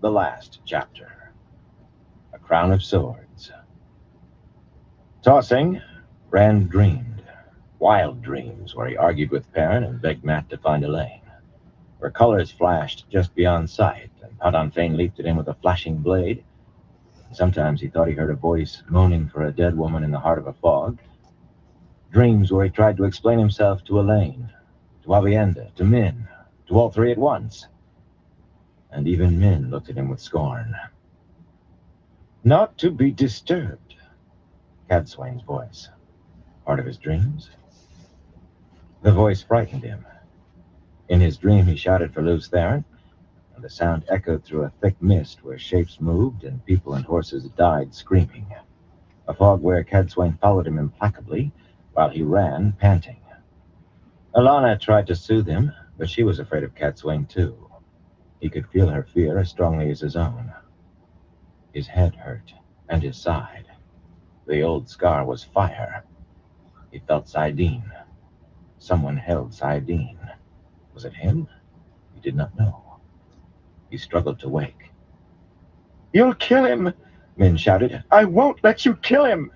The last chapter. A crown of swords. Tossing, Rand dreamed. Wild dreams where he argued with Perrin and begged Matt to find Elaine. Where colors flashed just beyond sight, and Padonfane leaped at him with a flashing blade. Sometimes he thought he heard a voice moaning for a dead woman in the heart of a fog. Dreams where he tried to explain himself to Elaine, to Avienda, to Min, to all three at once. And even Min looked at him with scorn. Not to be disturbed, Cadsuane's voice. Part of his dreams? The voice frightened him. In his dream, he shouted for Luce Theron, and the sound echoed through a thick mist where shapes moved and people and horses died screaming. A fog where Cadsuane followed him implacably while he ran, panting. Alana tried to soothe him, but she was afraid of Cadsuane too. He could feel her fear as strongly as his own. His head hurt, and his side. The old scar was fire. He felt Saidine. Someone held Saidine. Was it him? He did not know. He struggled to wake. "You'll kill him!" Min shouted. "I won't let you kill him!"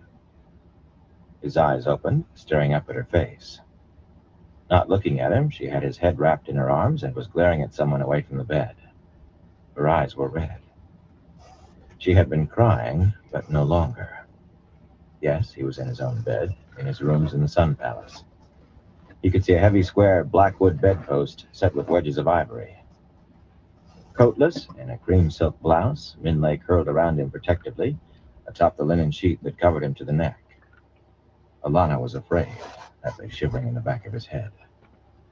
His eyes opened, staring up at her face. Not looking at him, she had his head wrapped in her arms and was glaring at someone away from the bed. Her eyes were red. She had been crying, but no longer. Yes, he was in his own bed, in his rooms in the Sun Palace. He could see a heavy square blackwood bedpost set with wedges of ivory. Coatless, in a cream silk blouse, Min lay curled around him protectively, atop the linen sheet that covered him to the neck. Alana was afraid, that lay shivering in the back of his head.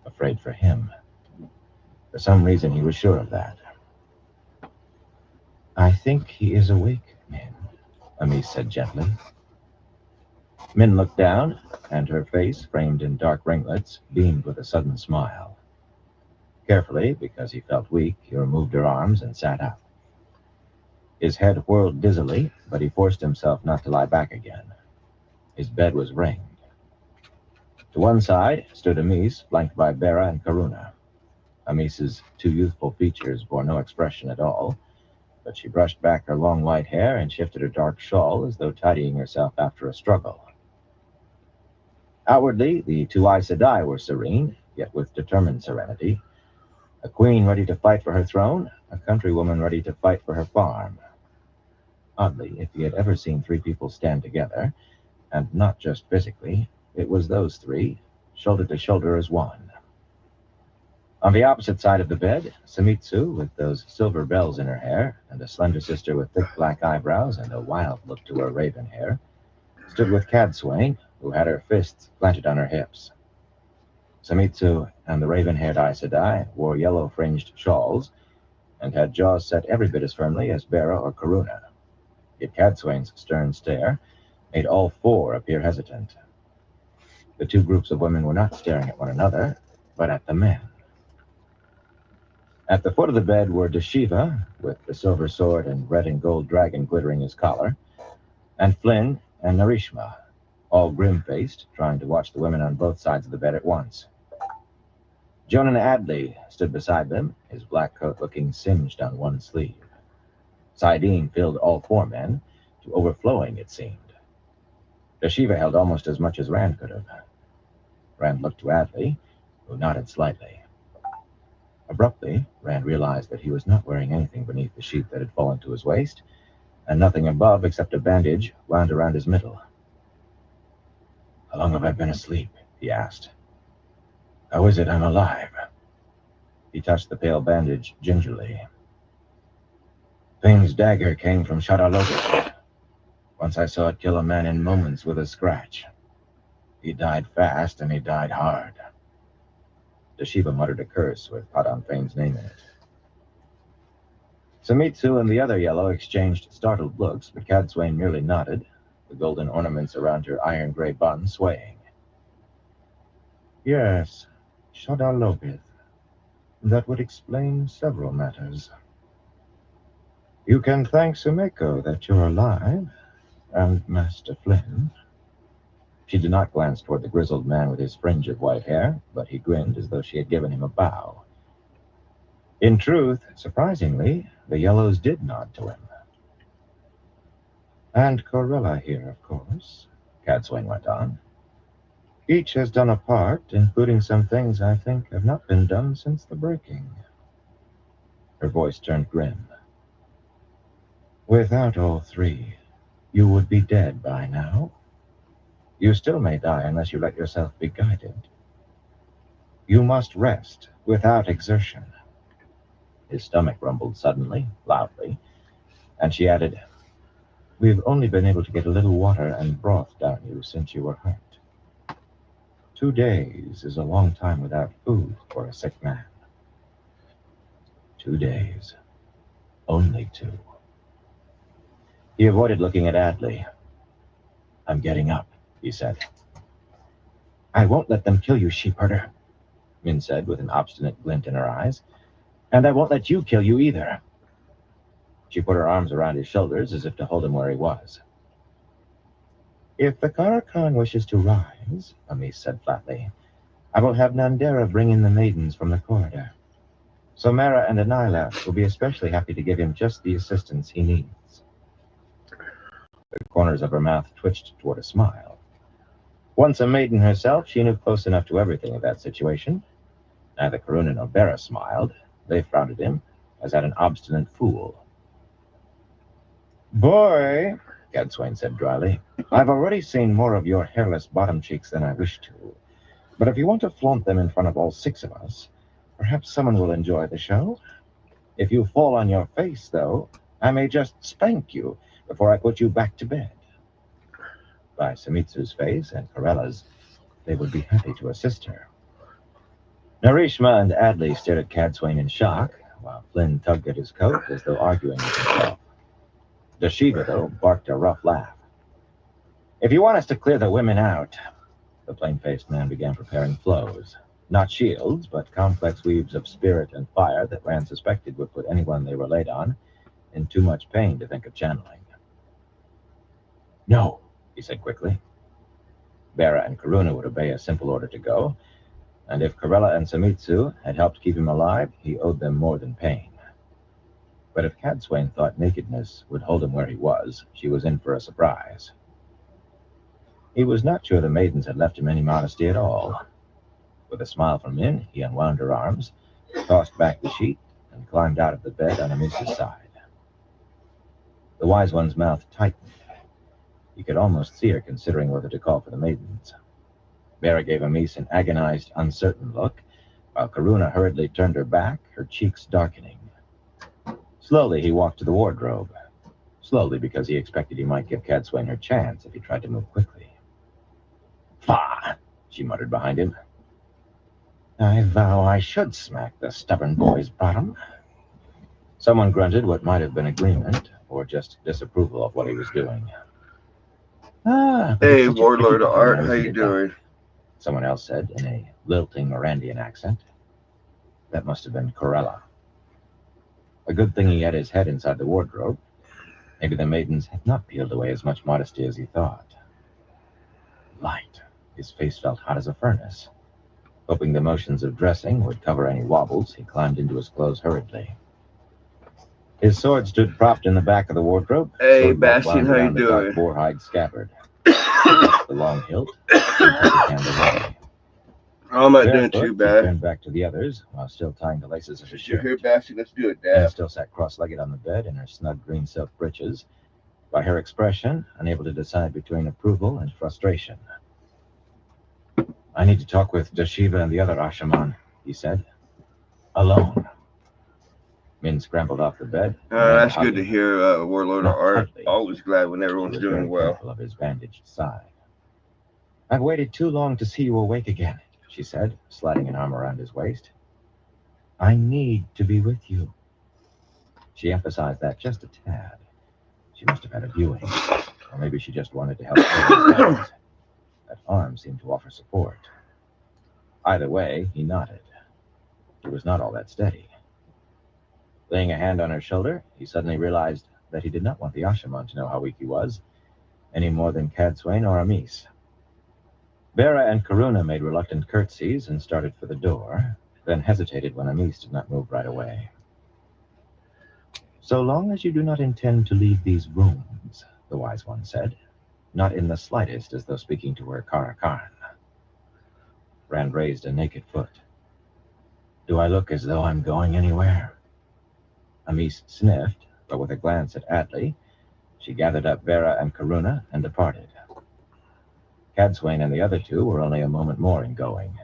Afraid for him. For some reason, he was sure of that. "I think he is awake, Min," Amis said gently. Min looked down, and her face, framed in dark ringlets, beamed with a sudden smile. Carefully, because he felt weak, he removed her arms and sat up. His head whirled dizzily, but he forced himself not to lie back again. His bed was ringed. To one side stood Amis, flanked by Bera and Karuna. Amis's two youthful features bore no expression at all, but she brushed back her long white hair and shifted her dark shawl as though tidying herself after a struggle. Outwardly, the two Aes Sedai were serene, yet with determined serenity. A queen ready to fight for her throne, a countrywoman ready to fight for her farm. Oddly, if he had ever seen three people stand together, and not just physically, it was those three, shoulder to shoulder as one. On the opposite side of the bed, Samitsu, with those silver bells in her hair, and a slender sister with thick black eyebrows and a wild look to her raven hair, stood with Cadsuane, who had her fists planted on her hips. Samitsu and the raven-haired Aes Sedai wore yellow-fringed shawls and had jaws set every bit as firmly as Bera or Karuna. Yet Cadsuane's stern stare made all four appear hesitant. The two groups of women were not staring at one another, but at the men. At the foot of the bed were Deshiva, with the silver sword and red and gold dragon glittering his collar, and Flynn and Narishma, all grim-faced, trying to watch the women on both sides of the bed at once. Jonan Adley stood beside them, his black coat looking singed on one sleeve. Saidine filled all four men, to overflowing, it seemed. Deshiva held almost as much as Rand could have. Rand looked to Adley, who nodded slightly. Abruptly, Rand realized that he was not wearing anything beneath the sheet that had fallen to his waist, and nothing above except a bandage wound around his middle. "How long have I been asleep?" he asked. "How is it I'm alive?" He touched the pale bandage gingerly. "Fane's dagger came from Shadalogos. Once I saw it kill a man in moments with a scratch. He died fast, and he died hard." Deshiva muttered a curse with Padonfane's name in it. Samitsu and the other yellow exchanged startled looks, but Cadsuane merely nodded, the golden ornaments around her iron-gray bun swaying. "Yes, Shadalogith. That would explain several matters. You can thank Sumeko that you're alive, and Master Flynn." She did not glance toward the grizzled man with his fringe of white hair, but he grinned as though she had given him a bow. In truth, surprisingly, the yellows did nod to him. And Corella here, of course, Cadswain went on. Each has done a part, including some things I think have not been done since the breaking. Her voice turned grim. Without all three, you would be dead by now. You still may die unless you let yourself be guided. You must rest without exertion. His stomach rumbled suddenly, loudly, and she added, We've only been able to get a little water and broth down you since you were hurt. 2 days is a long time without food for a sick man. 2 days. Only 2. He avoided looking at Adley. I'm getting up, he said. I won't let them kill you, sheepherder, Min said with an obstinate glint in her eyes. And I won't let you kill you either. She put her arms around his shoulders as if to hold him where he was. If the Karakan wishes to rise, Amis said flatly, I will have Nandera bring in the maidens from the corridor. Somera and Anila will be especially happy to give him just the assistance he needs. The corners of her mouth twitched toward a smile. Once a maiden herself, she knew close enough to everything of that situation. Neither Karuna nor Bera smiled. They frowned at him, as at an obstinate fool. Boy, Cadswain said dryly, I've already seen more of your hairless bottom cheeks than I wish to. But if you want to flaunt them in front of all 6 of us, perhaps someone will enjoy the show. If you fall on your face, though, I may just spank you before I put you back to bed. By Samitsu's face and Corella's, they would be happy to assist her. Narishma and Adley stared at Cadswain in shock, while Flynn tugged at his coat as though arguing with himself. Dashiva, though, barked a rough laugh. If you want us to clear the women out, the plain-faced man began preparing flows. Not shields, but complex weaves of spirit and fire that Rand suspected would put anyone they were laid on in too much pain to think of channeling. No, he said quickly. Bera and Karuna would obey a simple order to go, and if Corella and Samitsu had helped keep him alive, he owed them more than pain. But if Cadswain thought nakedness would hold him where he was, she was in for a surprise. He was not sure the maidens had left him any modesty at all. With a smile from Min, he unwound her arms, tossed back the sheet, and climbed out of the bed on Amis's side. The wise one's mouth tightened. He could almost see her considering whether to call for the maidens. Bera gave Amis an agonized, uncertain look, while Karuna hurriedly turned her back, her cheeks darkening. Slowly, he walked to the wardrobe. Slowly, because he expected he might give Cadswain her chance if he tried to move quickly. Faugh! She muttered behind him. I vow I should smack the stubborn boy's bottom. Someone grunted what might have been agreement, or just disapproval of what he was doing. Hey, Warlord of Art, how you doing? Someone else said in a lilting Morandian accent. That must have been Corella. A good thing he had his head inside the wardrobe. Maybe the maidens had not peeled away as much modesty as he thought. Light. His face felt hot as a furnace. Hoping the motions of dressing would cover any wobbles, he climbed into his clothes hurriedly. His sword stood propped in the back of the wardrobe. Hey, Bastion, how you doing? The boar-hide scabbard. The long hilt, and took his hand away. How am I doing too bad? He turned back to the others while still tying the laces of his shirt. You're here, Bastion. Let's do it, Dad. Anne still sat cross-legged on the bed in her snug green silk breeches. By her expression, unable to decide between approval and frustration. I need to talk with Dashiva and the other Ashaman, he said. Alone. Min scrambled off the bed. That's good to hear, Warlord of Art. Always glad when everyone's doing well. Of his bandaged side. I've waited too long to see you awake again, she said, sliding an arm around his waist. I need to be with you. She emphasized that just a tad. She must have had a viewing, or maybe she just wanted to help. That arm seemed to offer support. Either way, he nodded. He was not all that steady. Laying a hand on her shoulder, he suddenly realized that he did not want the Ashaman to know how weak he was, any more than Cadswain or Amis. Bera and Karuna made reluctant curtsies and started for the door. then hesitated when Amis did not move right away. So long as you do not intend to leave these rooms, the wise one said, not in the slightest as though speaking to her Karakarn. Rand raised a naked foot. Do I look as though I'm going anywhere? Amis sniffed, but with a glance at Atli, she gathered up Vera and Karuna and departed. Cadswain and the other two were only a moment more in going.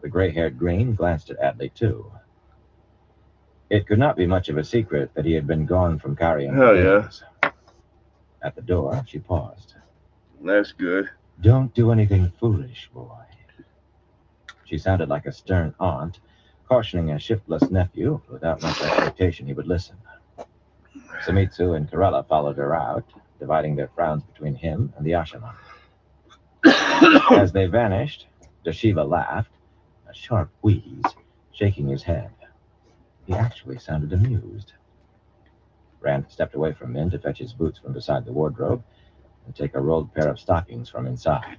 The gray-haired Green glanced at Atli, too. It could not be much of a secret that he had been gone from Carrion for days. At the door, she paused. That's good. Don't do anything foolish, boy. She sounded like a stern aunt, cautioning a shiftless nephew without much expectation he would listen. Samitsu and Karela followed her out, dividing their frowns between him and the Ashaman. As they vanished, Dashiva laughed, a sharp wheeze, shaking his head. He actually sounded amused. Rand stepped away from Min to fetch his boots from beside the wardrobe and take a rolled pair of stockings from inside.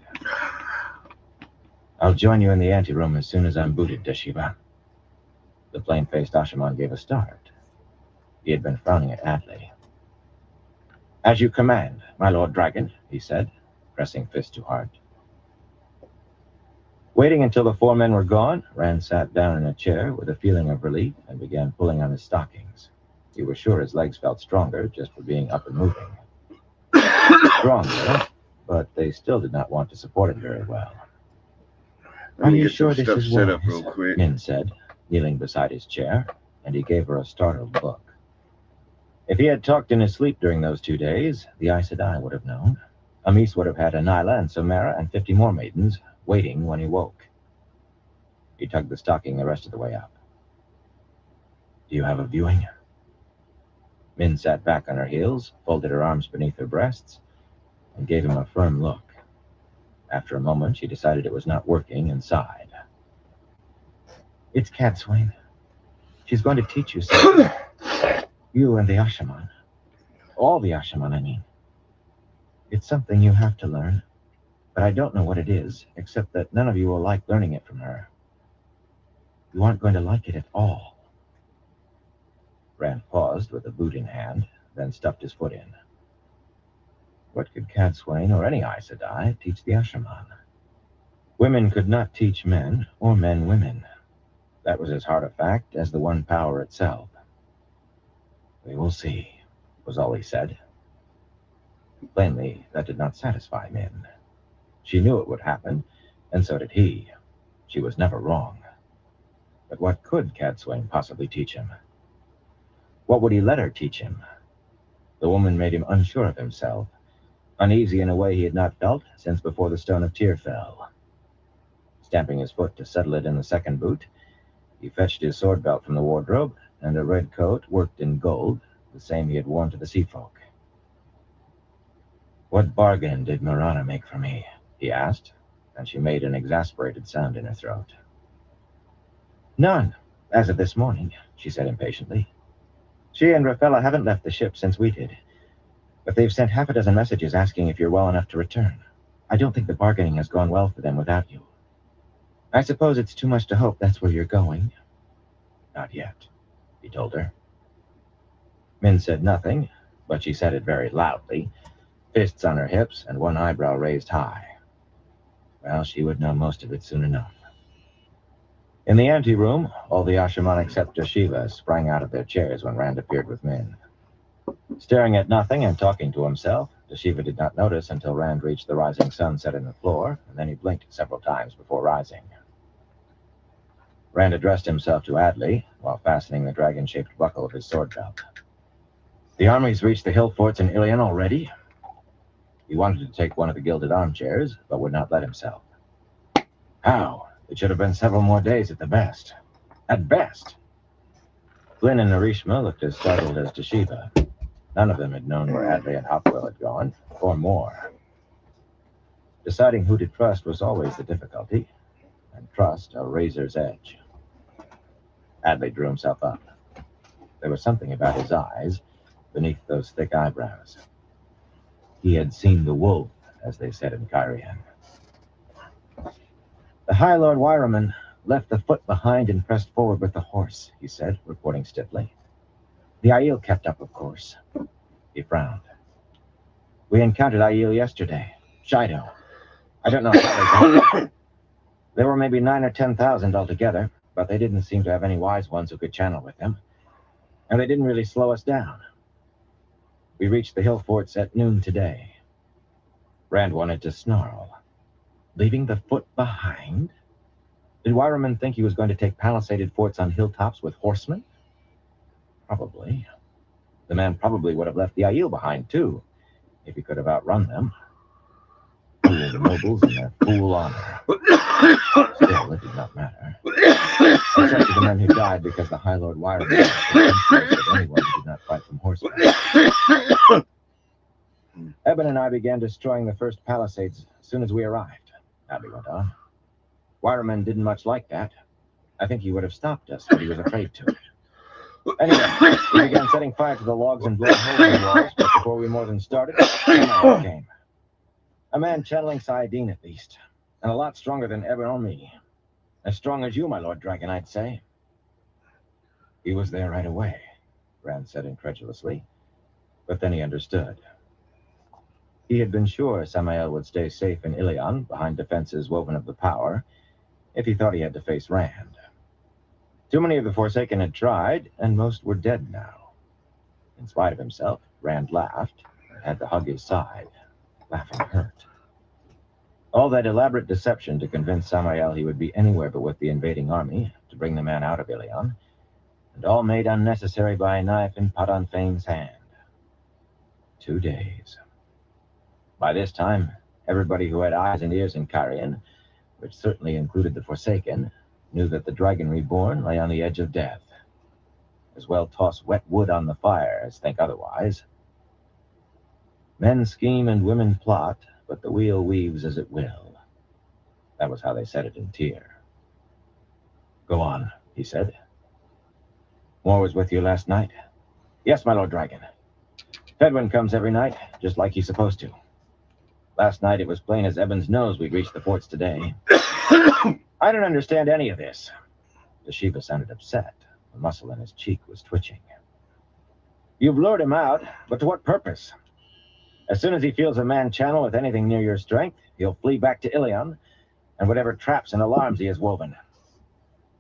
I'll join you in the anteroom as soon as I'm booted, Dashiva. The plain-faced Ashaman gave a start. He had been frowning at Atli. As you command, my Lord Dragon, he said, pressing fist to heart. Waiting until the four men were gone, Rand sat down in a chair with a feeling of relief and began pulling on his stockings. He was sure his legs felt stronger just for being up and moving. Stronger, but they still did not want to support it very well. Are you sure this is wise? Min said, kneeling beside his chair, and he gave her a startled look. If he had talked in his sleep during those 2 days, the Aes Sedai would have known. Amis would have had Anila and Somera and 50 more maidens waiting when he woke. He tugged the stocking the rest of the way up. Do you have a viewing? Min sat back on her heels, folded her arms beneath her breasts, and gave him a firm look. After a moment, she decided it was not working and sighed. It's Cadswain. She's going to teach you something. You and the Ashaman. All the Ashaman, I mean. It's something you have to learn, but I don't know what it is, except that none of you will like learning it from her. You aren't going to like it at all. Rand paused with a boot in hand, then stuffed his foot in. What could Cadswain or any Aes Sedai teach the Ashaman? Women could not teach men, or men women. That was as hard a fact as the one power itself. We will see, was all he said. Plainly, that did not satisfy Min. She knew it would happen, and so did he. She was never wrong. But what could Cadswain possibly teach him? What would he let her teach him? The woman made him unsure of himself, uneasy in a way he had not felt since before the Stone of Tyr fell. Stamping his foot to settle it in the second boot, he fetched his sword belt from the wardrobe and a red coat worked in gold, the same he had worn to the sea folk. What bargain did Marana make for me? He asked, and she made an exasperated sound in her throat. None, as of this morning, she said impatiently. She and Raphella haven't left the ship since we did, but they've sent half a dozen messages asking if you're well enough to return. I don't think the bargaining has gone well for them without you. I suppose it's too much to hope that's where you're going. Not yet, he told her. Min said nothing, but she said it very loudly, fists on her hips and one eyebrow raised high. Well, she would know most of it soon enough. In the anteroom, all the Ashaman except Dashiva sprang out of their chairs when Rand appeared with Min. Staring at nothing and talking to himself, Dashiva did not notice until Rand reached the rising sun set in the floor, and then he blinked several times before rising. Rand addressed himself to Atli while fastening the dragon-shaped buckle of his sword belt. The army's reached the hill forts in Ilion already? He wanted to take one of the gilded armchairs, but would not let himself. How? It should have been several more days at the best. At best! Flynn and Narishma looked as startled as Dashiva. None of them had known where Atli and Hopwell had gone, or more. Deciding who to trust was always the difficulty, and trust a razor's edge. Atli drew himself up. There was something about his eyes, beneath those thick eyebrows. He had seen the wolf, as they said in Cairhien. The High Lord Wyraman left the foot behind and pressed forward with the horse," he said, reporting stiffly. "The Aiel kept up, of course." He frowned. "We encountered Aiel yesterday. Shido. I don't know how they got. There were maybe 9 or 10,000 altogether, but they didn't seem to have any wise ones who could channel with them. And they didn't really slow us down. We reached the hill forts at noon today." Rand wanted to snarl. Leaving the foot behind? Did Wyerman think he was going to take palisaded forts on hilltops with horsemen? Probably. The man probably would have left the Aiel behind, too, if he could have outrun them. Fool nobles and their fool honor. Still, it did not matter. Except to the men who died because the High Lord Wyerman that anyone who did not fight from horseback. "Eben and I began destroying the first palisades as soon as we arrived," Abby went on. "Wyerman didn't much like that. I think he would have stopped us, but he was afraid to. Anyway, we began setting fire to the logs and blowing holes in the walls, but before we more than started, Samael came. A man channeling Saidin, at least, and a lot stronger than Eben or me. As strong as you, my Lord Dragon, I'd say." "He was there right away," Rand said incredulously, but then he understood. He had been sure Samael would stay safe in Ilion, behind defenses woven of the power, if he thought he had to face Rand. Too many of the Forsaken had tried, and most were dead now. In spite of himself, Rand laughed and had to hug his side. Laughing hurt. All that elaborate deception to convince Samael he would be anywhere but with the invading army, to bring the man out of Ilion, and all made unnecessary by a knife in Padan Fane's hand. 2 days. By this time, everybody who had eyes and ears in Carrion, which certainly included the Forsaken, knew that the Dragon Reborn lay on the edge of death. As well toss wet wood on the fire as think otherwise. Men scheme and women plot, but the wheel weaves as it will. That was how they said it in Tyr. "Go on," he said. "Moore was with you last night?" "Yes, my Lord Dragon. Fedwin comes every night, just like he's supposed to. Last night it was plain as Eben's nose we'd reached the forts today." "I don't understand any of this." Deshiva sounded upset. The muscle in his cheek was twitching. "You've lured him out, but to what purpose? As soon as he feels a man channel with anything near your strength, he'll flee back to Ilion and whatever traps and alarms he has woven.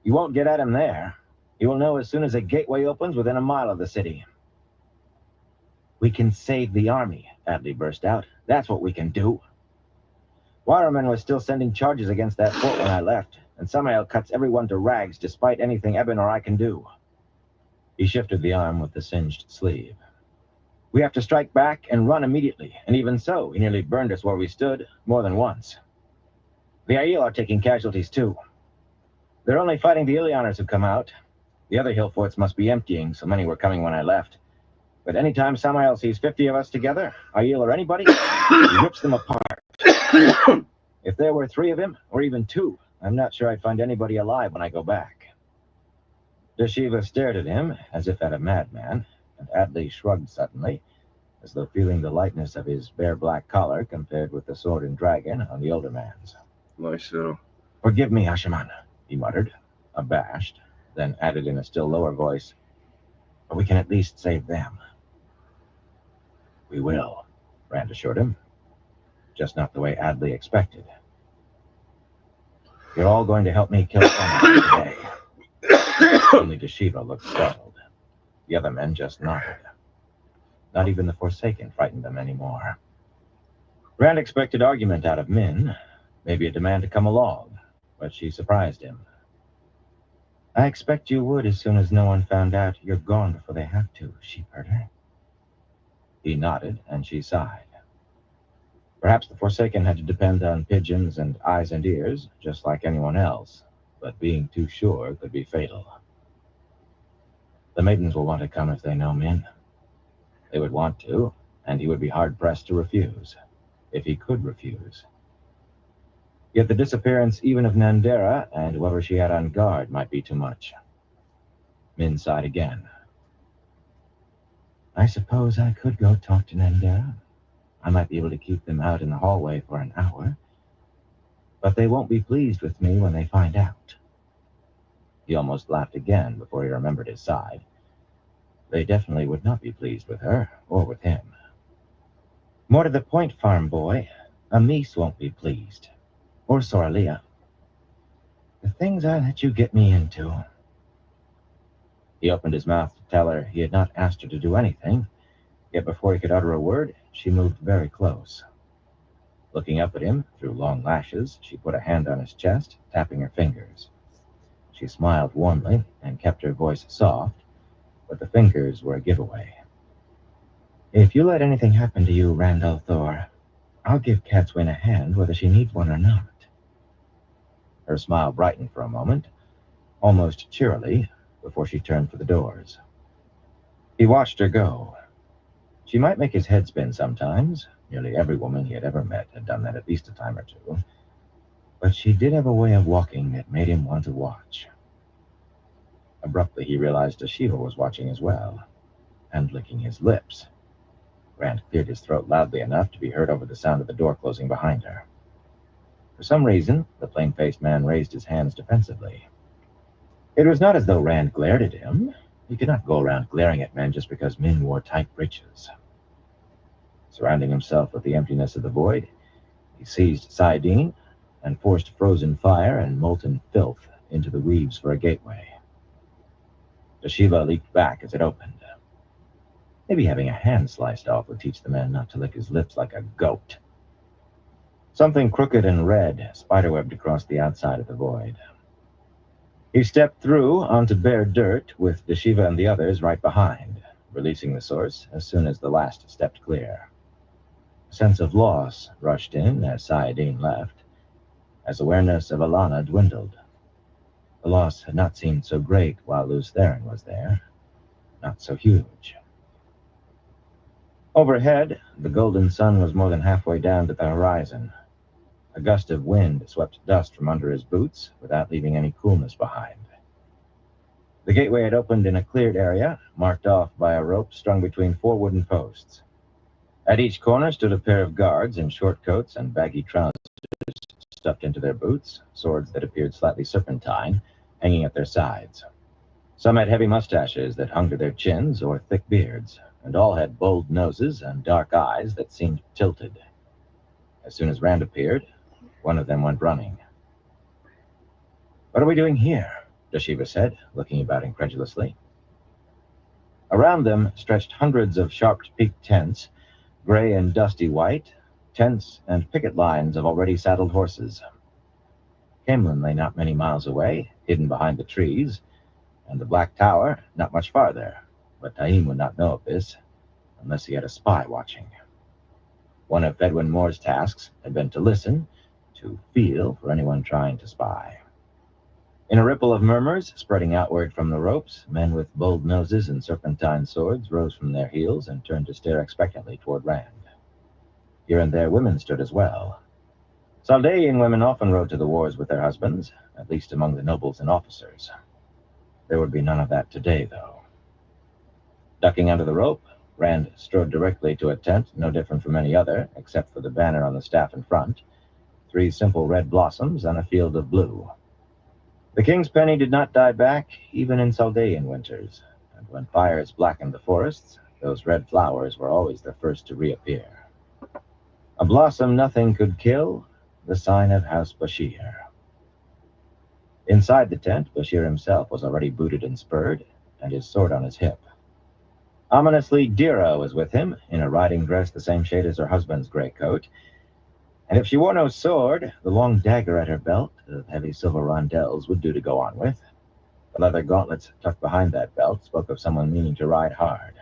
You won't get at him there. He will know as soon as a gateway opens within a mile of the city." "We can save the army," Adley burst out. "That's what we can do." "Wyerman was still sending charges against that fort when I left, and Samael cuts everyone to rags despite anything Eben or I can do." He shifted the arm with the singed sleeve. "We have to strike back and run immediately, and even so, he nearly burned us where we stood, more than once. The Aiel are taking casualties too. They're only fighting the Ilioners who come out. The other hill forts must be emptying, so many were coming when I left. But anytime Samael sees 50 of us together, Aiel or anybody, he rips them apart. If there were 3 of him, or even 2, I'm not sure I'd find anybody alive when I go back." Deshiva stared at him, as if at a madman, and Adley shrugged suddenly, as though feeling the lightness of his bare black collar compared with the sword and dragon on the older man's. Nice little. "Forgive me, Ashaman," he muttered, abashed, then added in a still lower voice, "but we can at least save them." "We will," Rand assured him. Just not the way Adley expected. "You're all going to help me kill someone today." Only Deshiva looked startled. The other men just nodded. Not even the Forsaken frightened them anymore. Rand expected argument out of Min, maybe a demand to come along, but she surprised him. "I expect you would as soon as no one found out you're gone before they have to, sheepherder." He nodded, and she sighed. Perhaps the Forsaken had to depend on pigeons and eyes and ears, just like anyone else, but being too sure could be fatal. "The maidens will want to come if they know Min." They would want to, and he would be hard-pressed to refuse, if he could refuse. Yet the disappearance even of Nandera and whoever she had on guard might be too much. Min sighed again. "I suppose I could go talk to Nandera. I might be able to keep them out in the hallway for an hour. But they won't be pleased with me when they find out." He almost laughed again before he remembered his side. They definitely would not be pleased with her, or with him. More to the point, farm boy, a meese won't be pleased. Or Soralia. The things I let you get me into. He opened his mouth to tell her he had not asked her to do anything, yet before he could utter a word, she moved very close. Looking up at him through long lashes, she put a hand on his chest, tapping her fingers. She smiled warmly and kept her voice soft, but the fingers were a giveaway. If you let anything happen to you, Randall Thor, I'll give Catswin a hand whether she needs one or not. Her smile brightened for a moment, almost cheerily, before she turned for the doors. He watched her go. She might make his head spin sometimes. Nearly every woman he had ever met had done that at least a time or two. But she did have a way of walking that made him want to watch. Abruptly, he realized Shiva was watching as well, and licking his lips. Rand cleared his throat loudly enough to be heard over the sound of the door closing behind her. For some reason, the plain-faced man raised his hands defensively. It was not as though Rand glared at him. He could not go around glaring at men just because men wore tight breeches. Surrounding himself with the emptiness of the void, he seized Saidin and forced frozen fire and molten filth into the weaves for a gateway. The Shiva leaped back as it opened. Maybe having a hand sliced off would teach the man not to lick his lips like a goat. Something crooked and red spiderwebbed across the outside of the void. He stepped through onto bare dirt with the Shiva and the others right behind, releasing the source as soon as the last stepped clear. A sense of loss rushed in as Saidin left, as awareness of Alana dwindled. The loss had not seemed so great while Luz Theron was there, not so huge. Overhead, the golden sun was more than halfway down to the horizon. A gust of wind swept dust from under his boots without leaving any coolness behind. The gateway had opened in a cleared area, marked off by a rope strung between 4 wooden posts. At each corner stood a pair of guards in short coats and baggy trousers stuffed into their boots, swords that appeared slightly serpentine, hanging at their sides. Some had heavy mustaches that hung to their chins or thick beards, and all had bold noses and dark eyes that seemed tilted. As soon as Rand appeared, one of them went running. "What are we doing here?" Dashiva said, looking about incredulously. Around them stretched hundreds of sharp-peaked tents, gray and dusty white, tents and picket lines of already saddled horses. Camelin lay not many miles away, hidden behind the trees, and the Black Tower not much farther, but Taim would not know of this unless he had a spy watching. One of Fedwin Moore's tasks had been to listen, to feel for anyone trying to spy. In a ripple of murmurs spreading outward from the ropes, men with bold noses and serpentine swords rose from their heels and turned to stare expectantly toward Rand. Here and there women stood as well. Saldaean women often rode to the wars with their husbands, at least among the nobles and officers. There would be none of that today, though. Ducking under the rope, Rand strode directly to a tent no different from any other, except for the banner on the staff in front, 3 simple red blossoms on a field of blue. The king's penny did not die back, even in Saldaean winters, and when fires blackened the forests, those red flowers were always the first to reappear. A blossom nothing could kill, the sign of House Bashir. Inside the tent, Bashir himself was already booted and spurred, and his sword on his hip. Ominously, Dira was with him, in a riding dress the same shade as her husband's gray coat, and if she wore no sword, the long dagger at her belt of heavy silver rondelles would do to go on with. The leather gauntlets tucked behind that belt spoke of someone meaning to ride hard.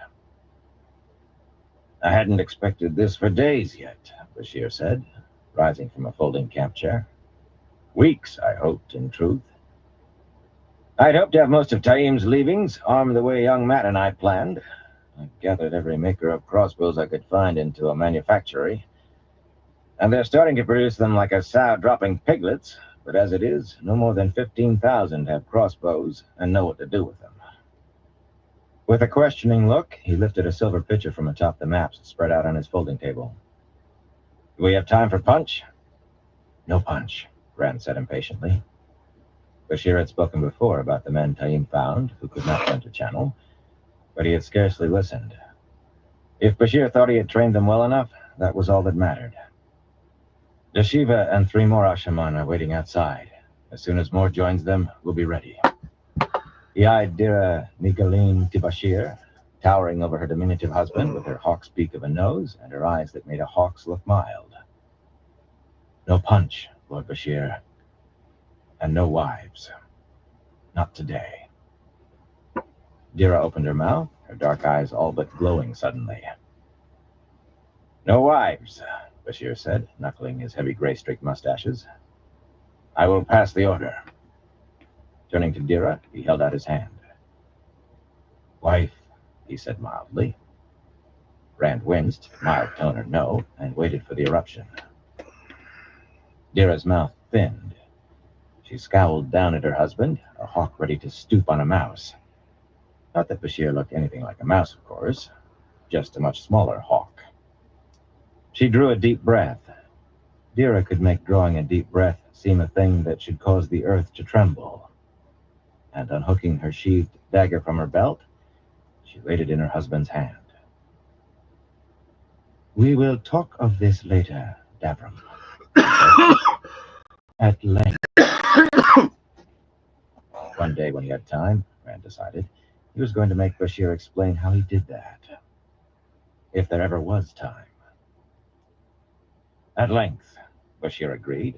"I hadn't expected this for days yet," Bashir said, rising from a folding camp chair. "Weeks, I hoped, in truth. I'd hoped to have most of Taim's leavings armed the way young Matt and I planned. I gathered every maker of crossbows I could find into a manufactory, and they're starting to produce them like a sow dropping piglets, but as it is, no more than 15,000 have crossbows and know what to do with them." With a questioning look, he lifted a silver pitcher from atop the maps spread out on his folding table. "Do we have time for punch?" "No punch," Rand said impatiently. Bashir had spoken before about the men Taim found who could not run to channel, but he had scarcely listened. If Bashir thought he had trained them well enough, that was all that mattered. Dashiva and 3 more Ashaman are waiting outside. As soon as Moore joins them, we'll be ready. He eyed Dira Nigalim Tibashir, towering over her diminutive husband with her hawk's beak of a nose and her eyes that made a hawk's look mild. No punch, Lord Bashir. And no wives. Not today. Dira opened her mouth, her dark eyes all but glowing suddenly. No wives, Bashir said, knuckling his heavy gray-streaked mustaches. I will pass the order. Turning to Dira, he held out his hand. Wife, he said mildly. Rand winced, mild tone or no, and waited for the eruption. Dira's mouth thinned. She scowled down at her husband, a hawk ready to stoop on a mouse. Not that Bashir looked anything like a mouse, of course, just a much smaller hawk. She drew a deep breath. Dira could make drawing a deep breath seem a thing that should cause the earth to tremble. And unhooking her sheathed dagger from her belt, she laid it in her husband's hand. We will talk of this later, Davram. At length. One day when he had time, Rand decided, he was going to make Bashir explain how he did that. If there ever was time. At length, Bashir agreed,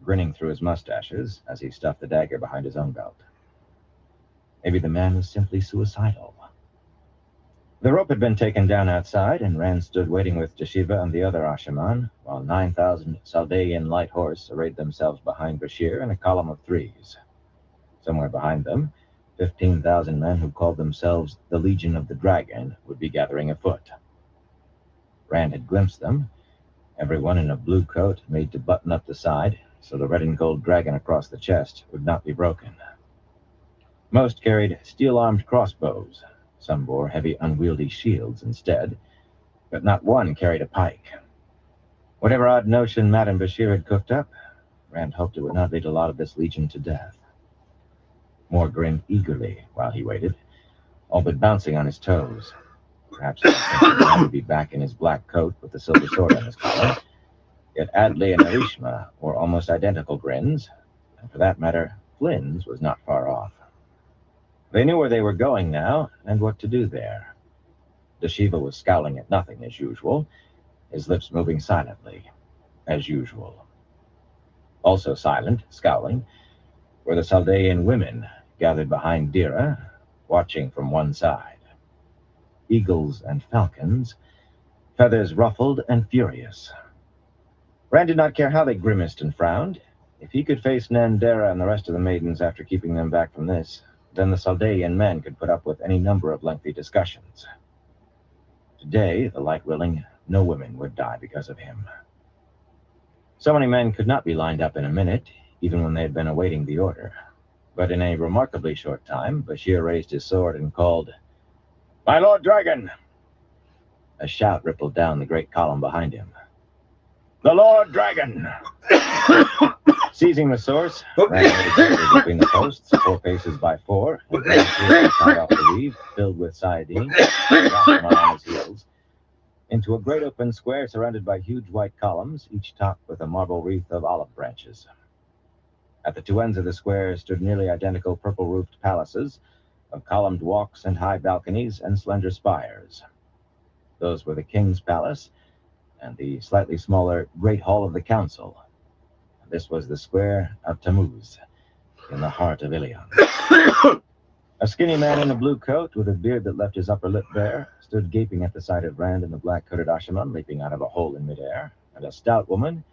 grinning through his mustaches as he stuffed the dagger behind his own belt. Maybe the man was simply suicidal. The rope had been taken down outside, and Rand stood waiting with Dashiva and the other Ashaman, while 9,000 Saldaean light horse arrayed themselves behind Bashir in a column of 3s. Somewhere behind them, 15,000 men who called themselves the Legion of the Dragon would be gathering afoot. Rand had glimpsed them, everyone in a blue coat made to button up the side so the red and gold dragon across the chest would not be broken. Most carried steel-armed crossbows. Some bore heavy, unwieldy shields instead, but not one carried a pike. Whatever odd notion Madame Bashir had cooked up, Rand hoped it would not lead a lot of this legion to death. Moore grinned eagerly while he waited, all but bouncing on his toes. Perhaps he would be back in his black coat with the silver sword on his collar. Yet Adley and Arishma wore almost identical grins, and for that matter, Flynn's was not far off. They knew where they were going now, and what to do there. Dashiva was scowling at nothing, as usual, his lips moving silently, as usual. Also silent, scowling, were the Saldaean women gathered behind Dira, watching from one side. Eagles and falcons, feathers ruffled and furious. Rand did not care how they grimaced and frowned. If he could face Nandera and the rest of the maidens after keeping them back from this, then the Saldaean men could put up with any number of lengthy discussions. Today, the light willing, no women would die because of him. So many men could not be lined up in a minute, even when they had been awaiting the order. But in a remarkably short time, Bashir raised his sword and called, "My Lord Dragon!" A shout rippled down the great column behind him. "The Lord Dragon!" Seizing the source, ran immediately between the posts, 4 paces by 4, and ran tied off the weave, filled with sardine, dropped on his heels, into a great open square surrounded by huge white columns, each topped with a marble wreath of olive branches. At the 2 ends of the square stood nearly identical purple-roofed palaces, of columned walks and high balconies and slender spires. Those were the King's Palace and the slightly smaller Great Hall of the Council. This was the Square of Tammuz, in the heart of Ilion. A skinny man in a blue coat, with a beard that left his upper lip bare, stood gaping at the sight of Rand and the black-coated Ashaman leaping out of a hole in midair, and a stout woman,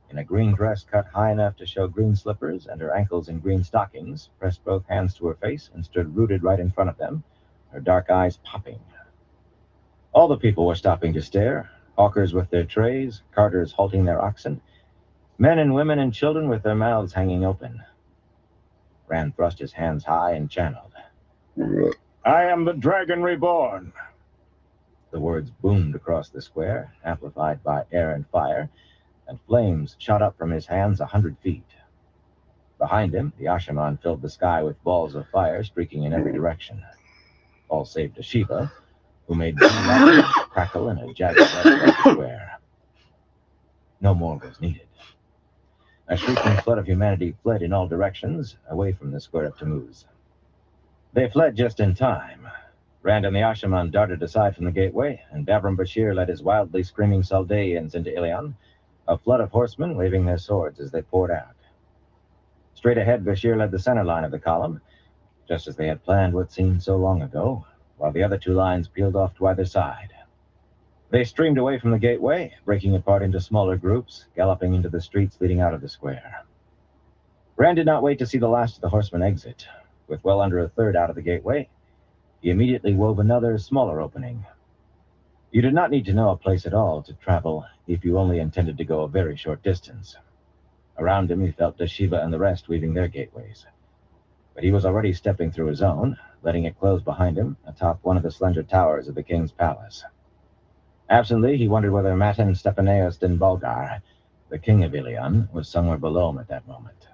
in a green dress cut high enough to show green slippers and her ankles in green stockings, pressed both hands to her face and stood rooted right in front of them, her dark eyes popping. All the people were stopping to stare, hawkers with their trays, carters halting their oxen, men and women and children with their mouths hanging open. Rand thrust his hands high and channeled. "I am the Dragon Reborn." The words boomed across the square, amplified by air and fire, and flames shot up from his hands 100 feet. Behind him, the Ashaman filled the sky with balls of fire streaking in every direction, all save Toshiba, who made blue lightning crackle in a jagged red like a square. No more was needed. A shrieking flood of humanity fled in all directions, away from the square of Tammuz. They fled just in time. Rand and the Ashaman darted aside from the gateway, and Davram Bashir led his wildly screaming Saldaeans into Ilion, a flood of horsemen waving their swords as they poured out. Straight ahead, Bashir led the center line of the column, just as they had planned what seemed so long ago, while the other two lines peeled off to either side. They streamed away from the gateway, breaking apart into smaller groups, galloping into the streets leading out of the square. Rand did not wait to see the last of the horsemen exit. With well under a third out of the gateway, he immediately wove another, smaller opening. You did not need to know a place at all to travel if you only intended to go a very short distance. Around him, he felt Toshiba and the rest weaving their gateways. But he was already stepping through his own, letting it close behind him atop one of the slender towers of the king's palace. Absently, he wondered whether Matan Stepaneos den Bulgar, the king of Ilion, was somewhere below him at that moment.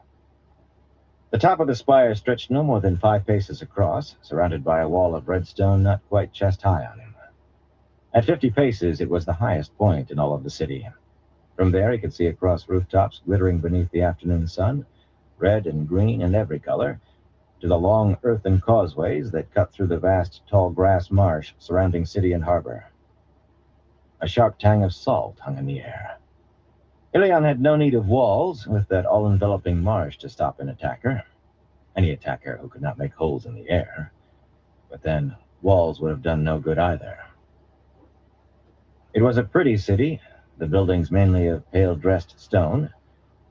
The top of the spire stretched no more than 5 paces across, surrounded by a wall of red stone not quite chest high on him. At 50 paces, it was the highest point in all of the city. From there, he could see across rooftops glittering beneath the afternoon sun, red and green and every color, to the long earthen causeways that cut through the vast tall grass marsh surrounding city and harbor. A sharp tang of salt hung in the air. Ilion had no need of walls, with that all-enveloping marsh to stop an attacker. Any attacker who could not make holes in the air. But then, walls would have done no good either. It was a pretty city, the buildings mainly of pale-dressed stone,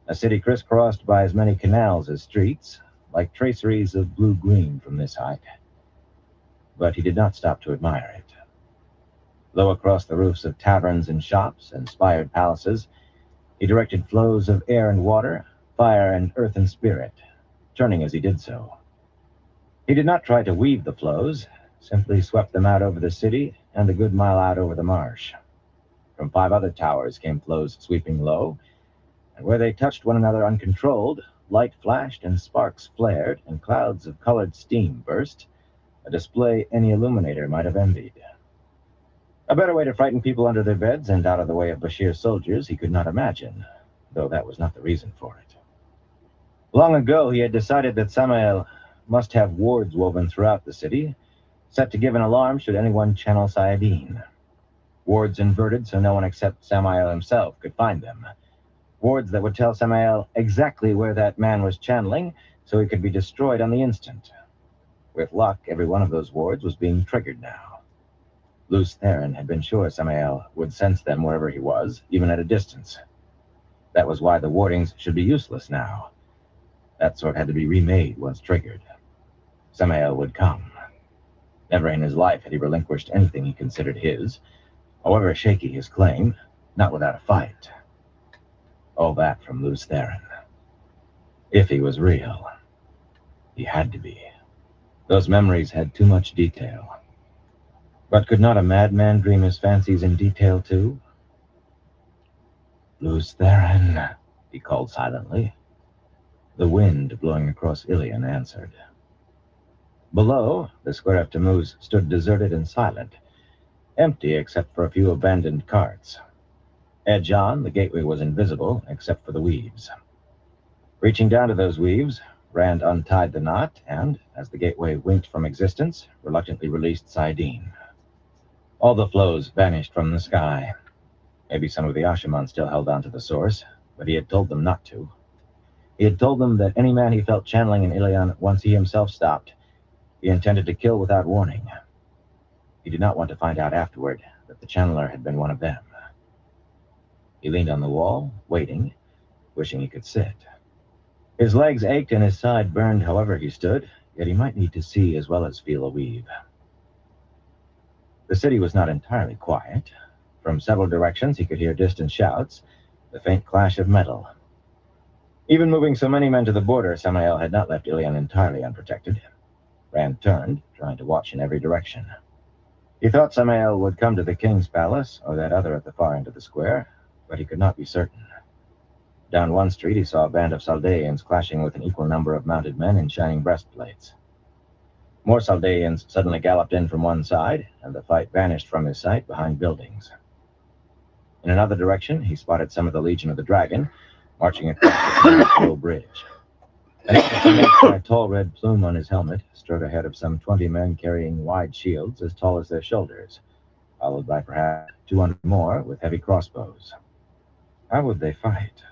a city crisscrossed by as many canals as streets, like traceries of blue-green from this height. But he did not stop to admire it. Low across the roofs of taverns and shops and spired palaces, he directed flows of air and water, fire and earth and spirit, turning as he did so. He did not try to weave the flows, simply swept them out over the city and a good mile out over the marsh. From 5 other towers came flows sweeping low, and where they touched one another uncontrolled, light flashed and sparks flared and clouds of colored steam burst, a display any illuminator might have envied. A better way to frighten people under their beds and out of the way of Bashir's soldiers he could not imagine, though that was not the reason for it. Long ago he had decided that Samael must have wards woven throughout the city, set to give an alarm should anyone channel Sayadine. Wards inverted so no one except Samael himself could find them. Wards that would tell Samael exactly where that man was channeling so he could be destroyed on the instant. With luck, every one of those wards was being triggered now. Luce Theron had been sure Samael would sense them wherever he was, even at a distance. That was why the wardings should be useless now. That sort had to be remade once triggered. Samael would come. Never in his life had he relinquished anything he considered his, however shaky his claim, not without a fight. All that from Luce Theron. If he was real. He had to be. Those memories had too much detail. But could not a madman dream his fancies in detail, too? Luce Theron, he called silently. The wind blowing across Ilion answered. Below, the square of Tammuz stood deserted and silent, empty except for a few abandoned carts. Edge on, the gateway was invisible except for the weaves. Reaching down to those weaves, Rand untied the knot and, as the gateway winked from existence, reluctantly released Sayadine. All the flows vanished from the sky. Maybe some of the Ashaman still held on to the source, but he had told them not to. He had told them that any man he felt channeling in Ilion once he himself stopped, he intended to kill without warning. He did not want to find out afterward that the channeler had been one of them. He leaned on the wall, waiting, wishing he could sit. His legs ached and his side burned however he stood, yet he might need to see as well as feel a weave. The city was not entirely quiet. From several directions he could hear distant shouts, the faint clash of metal. Even moving so many men to the border, Samael had not left Ilion entirely unprotected. Rand turned, trying to watch in every direction. He thought Samael would come to the king's palace, or that other at the far end of the square, but he could not be certain. Down one street, he saw a band of Saldeans clashing with an equal number of mounted men in shining breastplates. More Saldeans suddenly galloped in from one side, and the fight vanished from his sight behind buildings. In another direction, he spotted some of the Legion of the Dragon marching across the low bridge. An officer with a tall red plume on his helmet strode ahead of some 20 men carrying wide shields as tall as their shoulders, followed by perhaps 200 more with heavy crossbows. How would they fight?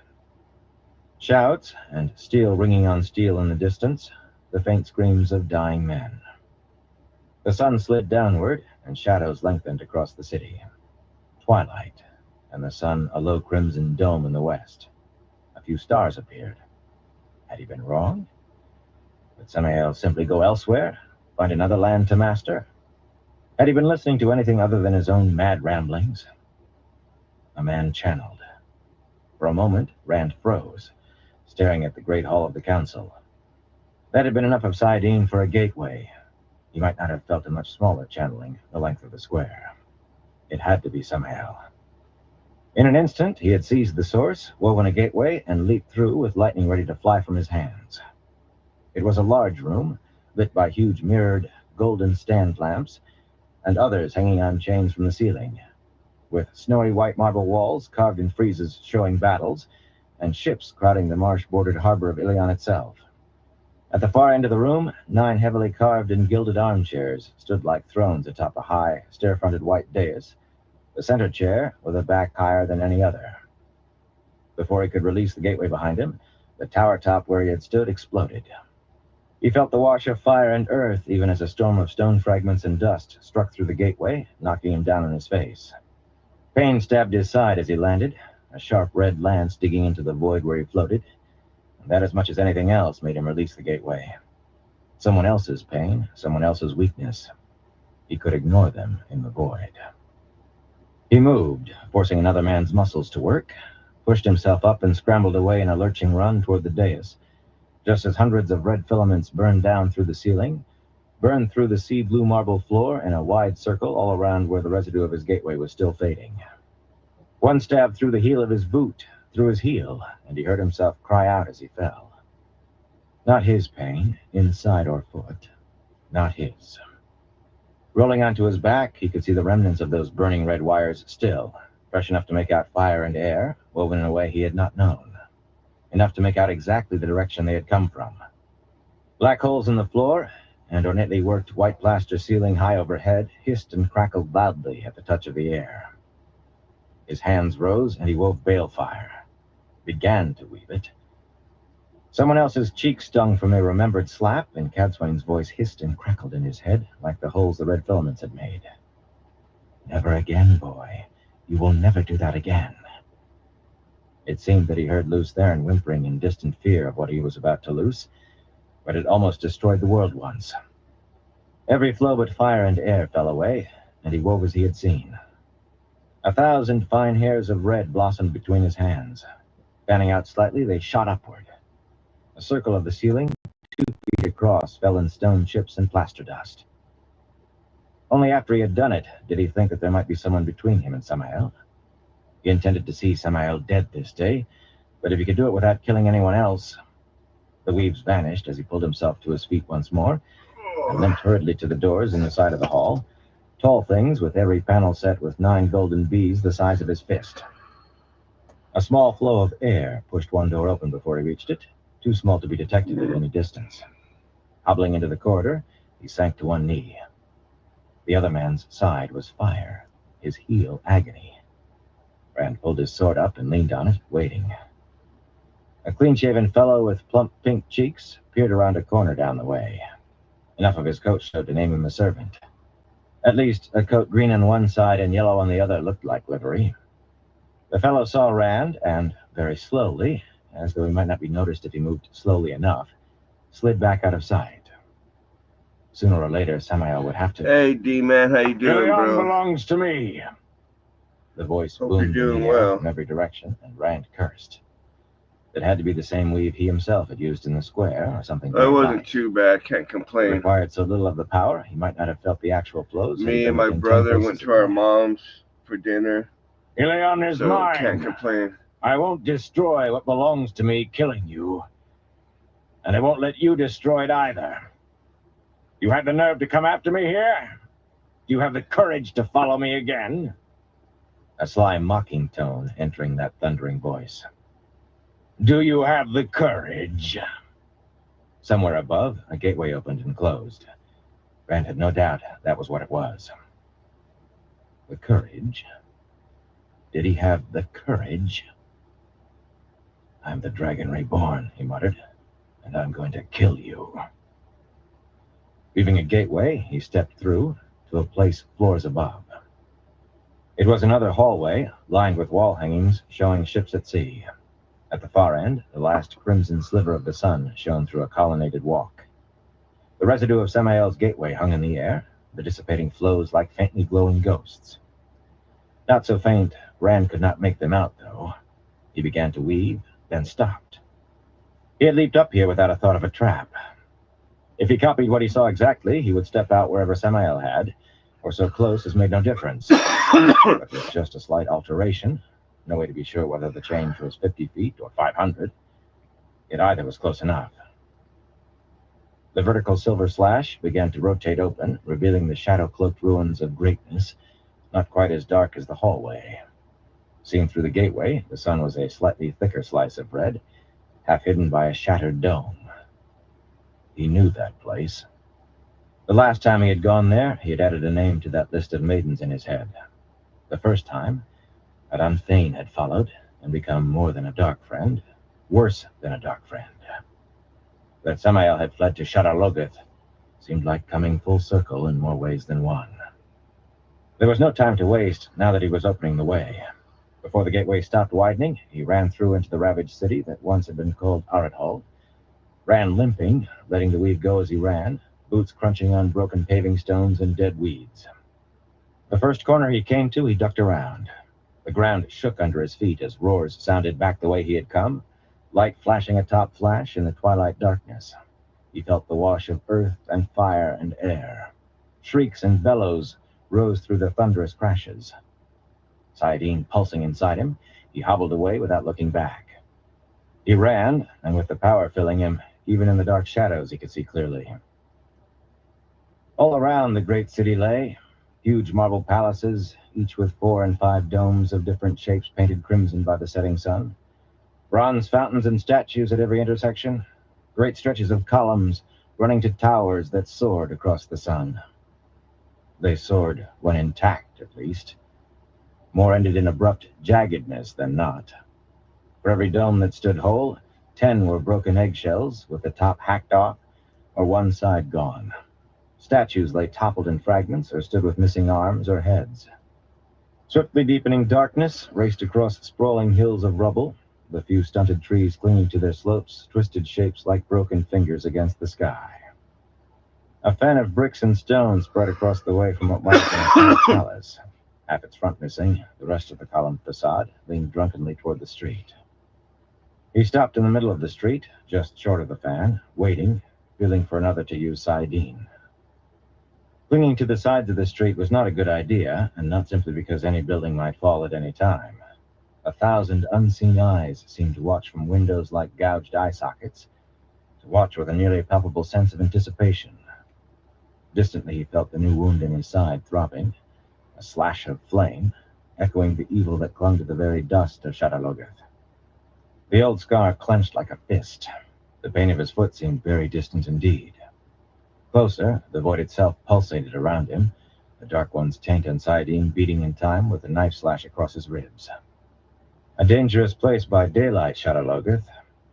Shouts, and steel ringing on steel in the distance, the faint screams of dying men. The sun slid downward, and shadows lengthened across the city. Twilight, and the sun a low crimson dome in the west. A few stars appeared. Had he been wrong? Would Samael simply go elsewhere, find another land to master? Had he been listening to anything other than his own mad ramblings? A man channeled. For a moment, Rand froze, staring at the great hall of the council. That had been enough of Sidene for a gateway. He might not have felt a much smaller channeling the length of the square. It had to be Samael. In an instant, he had seized the source, woven a gateway, and leaped through with lightning ready to fly from his hands. It was a large room, lit by huge mirrored golden stand lamps, and others hanging on chains from the ceiling, with snowy white marble walls carved in friezes showing battles, and ships crowding the marsh-bordered harbor of Ilion itself. At the far end of the room, 9 heavily carved and gilded armchairs stood like thrones atop a high, stair-fronted white dais, the center chair with a back higher than any other. Before he could release the gateway behind him, the tower top where he had stood exploded. He felt the wash of fire and earth even as a storm of stone fragments and dust struck through the gateway, knocking him down on his face. Pain stabbed his side as he landed, a sharp red lance digging into the void where he floated, and that as much as anything else made him release the gateway. Someone else's pain, someone else's weakness. He could ignore them in the void. He moved, forcing another man's muscles to work, pushed himself up and scrambled away in a lurching run toward the dais, just as hundreds of red filaments burned down through the ceiling, burned through the sea blue marble floor in a wide circle all around where the residue of his gateway was still fading. One stabbed through the heel of his boot, through his heel, and he heard himself cry out as he fell. Not his pain, inside or foot. Not his. Rolling onto his back, he could see the remnants of those burning red wires still, fresh enough to make out fire and air, woven in a way he had not known. Enough to make out exactly the direction they had come from. Black holes in the floor, and ornately worked white plaster ceiling high overhead hissed and crackled loudly at the touch of the air. His hands rose, and he wove balefire. Began to weave it. Someone else's cheek stung from a remembered slap, and Cadswain's voice hissed and crackled in his head like the holes the red filaments had made. Never again, boy. You will never do that again. It seemed that he heard Luce Theron whimpering in distant fear of what he was about to loose, but it almost destroyed the world once. Every flow but fire and air fell away, and he wove as he had seen. 1,000 fine hairs of red blossomed between his hands. Fanning out slightly, they shot upward. A circle of the ceiling, 2 feet across, fell in stone chips and plaster dust. Only after he had done it did he think that there might be someone between him and Samael. He intended to see Samael dead this day, but if he could do it without killing anyone else... The weaves vanished as he pulled himself to his feet once more and limped hurriedly to the doors in the side of the hall, tall things with every panel set with 9 golden bees the size of his fist. A small flow of air pushed one door open before he reached it, too small to be detected at any distance. Hobbling into the corridor, he sank to one knee. The other man's side was fire, his heel agony. Rand pulled his sword up and leaned on it, waiting. A clean-shaven fellow with plump pink cheeks peered around a corner down the way. Enough of his coat showed to name him a servant. At least, a coat green on one side and yellow on the other looked like livery. The fellow saw Rand, and very slowly, as though he might not be noticed if he moved slowly enough, slid back out of sight. Sooner or later, Samael would have to... Hey, D-Man, how you doing, Ilion bro? belongs to me. The voice Hope boomed you're in doing the air well. from every direction, and Rand cursed. It had to be the same weave he himself had used in the square, or something. It wasn't too bad, can't It complain. required so little of the power, he might not have felt the actual blows. Me and my brother went to our mom's for dinner. Ilion is so mine. Can't complain. I won't destroy what belongs to me killing you, and I won't let you destroy it either. You had the nerve to come after me here? Do you have the courage to follow me again? A sly mocking tone entering that thundering voice. Do you have the courage? Somewhere above, a gateway opened and closed. Rand had no doubt that was what it was. The courage? Did he have the courage? I'm the dragon reborn, he muttered, and I'm going to kill you. Leaving a gateway, he stepped through to a place floors above. It was another hallway, lined with wall hangings showing ships at sea. At the far end, the last crimson sliver of the sun shone through a colonnaded walk. The residue of Samael's gateway hung in the air, the dissipating flows like faintly glowing ghosts. Not so faint, Rand could not make them out, though. He began to weave, then stopped. He had leaped up here without a thought of a trap. If he copied what he saw exactly, he would step out wherever Samael had, or so close as made no difference. But with just a slight alteration, no way to be sure whether the change was 50 feet or 500, yet either was close enough. The vertical silver slash began to rotate open, revealing the shadow-cloaked ruins of greatness, not quite as dark as the hallway. Seen through the gateway, the sun was a slightly thicker slice of red, half hidden by a shattered dome. He knew that place. The last time he had gone there, he had added a name to that list of maidens in his head. The first time, Adan Thane had followed and become more than a dark friend, worse than a dark friend. That Samael had fled to Shadar-Logoth seemed like coming full circle in more ways than one. There was no time to waste now that he was opening the way. Before the gateway stopped widening, he ran through into the ravaged city that once had been called Aradhal, ran limping, letting the weave go as he ran, boots crunching on broken paving stones and dead weeds. The first corner he came to, he ducked around. The ground shook under his feet as roars sounded back the way he had come, light flashing atop flash in the twilight darkness. He felt the wash of earth and fire and air. Shrieks and bellows rose through the thunderous crashes. Saidin pulsing inside him, he hobbled away without looking back. He ran, and with the power filling him, even in the dark shadows he could see clearly. All around the great city lay, huge marble palaces, each with 4 and 5 domes of different shapes painted crimson by the setting sun. Bronze fountains and statues at every intersection, great stretches of columns running to towers that soared across the sun. They soared when intact, at least. More ended in abrupt jaggedness than not. For every dome that stood whole, 10 were broken eggshells, with the top hacked off or one side gone. Statues lay toppled in fragments or stood with missing arms or heads. Swiftly deepening darkness raced across sprawling hills of rubble, the few stunted trees clinging to their slopes, twisted shapes like broken fingers against the sky. A fan of bricks and stone spread across the way from what might have been a palace. Half its front missing, the rest of the column facade leaned drunkenly toward the street. He stopped in the middle of the street, just short of the fan, waiting, feeling for another to use Saidin. Clinging to the sides of the street was not a good idea, and not simply because any building might fall at any time. 1,000 unseen eyes seemed to watch from windows like gouged eye sockets, to watch with a nearly palpable sense of anticipation. Distantly he felt the new wound in his side throbbing, a slash of flame, echoing the evil that clung to the very dust of Shadar-Logoth. The old scar clenched like a fist. The pain of his foot seemed very distant indeed. Closer, the void itself pulsated around him, the Dark One's taint and Saidin beating in time with a knife slash across his ribs. A dangerous place by daylight, Shadar-Logoth.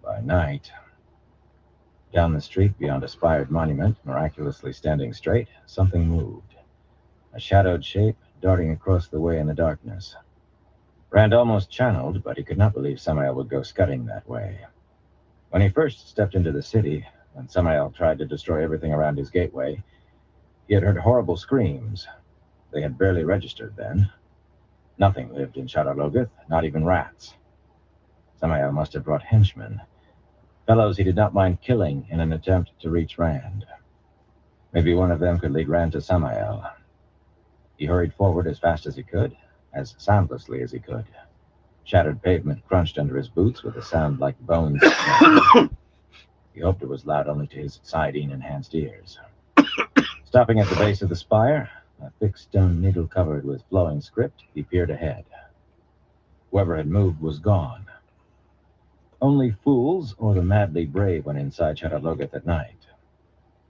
By night. Down the street, beyond a spired monument, miraculously standing straight, something moved. A shadowed shape darting across the way in the darkness. Rand almost channeled, but he could not believe Samael would go scudding that way. When he first stepped into the city, and Samael tried to destroy everything around his gateway, he had heard horrible screams. They had barely registered then. Nothing lived in Shadar-Logoth, not even rats. Samael must have brought henchmen, fellows he did not mind killing in an attempt to reach Rand. Maybe one of them could lead Rand to Samael. He hurried forward as fast as he could, as soundlessly as he could. Shattered pavement crunched under his boots with a sound like bones. He hoped it was loud only to his sardine-enhanced ears. Stopping at the base of the spire, a thick stone needle covered with flowing script, he peered ahead. Whoever had moved was gone. Only fools or the madly brave went inside Shadowlogoth at night.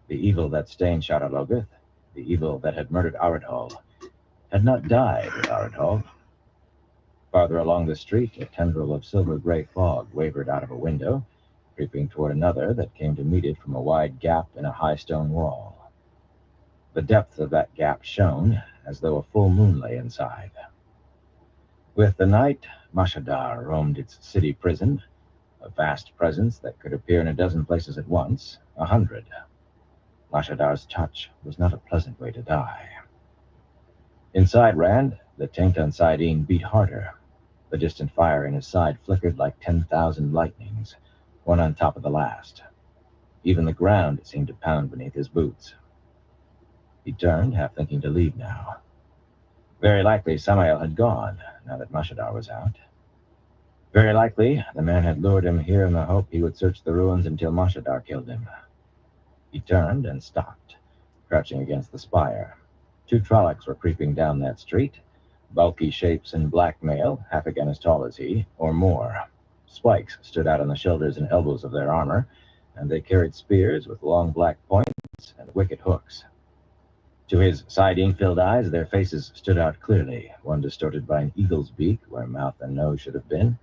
The evil that stained Shadowlogoth, the evil that had murdered Aradhal, had not died with Aradhal. Farther along the street, a tendril of silver-gray fog wavered out of a window, creeping toward another that came to meet it from a wide gap in a high stone wall. The depth of that gap shone as though a full moon lay inside. With the night, Mashadar roamed its city prison, a vast presence that could appear in a dozen places at once, 100. Mashadar's touch was not a pleasant way to die. Inside Rand, the taint on Saidin beat harder. The distant fire in his side flickered like 10,000 lightnings, one on top of the last. Even the ground seemed to pound beneath his boots. He turned, half thinking to leave now. Very likely Samael had gone, now that Mashadar was out. Very likely the man had lured him here in the hope he would search the ruins until Mashadar killed him. He turned and stopped, crouching against the spire. 2 Trollocs were creeping down that street, bulky shapes in black mail, half again as tall as he, or more. Spikes stood out on the shoulders and elbows of their armor, and they carried spears with long black points and wicked hooks. To his sardine-filled eyes, their faces stood out clearly, one distorted by an eagle's beak where mouth and nose should have been,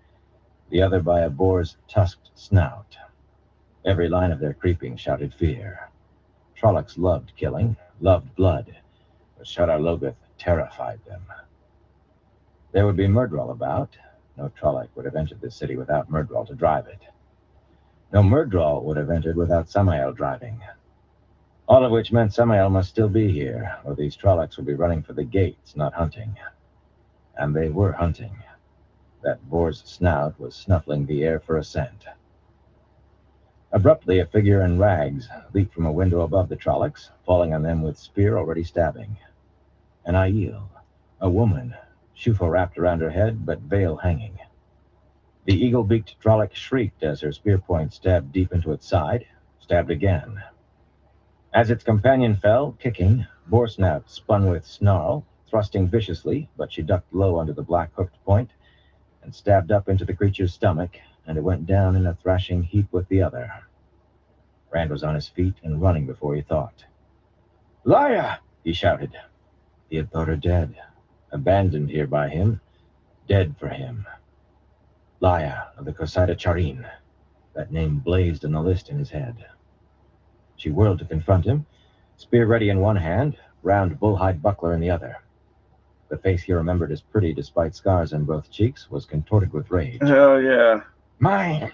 the other by a boar's tusked snout. Every line of their creeping shouted fear. Trollocs loved killing, loved blood, but Shadowlogoth terrified them. There would be Myrddraal about. No Trolloc would have entered this city without Myrddraal to drive it. No Myrddraal would have entered without Samael driving. All of which meant Samael must still be here, or these Trollocs would be running for the gates, not hunting. And they were hunting. That boar's snout was snuffling the air for a scent. Abruptly, a figure in rags leaped from a window above the Trollocs, falling on them with spear already stabbing. An Aiel, a woman, shufo wrapped around her head, but veil hanging. The eagle-beaked Trolloc shrieked as her spear point stabbed deep into its side, stabbed again. As its companion fell, kicking, Boar Snout spun with snarl, thrusting viciously, but she ducked low under the black hooked point and stabbed up into the creature's stomach, and it went down in a thrashing heap with the other. Rand was on his feet and running before he thought. "Laya!" he shouted. He had thought her dead, abandoned here by him, dead for him. Laya of the Cosaida Charin. That name blazed in the list in his head. She whirled to confront him, spear ready in one hand, round bullhide buckler in the other. The face he remembered as pretty despite scars on both cheeks was contorted with rage. Hell yeah. "Mine!"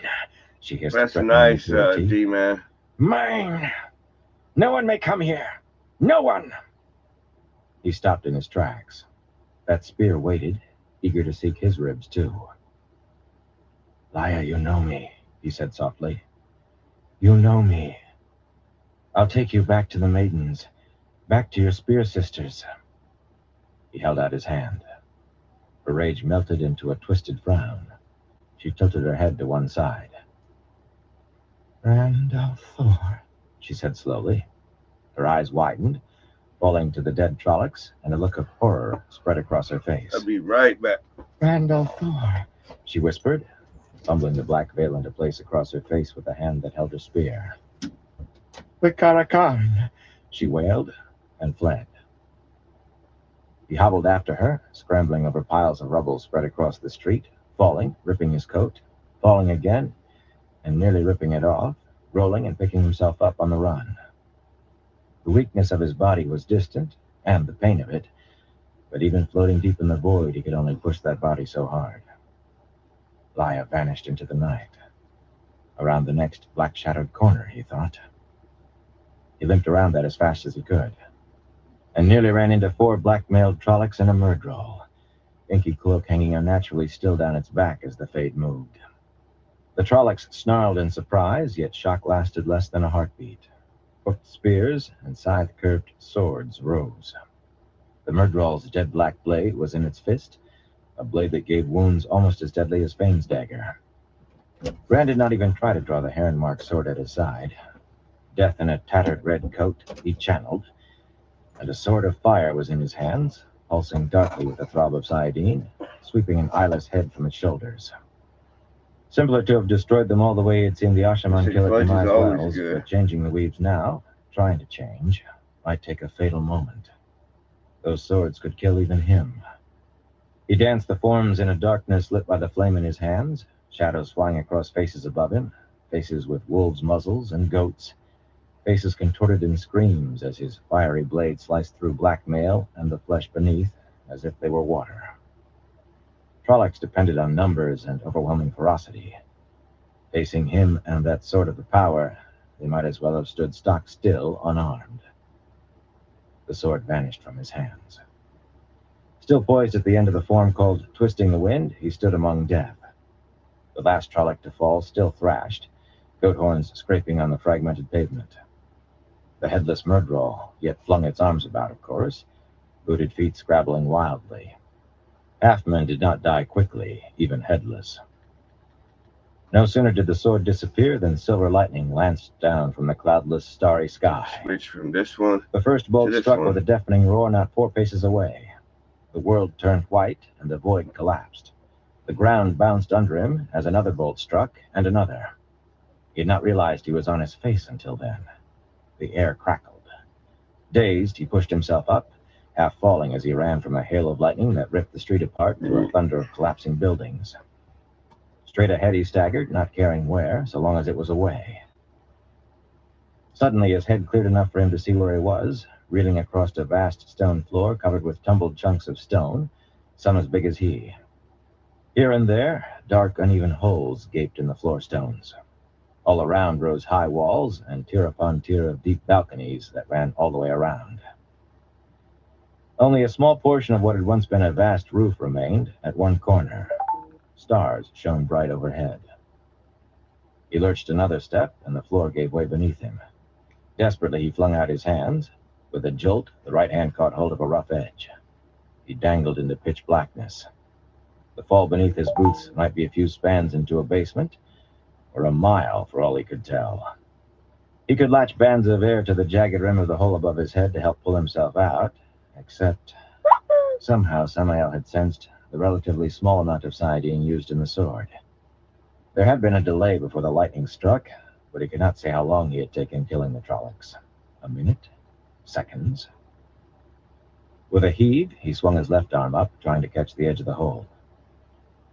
she hissed. That's nice, D-Man. "Mine! No one may come here! No one!" He stopped in his tracks. That spear waited, eager to seek his ribs too. "Laya, you know me," he said softly. "You know me. I'll take you back to the maidens, back to your spear sisters." He held out his hand. Her rage melted into a twisted frown. She tilted her head to one side. "Randall Thor," she said slowly. Her eyes widened, falling to the dead Trollocs, and a look of horror spread across her face. I'll be right back. "Randall Thor," she whispered, fumbling the black veil into place across her face with the hand that held her spear. "The Karakan," she wailed, and fled. He hobbled after her, scrambling over piles of rubble spread across the street, falling, ripping his coat, falling again, and nearly ripping it off, rolling and picking himself up on the run. The weakness of his body was distant, and the pain of it, but even floating deep in the void, he could only push that body so hard. Laya vanished into the night. Around the next black-shadowed corner, he thought. He limped around that as fast as he could, and nearly ran into 4 black-mailed Trollocs and a Myrddraal, inky cloak hanging unnaturally still down its back as the fade moved. The Trollocs snarled in surprise, yet shock lasted less than a heartbeat. Hooked spears and scythe-curved swords rose. The Myrddraal's dead black blade was in its fist, a blade that gave wounds almost as deadly as Fane's dagger. Rand did not even try to draw the heron-marked sword at his side. Death in a tattered red coat, he channeled, and a sword of fire was in his hands, pulsing darkly with a throb of Sayadine, sweeping an eyeless head from its shoulders. Simpler to have destroyed them all the way he'd seen the Ashaman kill at Demise Wells, but changing the weaves now, trying to change, might take a fatal moment. Those swords could kill even him. He danced the forms in a darkness lit by the flame in his hands, shadows flying across faces above him, faces with wolves' muzzles and goats, faces contorted in screams as his fiery blade sliced through black mail and the flesh beneath as if they were water. Trollocs depended on numbers and overwhelming ferocity. Facing him and that sword of the power, they might as well have stood stock still, unarmed. The sword vanished from his hands. Still poised at the end of the form called Twisting the Wind, he stood among death. The last Trolloc to fall still thrashed, goat horns scraping on the fragmented pavement. The headless Murdral yet flung its arms about, of course, booted feet scrabbling wildly. Half-men did not die quickly, even headless. No sooner did the sword disappear than silver lightning lanced down from the cloudless, starry sky. Switch from this one. The first bolt struck with a deafening roar not 4 paces away. The world turned white, and the void collapsed. The ground bounced under him as another bolt struck, and another. He had not realized he was on his face until then. The air crackled. Dazed, he pushed himself up, half falling as he ran from a hail of lightning that ripped the street apart to a thunder of collapsing buildings. Straight ahead he staggered, not caring where, so long as it was away. Suddenly his head cleared enough for him to see where he was, reeling across a vast stone floor covered with tumbled chunks of stone, some as big as he. Here and there, dark, uneven holes gaped in the floor stones. All around rose high walls and tier upon tier of deep balconies that ran all the way around. Only a small portion of what had once been a vast roof remained at one corner. Stars shone bright overhead. He lurched another step, and the floor gave way beneath him. Desperately, he flung out his hands. With a jolt, the right hand caught hold of a rough edge. He dangled into pitch blackness. The fall beneath his boots might be a few spans into a basement, or a mile for all he could tell. He could latch bands of air to the jagged rim of the hole above his head to help pull himself out, except somehow Samael had sensed the relatively small amount of Sayadine used in the sword. There had been a delay before the lightning struck, but he could not say how long he had taken killing the Trollocs. A minute? Seconds? With a heave, he swung his left arm up, trying to catch the edge of the hole.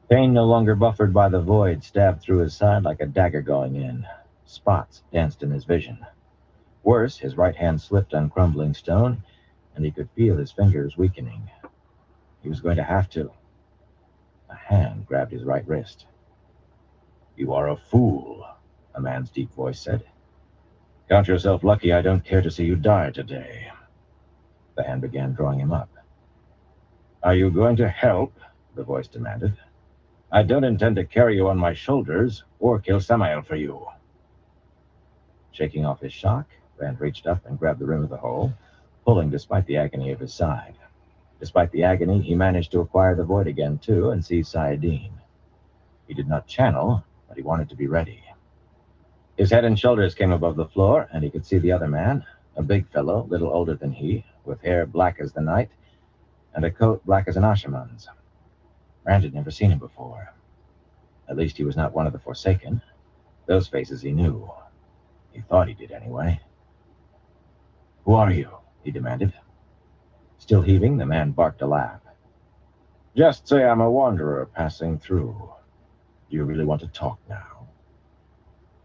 Pain no longer buffered by the void stabbed through his side like a dagger going in. Spots danced in his vision. Worse, his right hand slipped on crumbling stone, and he could feel his fingers weakening. He was going to have to. A hand grabbed his right wrist. "You are a fool," a man's deep voice said. "Count yourself lucky I don't care to see you die today." The hand began drawing him up. "Are you going to help?" the voice demanded. "I don't intend to carry you on my shoulders or kill Samael for you." Shaking off his shock, Rand reached up and grabbed the rim of the hole, pulling despite the agony of his side. Despite the agony, he managed to acquire the void again, too, and see Sayadine. He did not channel, but he wanted to be ready. His head and shoulders came above the floor, and he could see the other man, a big fellow, little older than he, with hair black as the night, and a coat black as an Ashaman's. Rand had never seen him before. At least he was not one of the Forsaken. Those faces he knew. He thought he did, anyway. "Who are you?" he demanded. Still heaving, the man barked a laugh. "Just say I'm a wanderer passing through. Do you really want to talk now?"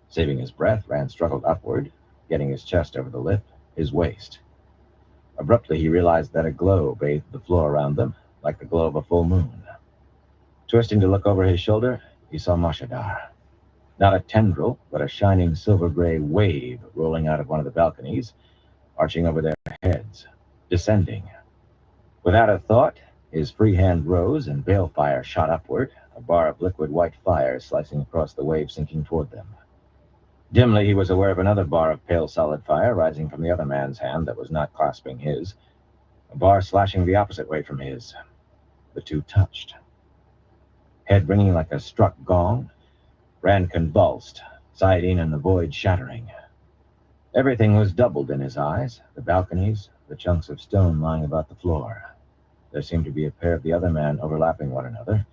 Saving his breath, Rand struggled upward, getting his chest over the lip, his waist. Abruptly, he realized that a glow bathed the floor around them, like the glow of a full moon. Twisting to look over his shoulder, he saw Mashadar. Not a tendril, but a shining silver-gray wave rolling out of one of the balconies, arching over their heads, descending. Without a thought, his free hand rose and balefire shot upward, a bar of liquid white fire slicing across the wave sinking toward them. Dimly, he was aware of another bar of pale solid fire rising from the other man's hand that was not clasping his, a bar slashing the opposite way from his. The two touched. Head ringing like a struck gong, Rand convulsed, siding and the void shattering. Everything was doubled in his eyes, the balconies, the chunks of stone lying about the floor. There seemed to be a pair of the other man overlapping one another,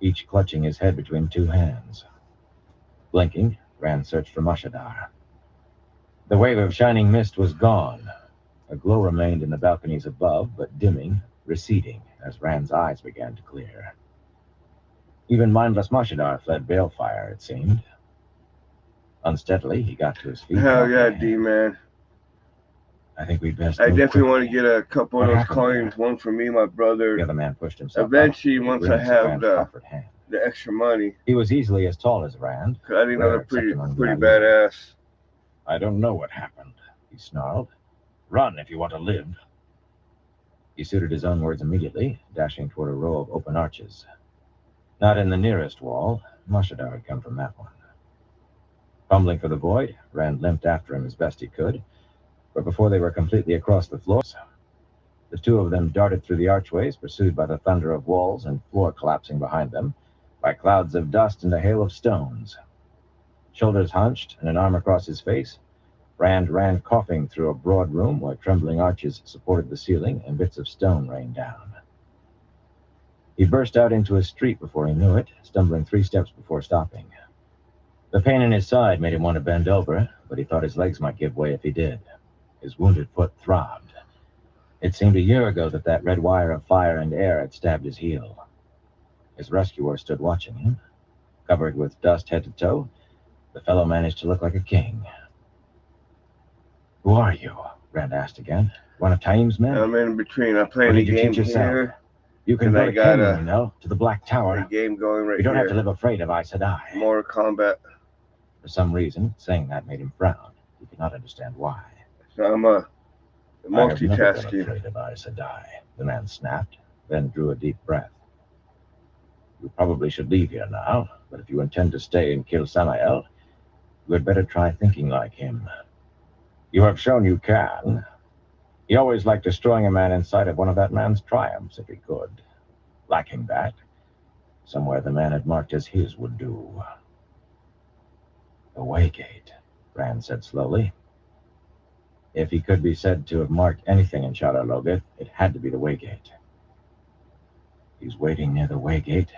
each clutching his head between two hands. Blinking, Rand searched for Mashadar. The wave of shining mist was gone. A glow remained in the balconies above, but dimming, receding, as Rand's eyes began to clear. Even mindless Mashadar fled balefire, it seemed. Unsteadily, he got to his feet. Hell yeah, D-man. I think we'd best I move definitely quickly. want to get a couple of those coins, one for me, my brother. The other man pushed himself eventually, up, once I have the hand. extra money. He was easily as tall as Rand. I think they're pretty badass. I don't know what happened, he snarled. Run if you want to live. He suited his own words immediately, dashing toward a row of open arches. Not in the nearest wall. Mashadar had come from that one. Fumbling for the void, Rand limped after him as best he could, but before they were completely across the floors, the two of them darted through the archways, pursued by the thunder of walls and floor collapsing behind them, by clouds of dust and a hail of stones. Shoulders hunched and an arm across his face, Rand ran coughing through a broad room where trembling arches supported the ceiling and bits of stone rained down. He burst out into a street before he knew it, stumbling 3 steps before stopping. The pain in his side made him want to bend over, but he thought his legs might give way if he did. His wounded foot throbbed. It seemed a year ago that red wire of fire and air had stabbed his heel. His rescuer stood watching him. Covered with dust head to toe, the fellow managed to look like a king. Who are you? Rand asked again. One of Taim's men? I'm in between. I'm playing a game here. You can go to Canyon, you know, to the Black Tower. A game going right here. You don't have to live afraid of Aes Sedai. Mortal Kombat. For some reason, saying that made him frown. He could not understand why. So I'm multitasking. I have never been afraid of Aes Sedai, the man snapped, then drew a deep breath. You probably should leave here now, but if you intend to stay and kill Samael, you had better try thinking like him. You have shown you can. He always liked destroying a man in sight of one of that man's triumphs, if he could. Lacking that, somewhere the man had marked as his would do. The Waygate, Rand said slowly. If he could be said to have marked anything in Shadar Logoth, it had to be the Waygate. He's waiting near the Waygate,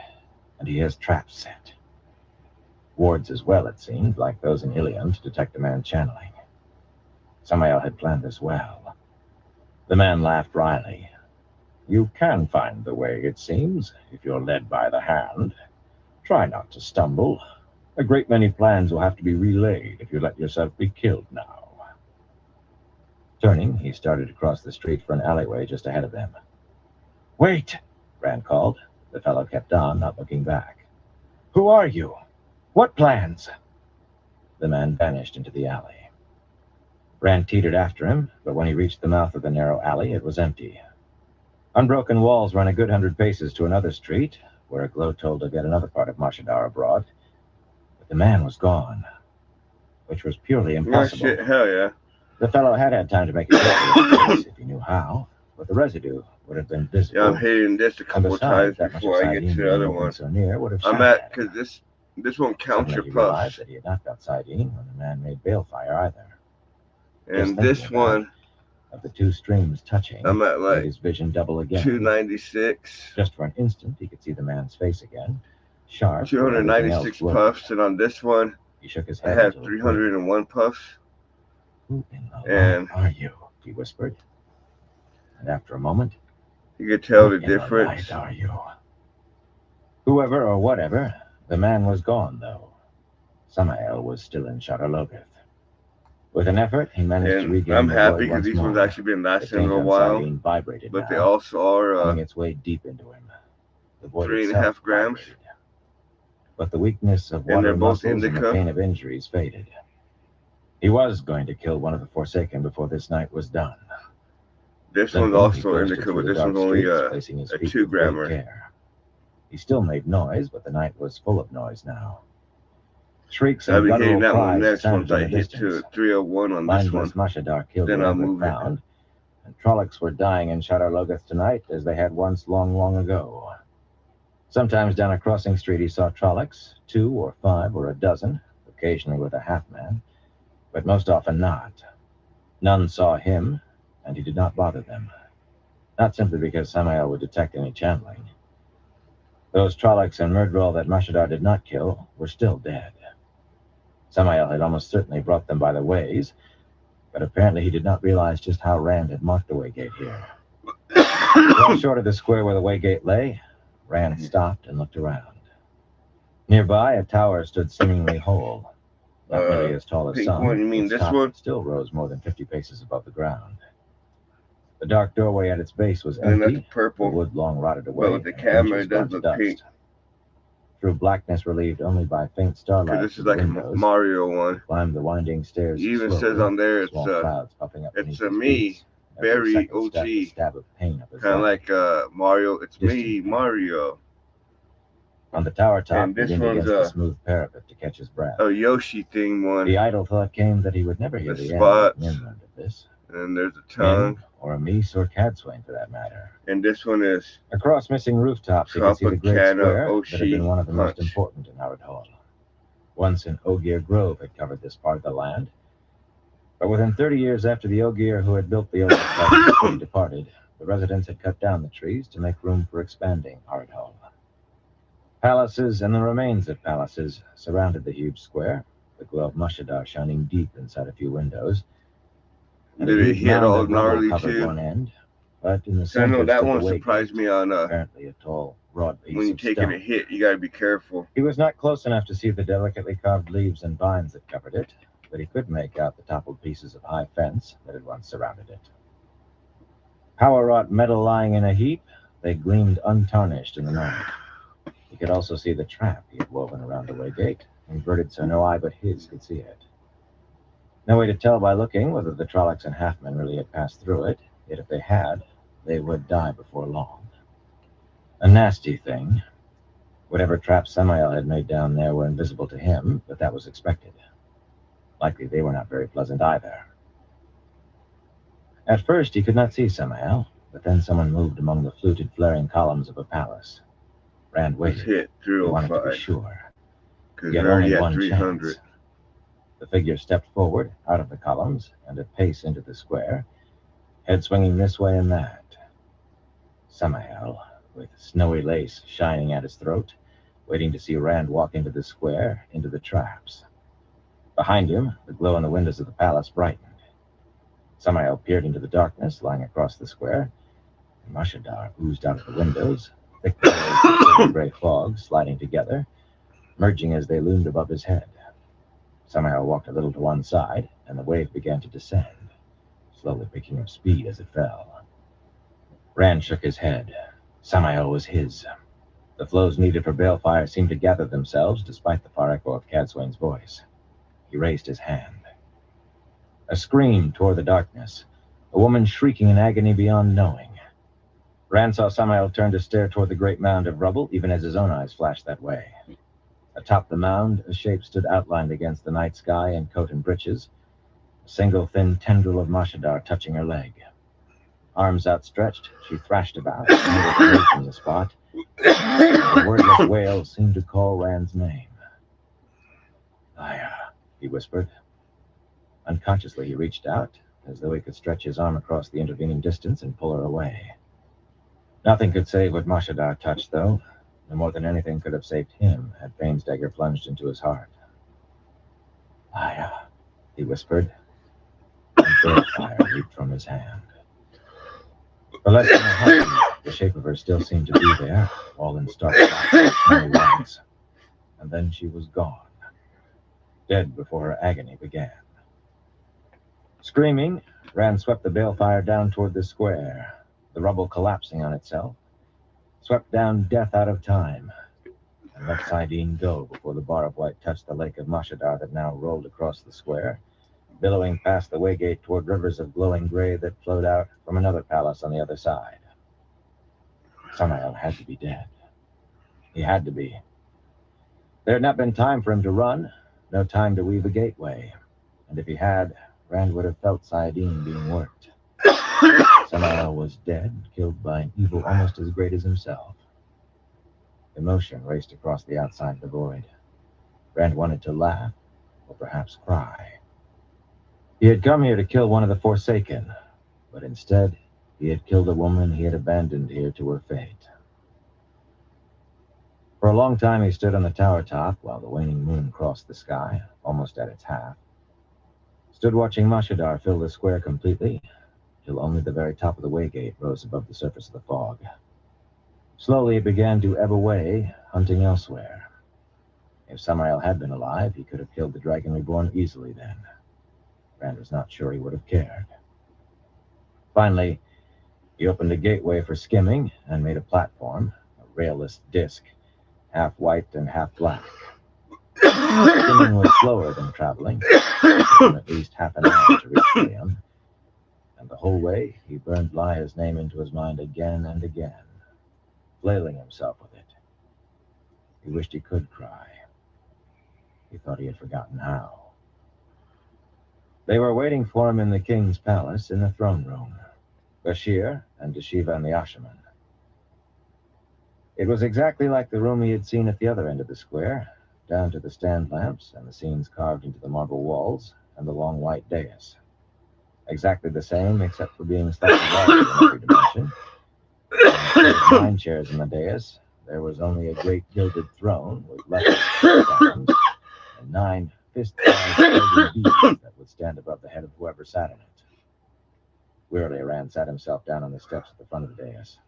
and he has traps set. Wards as well, it seemed, like those in Ilion, to detect a man channeling. Samael had planned this well. The man laughed wryly. You can find the way, it seems, if you're led by the hand. Try not to stumble. A great many plans will have to be relayed if you let yourself be killed now. Turning, he started across the street for an alleyway just ahead of them. Wait, Rand called. The fellow kept on, not looking back. Who are you? What plans? The man vanished into the alley. Rand teetered after him, but when he reached the mouth of the narrow alley, it was empty. Unbroken walls ran a good 100 paces to another street, where a glow told of yet another part of Mashadar abroad. But the man was gone, which was purely impossible. Oh, shit, hell yeah. The fellow had time to make it clear if he knew how, but the residue would have been visible. Yeah, I'm hitting this a couple times before I get to the other one. So near would have I'm at, because this won't count your puffs. That he had not got sardine when the man made balefire either. And this one, of the two streams touching, I'm at like his vision double again. 296. Just for an instant, he could see the man's face again. Sharp. 296 puffs, and on this one, he shook his I head. have 301 puffs. Who in the and are you? He whispered. And after a moment, you could tell the difference. Are you? Whoever or whatever, the man was gone, though. Samael was still in Shadar Logoth. With an effort, he managed to regain I'm the happy because these ones actually been lasting a while. But they also are finding its way deep into him. The 3.5 grams. But the weakness of water muscles and the pain of injuries faded. He was going to kill one of the Forsaken before this night was done. This one's also indica, but this one's only a 2 grammer. He still made noise, but the night was full of noise now. Shrieks and I'll be hitting that cries one next once I hit to 301 on this one. Mashadar killed then I'll move found, and Trollocs were dying in Shadar Logoth tonight as they had once long, long ago. Sometimes down a crossing street he saw Trollocs, 2 or 5 or a dozen, occasionally with a half-man, but most often not. None saw him, and he did not bother them. Not simply because Samael would detect any channeling. Those Trollocs and Murdrol that Mashadar did not kill were still dead. Samael had almost certainly brought them by the ways, but apparently he did not realize just how Rand had marked the waygate here. Well short of the square where the waygate lay, Rand stopped and looked around. Nearby, a tower stood seemingly whole, not nearly as tall as some. One, you mean its this top one? Still rose more than 50 paces above the ground. The dark doorway at its base was And empty, that's purple. the wood long rotted away, But with the and camera, hinges it does burnt to look dust. pink. Through blackness relieved only by faint starlight Because this through is the like windows, a Mario one. climbed the winding stairs It even slowly, says on there it's small clouds puffing up beneath his me, boots. Every Barry second OG. stabbed a stab of pain up his Kind of back. like Mario. It's Distant me, pain. Mario. On the tower top, And he this leaned one's against the smooth parapet to catch his breath. a Yoshi thing one. The idle thought came that he would never hear The the end spots. if Nin learned of this. And there's a Nin, tongue. or a Meese, or Cadswain for that matter. And this one is Across missing rooftops, he could see the great Tropicana square Oshi that had been one of the most Punch. important in Howard Hall. Once an Ogier grove had covered this part of the land, but within 30 years after the Ogier who had built the old city departed, the residents had cut down the trees to make room for expanding Howard Hall. Palaces and the remains of palaces surrounded the huge square, the glow of Mashadar shining deep inside a few windows. And Did a it huge hit mound all of rubble gnarly covered too? one end, but in the So I know center that stood one the surprised waygate, me on apparently a tall, broad piece when you're of taking stone. a hit, you gotta be careful. He was not close enough to see the delicately carved leaves and vines that covered it, but he could make out the toppled pieces of high fence that had once surrounded it. Power-wrought metal lying in a heap, they gleamed untarnished in the night. He could also see the trap he had woven around the waygate, inverted so no eye but his could see it. No way to tell by looking whether the Trollocs and Halfmen really had passed through it, yet if they had, they would die before long. A nasty thing. Whatever traps Samael had made down there were invisible to him, but that was expected. Likely they were not very pleasant either. At first he could not see Samael, but then someone moved among the fluted, flaring columns of a palace. Rand Let's waited. hit He wanted to be 305. sure. Because He had we're already only at one 300. chance. The figure stepped forward, out of the columns, and a pace into the square, head swinging this way and that. Samael, with snowy lace shining at his throat, waiting to see Rand walk into the square, into the traps. Behind him, the glow in the windows of the palace brightened. Samael peered into the darkness lying across the square, and Mashadar oozed out of the windows, thick colors of gray fog sliding together, merging as they loomed above his head. Samael walked a little to one side, and the wave began to descend, slowly picking up speed as it fell. Rand shook his head. Samael was his. The flows needed for balefire seemed to gather themselves, despite the far echo of Cadswain's voice. He raised his hand. A scream tore the darkness, a woman shrieking in agony beyond knowing. Rand saw Samael turn to stare toward the great mound of rubble, even as his own eyes flashed that way. Atop the mound, a shape stood outlined against the night sky in coat and breeches, a single thin tendril of Mashadar touching her leg. Arms outstretched, she thrashed about, moving away from the spot. The wordless wail seemed to call Rand's name. Aya, he whispered. Unconsciously, he reached out, as though he could stretch his arm across the intervening distance and pull her away. Nothing could save what Mashadar touched, though. No more than anything could have saved him had Fane's dagger plunged into his heart. Aya, he whispered, and balefire leaped from his hand. For less than a heartbeat, the shape of her still seemed to be there, all in stark snowy whites. And then she was gone, dead before her agony began. Screaming, Rand swept the balefire down toward the square, the rubble collapsing on itself, swept down death out of time, and let Saidin go before the bar of white touched the lake of Mashadar that now rolled across the square, billowing past the waygate toward rivers of glowing gray that flowed out from another palace on the other side. Samael had to be dead. He had to be. There had not been time for him to run, no time to weave a gateway, and if he had, Rand would have felt Saidin being worked. Samael was dead, killed by an evil almost as great as himself. Emotion raced across the outside of the void. Rand wanted to laugh, or perhaps cry. He had come here to kill one of the Forsaken, but instead, he had killed a woman he had abandoned here to her fate. For a long time, he stood on the tower top while the waning moon crossed the sky, almost at its half. Stood watching Mashadar fill the square completely, till only the very top of the waygate rose above the surface of the fog. Slowly, it began to ebb away, hunting elsewhere. If Samael had been alive, he could have killed the Dragon Reborn easily then. Rand was not sure he would have cared. Finally, he opened a gateway for skimming and made a platform, a railless disc, half white and half black. Skimming was slower than traveling, taking at least half an hour to reach Liam, and the whole way he burned Lia's name into his mind again and again, flailing himself with it. He wished he could cry. He thought he had forgotten how. They were waiting for him in the king's palace in the throne room, Bashir and Deshiva and the Ashaman. It was exactly like the room he had seen at the other end of the square, down to the stand lamps and the scenes carved into the marble walls and the long white dais. Exactly the same, except for being slightly larger in every dimension. Instead of 9 chairs in the dais, there was only a great gilded throne with levers and 9 fist-sized golden beads that would stand above the head of whoever sat in it. Wearily, Rand sat himself down on the steps at the front of the dais.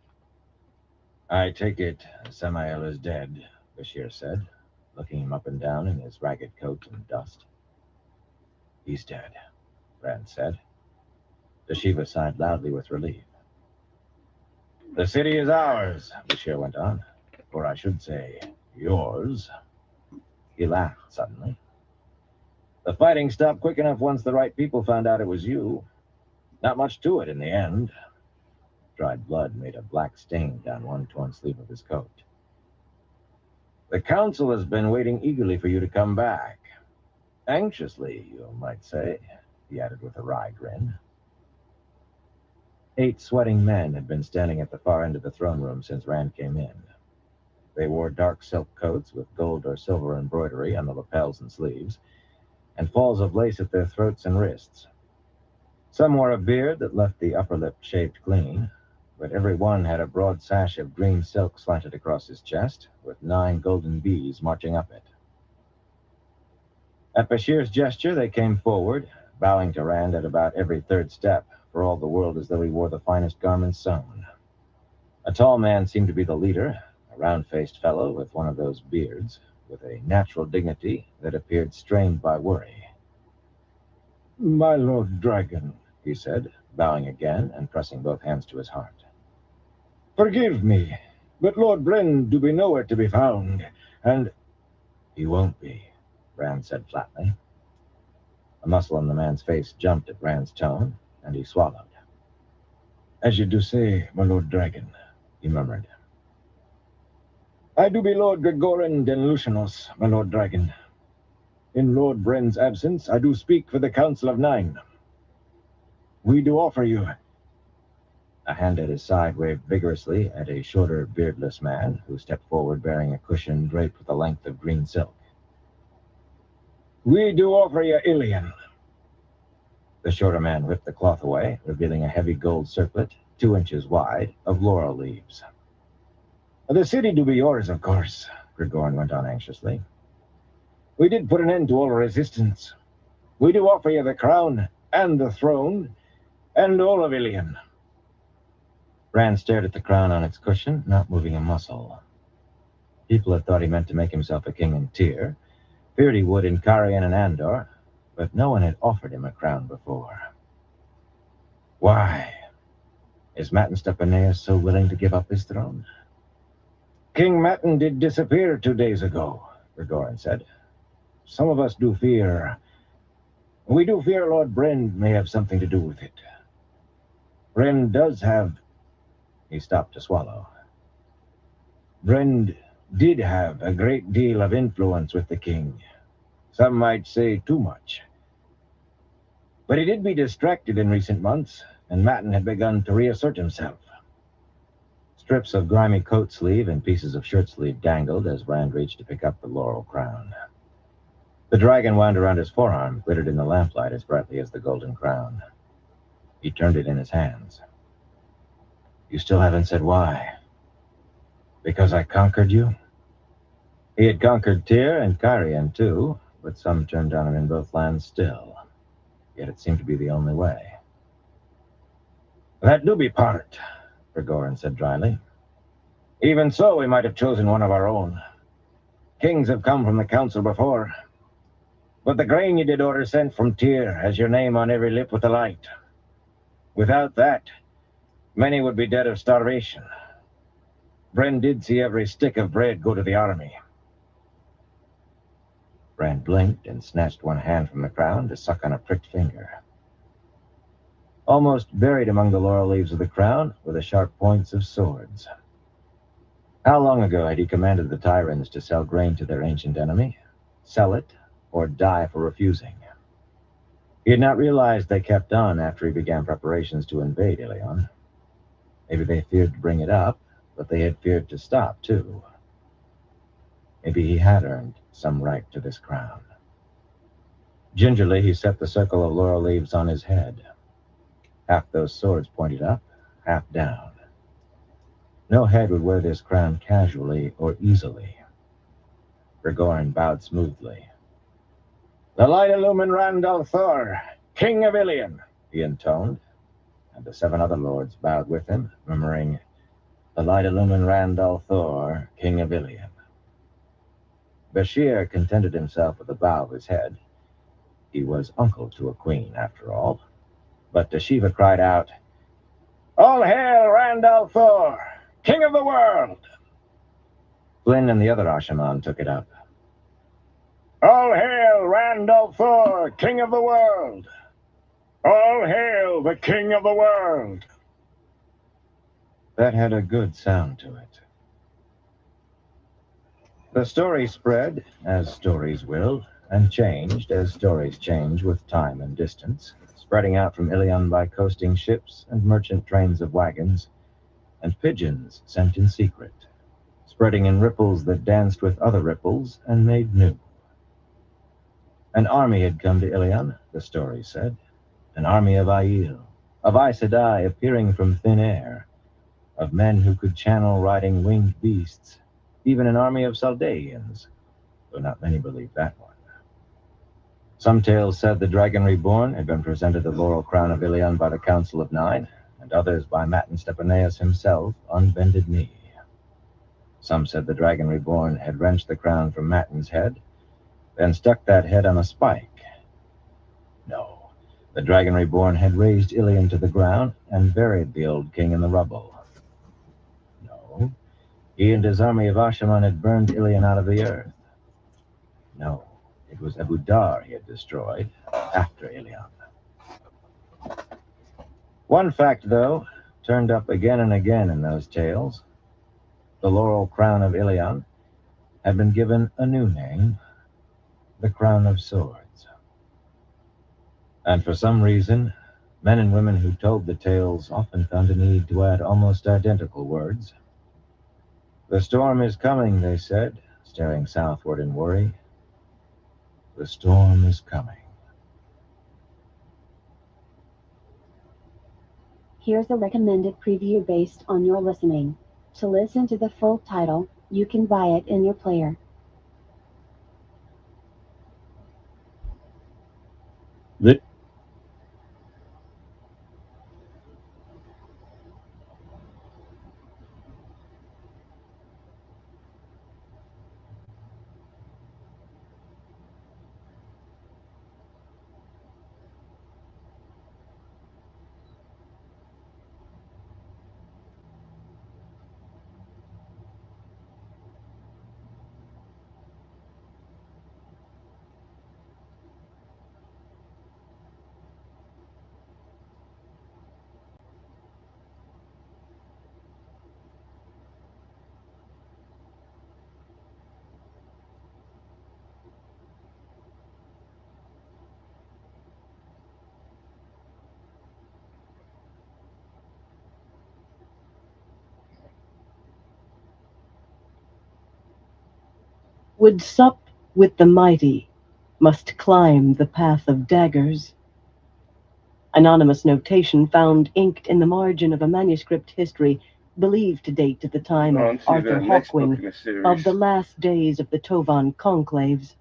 "I take it Samael is dead," Bashir said, looking him up and down in his ragged coat and dust. "He's dead," Rand said. Deshiva sighed loudly with relief. "The city is ours," Bashir went on. "Or I should say, yours." He laughed suddenly. "The fighting stopped quick enough once the right people found out it was you. Not much to it in the end." Dried blood made a black stain down one torn sleeve of his coat. "The council has been waiting eagerly for you to come back. Anxiously, you might say," he added with a wry grin. 8 sweating men had been standing at the far end of the throne room since Rand came in. They wore dark silk coats with gold or silver embroidery on the lapels and sleeves, and falls of lace at their throats and wrists. Some wore a beard that left the upper lip shaved clean, but every one had a broad sash of green silk slanted across his chest, with 9 golden bees marching up it. At Bashir's gesture, they came forward, bowing to Rand at about every third step, for all the world as though he wore the finest garments sewn. A tall man seemed to be the leader, a round-faced fellow with one of those beards, with a natural dignity that appeared strained by worry. "My Lord Dragon," he said, bowing again and pressing both hands to his heart. "Forgive me, but Lord Bren do be nowhere to be found, and—" "He won't be," Rand said flatly. A muscle in the man's face jumped at Rand's tone, and he swallowed. "As you do say, my Lord Dragon," he murmured. "I do be Lord Gregorin den Lucianos, my Lord Dragon. In Lord Bren's absence, I do speak for the Council of 9. We do offer you—" A hand at his side waved vigorously at a shorter, beardless man who stepped forward bearing a cushion draped with a length of green silk. "We do offer you Ilian." The shorter man ripped the cloth away, revealing a heavy gold circlet, 2 inches wide, of laurel leaves. "The city do be yours, of course," Gregorin went on anxiously. "We did put an end to all resistance. We do offer you the crown and the throne and all of Ilian." Rand stared at the crown on its cushion, not moving a muscle. People had thought he meant to make himself a king in Tyr, feared he would in Carian and Andor, but no one had offered him a crown before. Why? Is Matten Stepaneus so willing to give up his throne? "King Matten did disappear 2 days ago," Gregorin said. "Some of us do fear. We do fear Lord Bren may have something to do with it. Bren does have—" He stopped to swallow. "Bren did have a great deal of influence with the king. Some might say too much. But he did be distracted in recent months, and Matten had begun to reassert himself. Strips of grimy coat sleeve and pieces of shirt sleeve dangled as Rand reached to pick up the laurel crown. The dragon wound around his forearm glittered in the lamplight as brightly as the golden crown. He turned it in his hands. "You still haven't said why." "Because I conquered you?" He had conquered Tyr and Cairhien too, but some turned on him in both lands still. Yet it seemed to be the only way. "That do be part," Gregorin said dryly. "Even so, we might have chosen one of our own. Kings have come from the council before. But the grain you did order sent from Tyr has your name on every lip with the light. Without that, many would be dead of starvation. Bren did see every stick of bread go to the army." Rand blinked and snatched one hand from the crown to suck on a pricked finger. Almost buried among the laurel leaves of the crown were the sharp points of swords. How long ago had he commanded the Tyrants to sell grain to their ancient enemy? Sell it, or die for refusing? He had not realized they kept on after he began preparations to invade Ilion. Maybe they feared to bring it up, but they had feared to stop, too. Maybe he had earned some right to this crown. Gingerly, he set the circle of laurel leaves on his head. Half those swords pointed up, half down. No head would wear this crown casually or easily. Gregorin bowed smoothly. "The light illumine Randall Thor, King of Ilion," he intoned, and the 7 other lords bowed with him, murmuring, "The light illumine Randall Thor, King of Ilion." Bashir contented himself with a bow of his head. He was uncle to a queen, after all. But Tashiva cried out, "All hail Randall Thor, King of the world!" Flynn and the other Ashaman took it up. "All hail Randall Thor, King of the world! All hail the King of the world!" That had a good sound to it. The story spread, as stories will, and changed as stories change with time and distance, spreading out from Ilion by coasting ships and merchant trains of wagons, and pigeons sent in secret, spreading in ripples that danced with other ripples and made new. An army had come to Ilion, the story said, an army of Aiel, of Aes Sedai appearing from thin air, of men who could channel riding winged beasts, even an army of Saldaeans, though not many believed that one. Some tales said the Dragon Reborn had been presented the laurel crown of Ilion by the Council of Nine, and others by Matin Stepaneus himself on bended knee. Some said the Dragon Reborn had wrenched the crown from Matin's head, then stuck that head on a spike. No, the Dragon Reborn had raised Ilion to the ground and buried the old king in the rubble. No, he and his army of Ashaman had burned Ilion out of the earth. No, it was Abu Dar he had destroyed after Ilion. One fact, though, turned up again and again in those tales. The laurel crown of Ilion had been given a new name, the Crown of Swords. And for some reason, men and women who told the tales often found a need to add almost identical words. "The storm is coming," they said, staring southward in worry. "The storm is coming." Here's a recommended preview based on your listening. To listen to the full title, you can buy it in your player. The Would sup with the mighty, must climb the path of daggers. Anonymous notation found inked in the margin of a manuscript history believed to date to the time of On to Arthur the next book Hawkwing in the of the series. last days of the Tovan conclaves.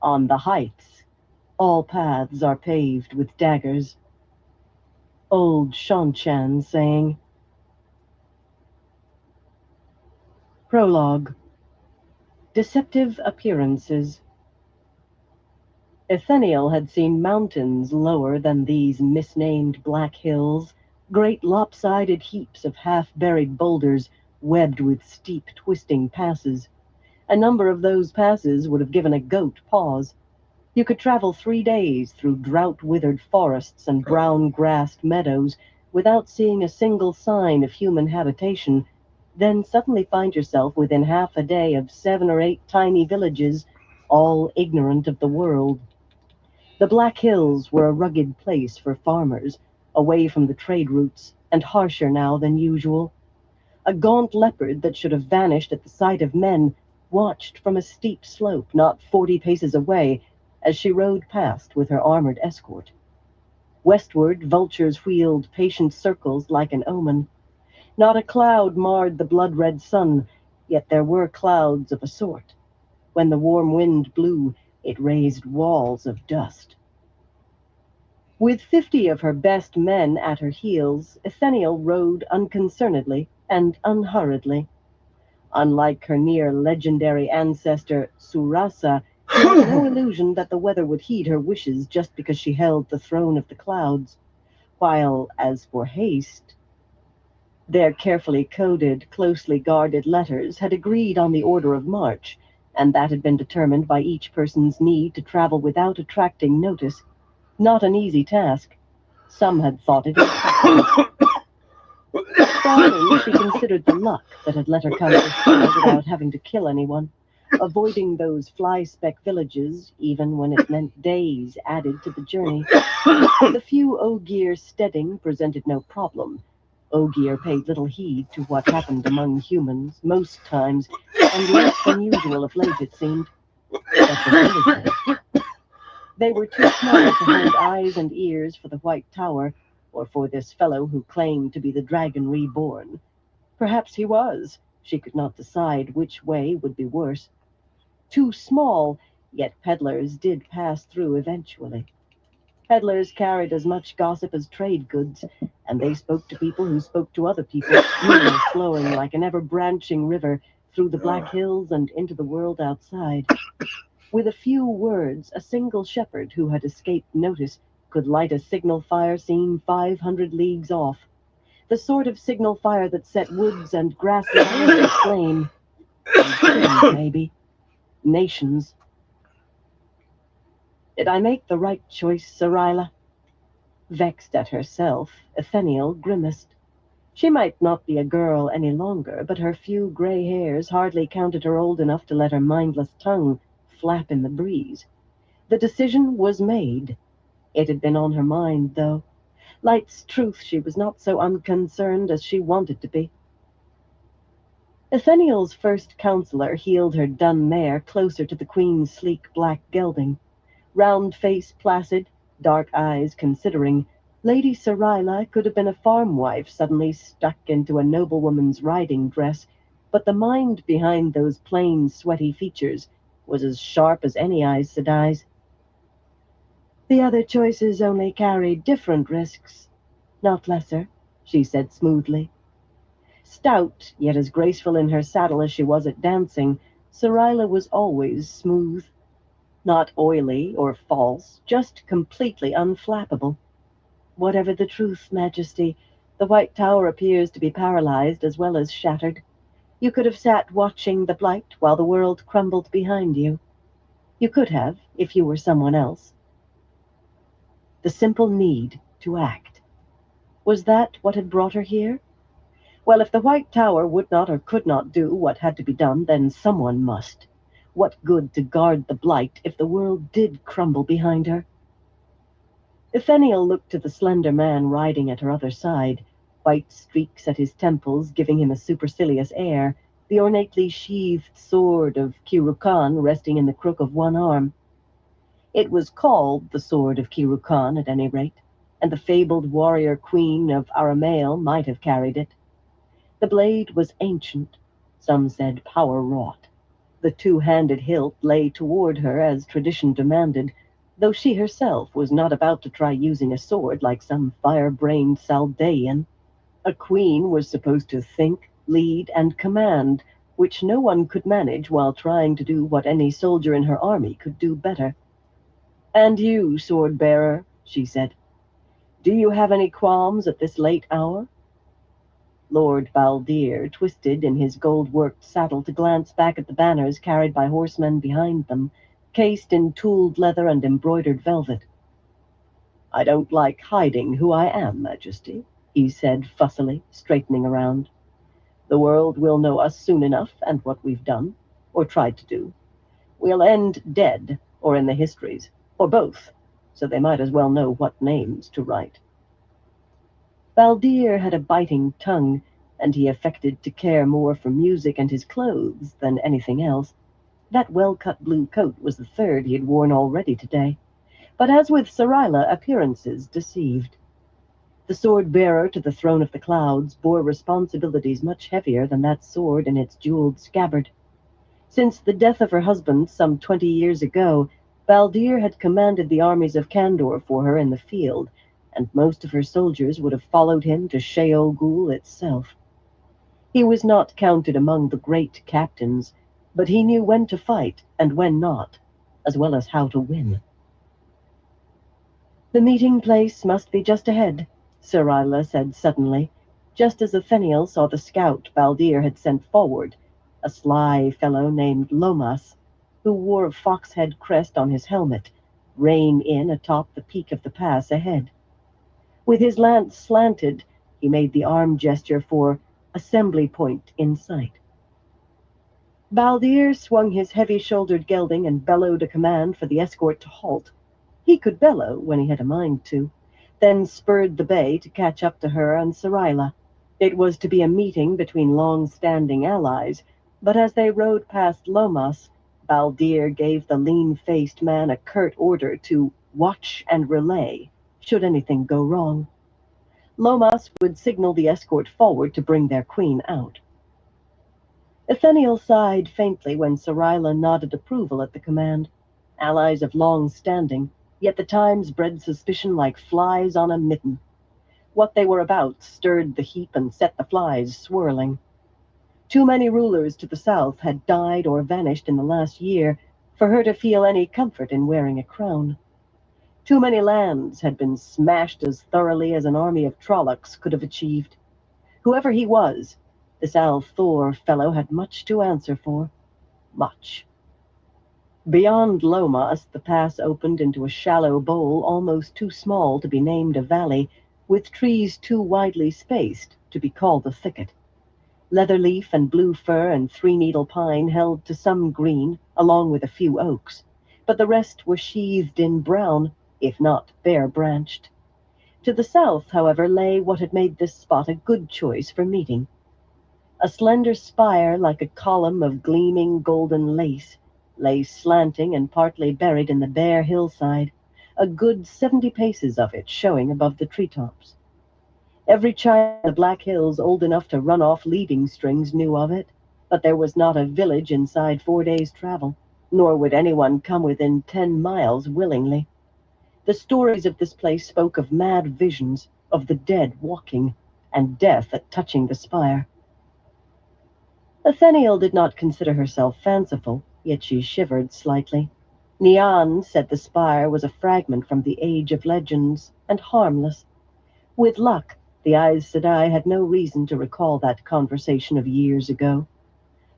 On the heights, all paths are paved with daggers. Old Shanchan saying. Prologue. Deceptive appearances. Etheniel had seen mountains lower than these misnamed black hills, great lopsided heaps of half-buried boulders webbed with steep, twisting passes. A number of those passes would have given a goat pause. You could travel 3 days through drought-withered forests and brown-grassed meadows without seeing a single sign of human habitation, then suddenly find yourself within half a day of 7 or 8 tiny villages, all ignorant of the world. The Black Hills were a rugged place for farmers, away from the trade routes, and harsher now than usual. A gaunt leopard that should have vanished at the sight of men watched from a steep slope not 40 paces away as she rode past with her armored escort. Westward, vultures wheeled patient circles like an omen. Not a cloud marred the blood-red sun, yet there were clouds of a sort. When the warm wind blew, it raised walls of dust. With 50 of her best men at her heels, Etheniel rode unconcernedly and unhurriedly. Unlike her near legendary ancestor Surasa, she had no illusion that the weather would heed her wishes just because she held the throne of the clouds. While, as for haste, their carefully coded, closely guarded letters had agreed on the order of march, and that had been determined by each person's need to travel without attracting notice. Not an easy task. Some had thought it impossible. Frowning, she considered the luck that had let her come this far without having to kill anyone, avoiding those fly-speck villages, even when it meant days added to the journey. The few Ogier steading presented no problem. Ogier paid little heed to what happened among humans, most times, and less than usual of late, it seemed. But the villagers, they were too small to hold eyes and ears for the White Tower, or for this fellow who claimed to be the dragon reborn. Perhaps he was. She could not decide which way would be worse. Too small, yet peddlers did pass through eventually. Peddlers carried as much gossip as trade goods, and they spoke to people who spoke to other people, rumors flowing like an ever-branching river through the Black Hills and into the world outside. With a few words, a single shepherd who had escaped notice could light a signal fire seen 500 leagues off. The sort of signal fire that set woods and grasslands aflame. And cities, maybe. Nations. Did I make the right choice, Sarila? Vexed at herself, Etheniel grimaced. She might not be a girl any longer, but her few gray hairs hardly counted her old enough to let her mindless tongue flap in the breeze. The decision was made. It had been on her mind, though. Light's truth, she was not so unconcerned as she wanted to be. Etheniel's first counselor heeled her dun mare closer to the Queen's sleek black gelding. Round face placid, dark eyes considering, Lady Sarila could have been a farm wife suddenly stuck into a noblewoman's riding dress, but the mind behind those plain, sweaty features was as sharp as any Aes Sedai's. The other choices only carried different risks, not lesser, she said smoothly. Stout, yet as graceful in her saddle as she was at dancing, Sarila was always smooth. Not oily or false, just completely unflappable. Whatever the truth, Majesty, the White Tower appears to be paralyzed as well as shattered. You could have sat watching the blight while the world crumbled behind you. You could have, if you were someone else. The simple need to act. Was that what had brought her here? Well, if the White Tower would not or could not do what had to be done, then someone must. What good to guard the blight if the world did crumble behind her? Etheniel looked to the slender man riding at her other side, white streaks at his temples giving him a supercilious air, the ornately sheathed sword of Kirukan resting in the crook of one arm. It was called the Sword of Kirukan, at any rate, and the fabled warrior queen of Aramael might have carried it. The blade was ancient, some said power-wrought. The two-handed hilt lay toward her as tradition demanded, though she herself was not about to try using a sword like some fire-brained Saldaean. A queen was supposed to think, lead, and command, which no one could manage while trying to do what any soldier in her army could do better. "And you, sword-bearer," she said, "do you have any qualms at this late hour?" Lord Baldir twisted in his gold-worked saddle to glance back at the banners carried by horsemen behind them, cased in tooled leather and embroidered velvet. "I don't like hiding who I am, Majesty," he said fussily, straightening around. "The world will know us soon enough and what we've done, or tried to do. We'll end dead, or in the histories, or both, so they might as well know what names to write." Baldir had a biting tongue, and he affected to care more for music and his clothes than anything else. That well-cut blue coat was the third he had worn already today. But as with Sarila, appearances deceived. The sword-bearer to the throne of the clouds bore responsibilities much heavier than that sword in its jeweled scabbard. Since the death of her husband some 20 years ago, Baldir had commanded the armies of Kandor for her in the field, and most of her soldiers would have followed him to Sheol Ghul itself. He was not counted among the great captains, but he knew when to fight and when not, as well as how to win. "The meeting place must be just ahead," Sarila said suddenly, just as Atheniel saw the scout Baldir had sent forward, a sly fellow named Lomas, who wore a fox-head crest on his helmet, rein in atop the peak of the pass ahead. With his lance slanted, he made the arm gesture for assembly point in sight. Baldir swung his heavy-shouldered gelding and bellowed a command for the escort to halt. He could bellow when he had a mind to, then spurred the bay to catch up to her and Sarila. It was to be a meeting between long-standing allies, but as they rode past Lomas, Baldir gave the lean-faced man a curt order to watch and relay, should anything go wrong. Lomas would signal the escort forward to bring their queen out. Atheniel sighed faintly when Sarila nodded approval at the command. Allies of long standing, yet the times bred suspicion like flies on a mitten. What they were about stirred the heap and set the flies swirling. Too many rulers to the south had died or vanished in the last year for her to feel any comfort in wearing a crown. Too many lands had been smashed as thoroughly as an army of Trollocs could have achieved. Whoever he was, this Al Thor fellow had much to answer for. Much. Beyond Lomas, the pass opened into a shallow bowl almost too small to be named a valley, with trees too widely spaced to be called a thicket. Leatherleaf and blue fir and three-needle pine held to some green, along with a few oaks, but the rest were sheathed in brown, if not bare-branched. To the south, however, lay what had made this spot a good choice for meeting. A slender spire like a column of gleaming golden lace lay slanting and partly buried in the bare hillside, a good 70 paces of it showing above the treetops. Every child in the Black Hills old enough to run off leading strings knew of it, but there was not a village inside 4 days' travel, nor would anyone come within 10 miles willingly. The stories of this place spoke of mad visions, of the dead walking, and death at touching the spire. Atheniel did not consider herself fanciful, yet she shivered slightly. Nian said the spire was a fragment from the Age of Legends, and harmless. With luck, the Aes Sedai had no reason to recall that conversation of years ago.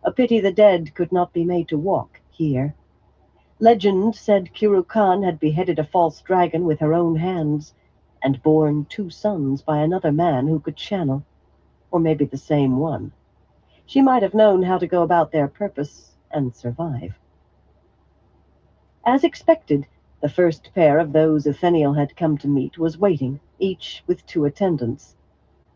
A pity the dead could not be made to walk here. Legend said Kirukan had beheaded a false dragon with her own hands, and borne 2 sons by another man who could channel, or maybe the same one. She might have known how to go about their purpose and survive. As expected, the first pair of those Atheniel had come to meet was waiting, each with 2 attendants.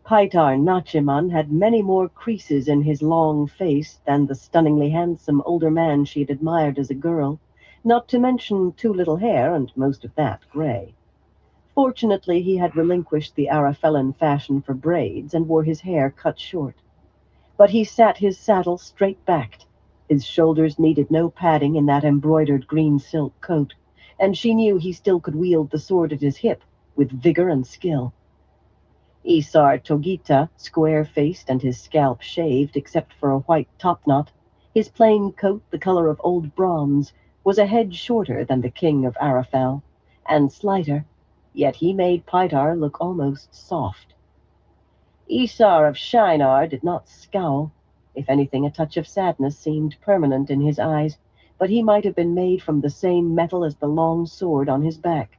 Paitar Nachiman had many more creases in his long face than the stunningly handsome older man she had admired as a girl, not to mention too little hair and most of that gray. Fortunately, he had relinquished the Arafellan fashion for braids and wore his hair cut short. But he sat his saddle straight-backed. His shoulders needed no padding in that embroidered green silk coat, and she knew he still could wield the sword at his hip with vigor and skill. Isar Togita, square-faced and his scalp shaved except for a white topknot, his plain coat the color of old bronze, was a head shorter than the king of Arafel, and slighter, yet he made Paitar look almost soft. Isar of Shinar did not scowl. If anything, a touch of sadness seemed permanent in his eyes, but he might have been made from the same metal as the long sword on his back.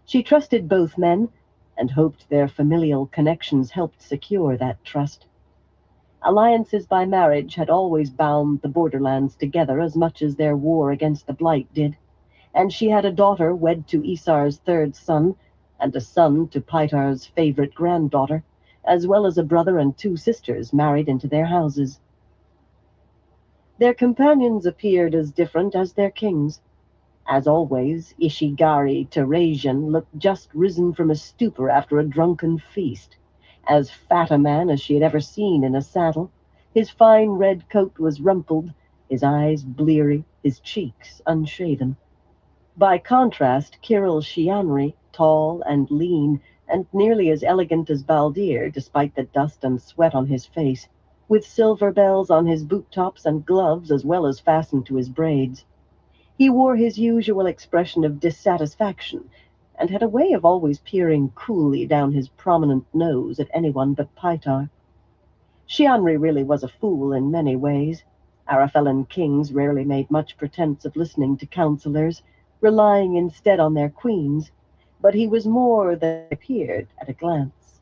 She trusted both men, and hoped their familial connections helped secure that trust. Alliances by marriage had always bound the borderlands together as much as their war against the Blight did, and she had a daughter wed to Isar's third son, and a son to Paitar's favorite granddaughter, as well as a brother and two sisters married into their houses. Their companions appeared as different as their kings. As always, Ishigari Teresian looked just risen from a stupor after a drunken feast, as fat a man as she had ever seen in a saddle. His fine red coat was rumpled, his eyes bleary, his cheeks unshaven. By contrast, Kirill Shianri, tall and lean, and nearly as elegant as Baldir, despite the dust and sweat on his face, with silver bells on his boot tops and gloves as well as fastened to his braids. He wore his usual expression of dissatisfaction, and had a way of always peering coolly down his prominent nose at anyone but Paitar. Shianri really was a fool in many ways. Arafellan kings rarely made much pretense of listening to counselors, relying instead on their queens, but he was more than appeared at a glance.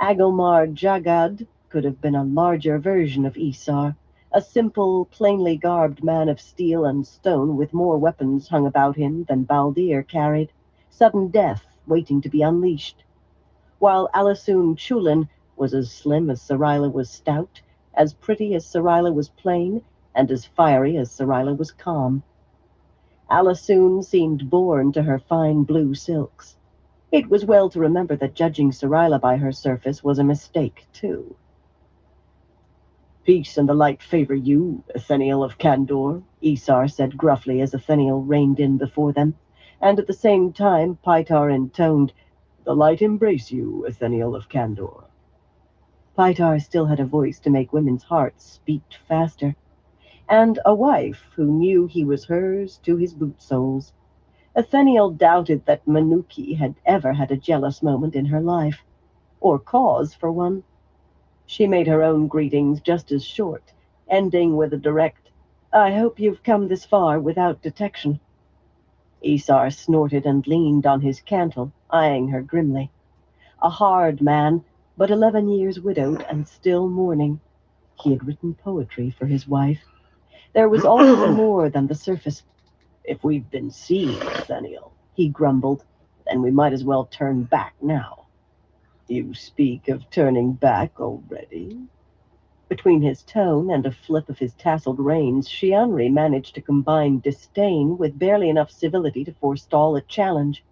Agomar Jagad could have been a larger version of Isar, a simple, plainly garbed man of steel and stone with more weapons hung about him than Baldir carried, sudden death waiting to be unleashed, while Alisun Chulin was as slim as Sarila was stout, as pretty as Sarila was plain, and as fiery as Sarila was calm. Alisun seemed born to her fine blue silks. It was well to remember that judging Sarila by her surface was a mistake, too. "Peace and the light favor you, Atheniel of Kandor," Isar said gruffly as Atheniel reined in before them, and at the same time Paitar intoned, "The light embrace you, Atheniel of Kandor." Paitar still had a voice to make women's hearts beat faster, and a wife who knew he was hers to his boot soles. Atheniel doubted that Manuki had ever had a jealous moment in her life, or cause for one. She made her own greetings just as short, ending with a direct, "I hope you've come this far without detection." Isar snorted and leaned on his cantle, eyeing her grimly. A hard man, but 11 years widowed and still mourning. He had written poetry for his wife. There was also more than the surface. "If we've been seen, Atheniel," he grumbled, "then we might as well turn back now." "You speak of turning back already?" Between his tone and a flip of his tasseled reins, Shianri managed to combine disdain with barely enough civility to forestall a challenge.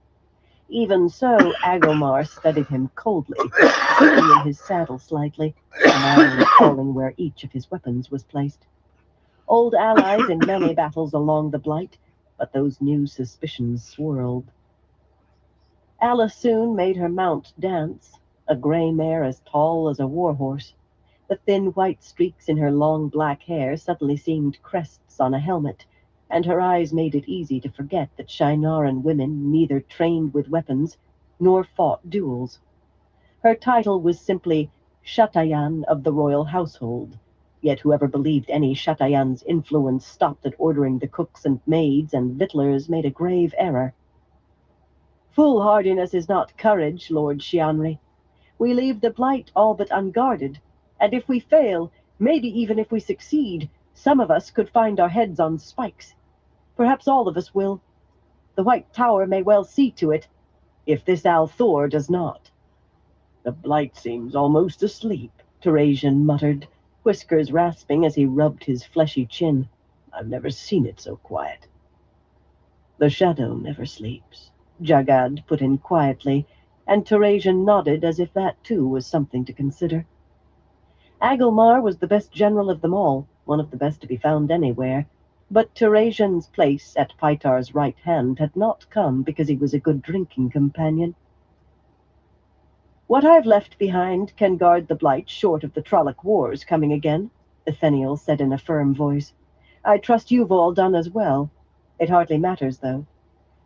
Even so, Agomar studied him coldly, tilting in his saddle slightly, now recalling where each of his weapons was placed. Old allies in many battles along the Blight, but those new suspicions swirled. Alisun made her mount dance, a gray mare as tall as a war-horse. The thin white streaks in her long black hair suddenly seemed crests on a helmet, and her eyes made it easy to forget that Shinaran women neither trained with weapons nor fought duels. Her title was simply Shatayan of the royal household, yet whoever believed any Shatayan's influence stopped at ordering the cooks and maids and victuallers made a grave error. "Foolhardiness is not courage, Lord Shianri. We leave the Blight all but unguarded, and if we fail, maybe even if we succeed, some of us could find our heads on spikes. Perhaps all of us will. The White Tower may well see to it, if this Althor does not." The blight seems almost asleep, Teresian muttered, whiskers rasping as he rubbed his fleshy chin. I've never seen it so quiet. The shadow never sleeps, Jagad put in quietly, and Teresian nodded as if that too was something to consider. Agelmar was the best general of them all, one of the best to be found anywhere, but Teresian's place at Pytar's right hand had not come because he was a good drinking companion. What I've left behind can guard the blight short of the Trolloc Wars coming again, Etheniel said in a firm voice. I trust you've all done as well. It hardly matters, though.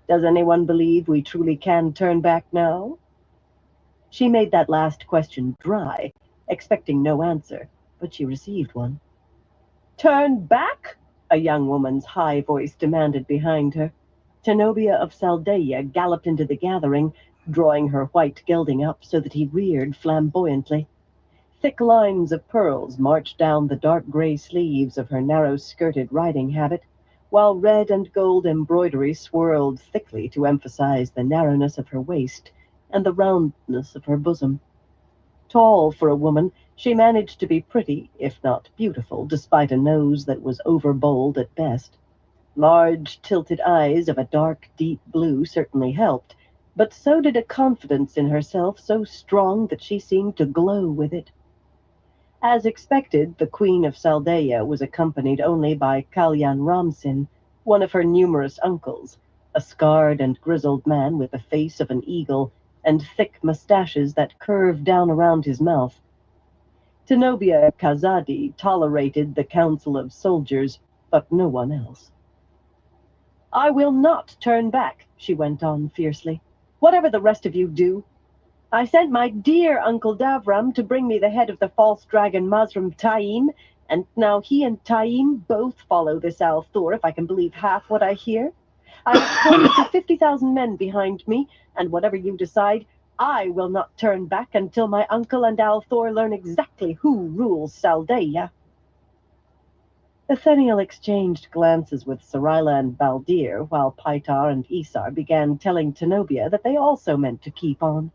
Does anyone believe we truly can turn back now? She made that last question dry, expecting no answer, but she received one. Turn back? A young woman's high voice demanded behind her. Zenobia of Saldaea galloped into the gathering, drawing her white gelding up so that he reared flamboyantly. Thick lines of pearls marched down the dark gray sleeves of her narrow-skirted riding habit, while red and gold embroidery swirled thickly to emphasize the narrowness of her waist and the roundness of her bosom. Tall for a woman, she managed to be pretty, if not beautiful, despite a nose that was over-bold at best. Large, tilted eyes of a dark, deep blue certainly helped, but so did a confidence in herself so strong that she seemed to glow with it. As expected, the Queen of Saldaea was accompanied only by Kalyan Ramsin, one of her numerous uncles, a scarred and grizzled man with the face of an eagle and thick mustaches that curved down around his mouth. Zenobia Kazadi tolerated the Council of Soldiers, but no one else. I will not turn back, she went on fiercely, whatever the rest of you do. I sent my dear Uncle Davram to bring me the head of the false dragon Mazrim Taim, and now he and Taim both follow this Althor, if I can believe half what I hear. I have close to 50,000 men behind me, and whatever you decide, I will not turn back until my uncle and Althor learn exactly who rules Saldaea. Etheniel exchanged glances with Sarila and Baldir, while Pytar and Isar began telling Zenobia that they also meant to keep on.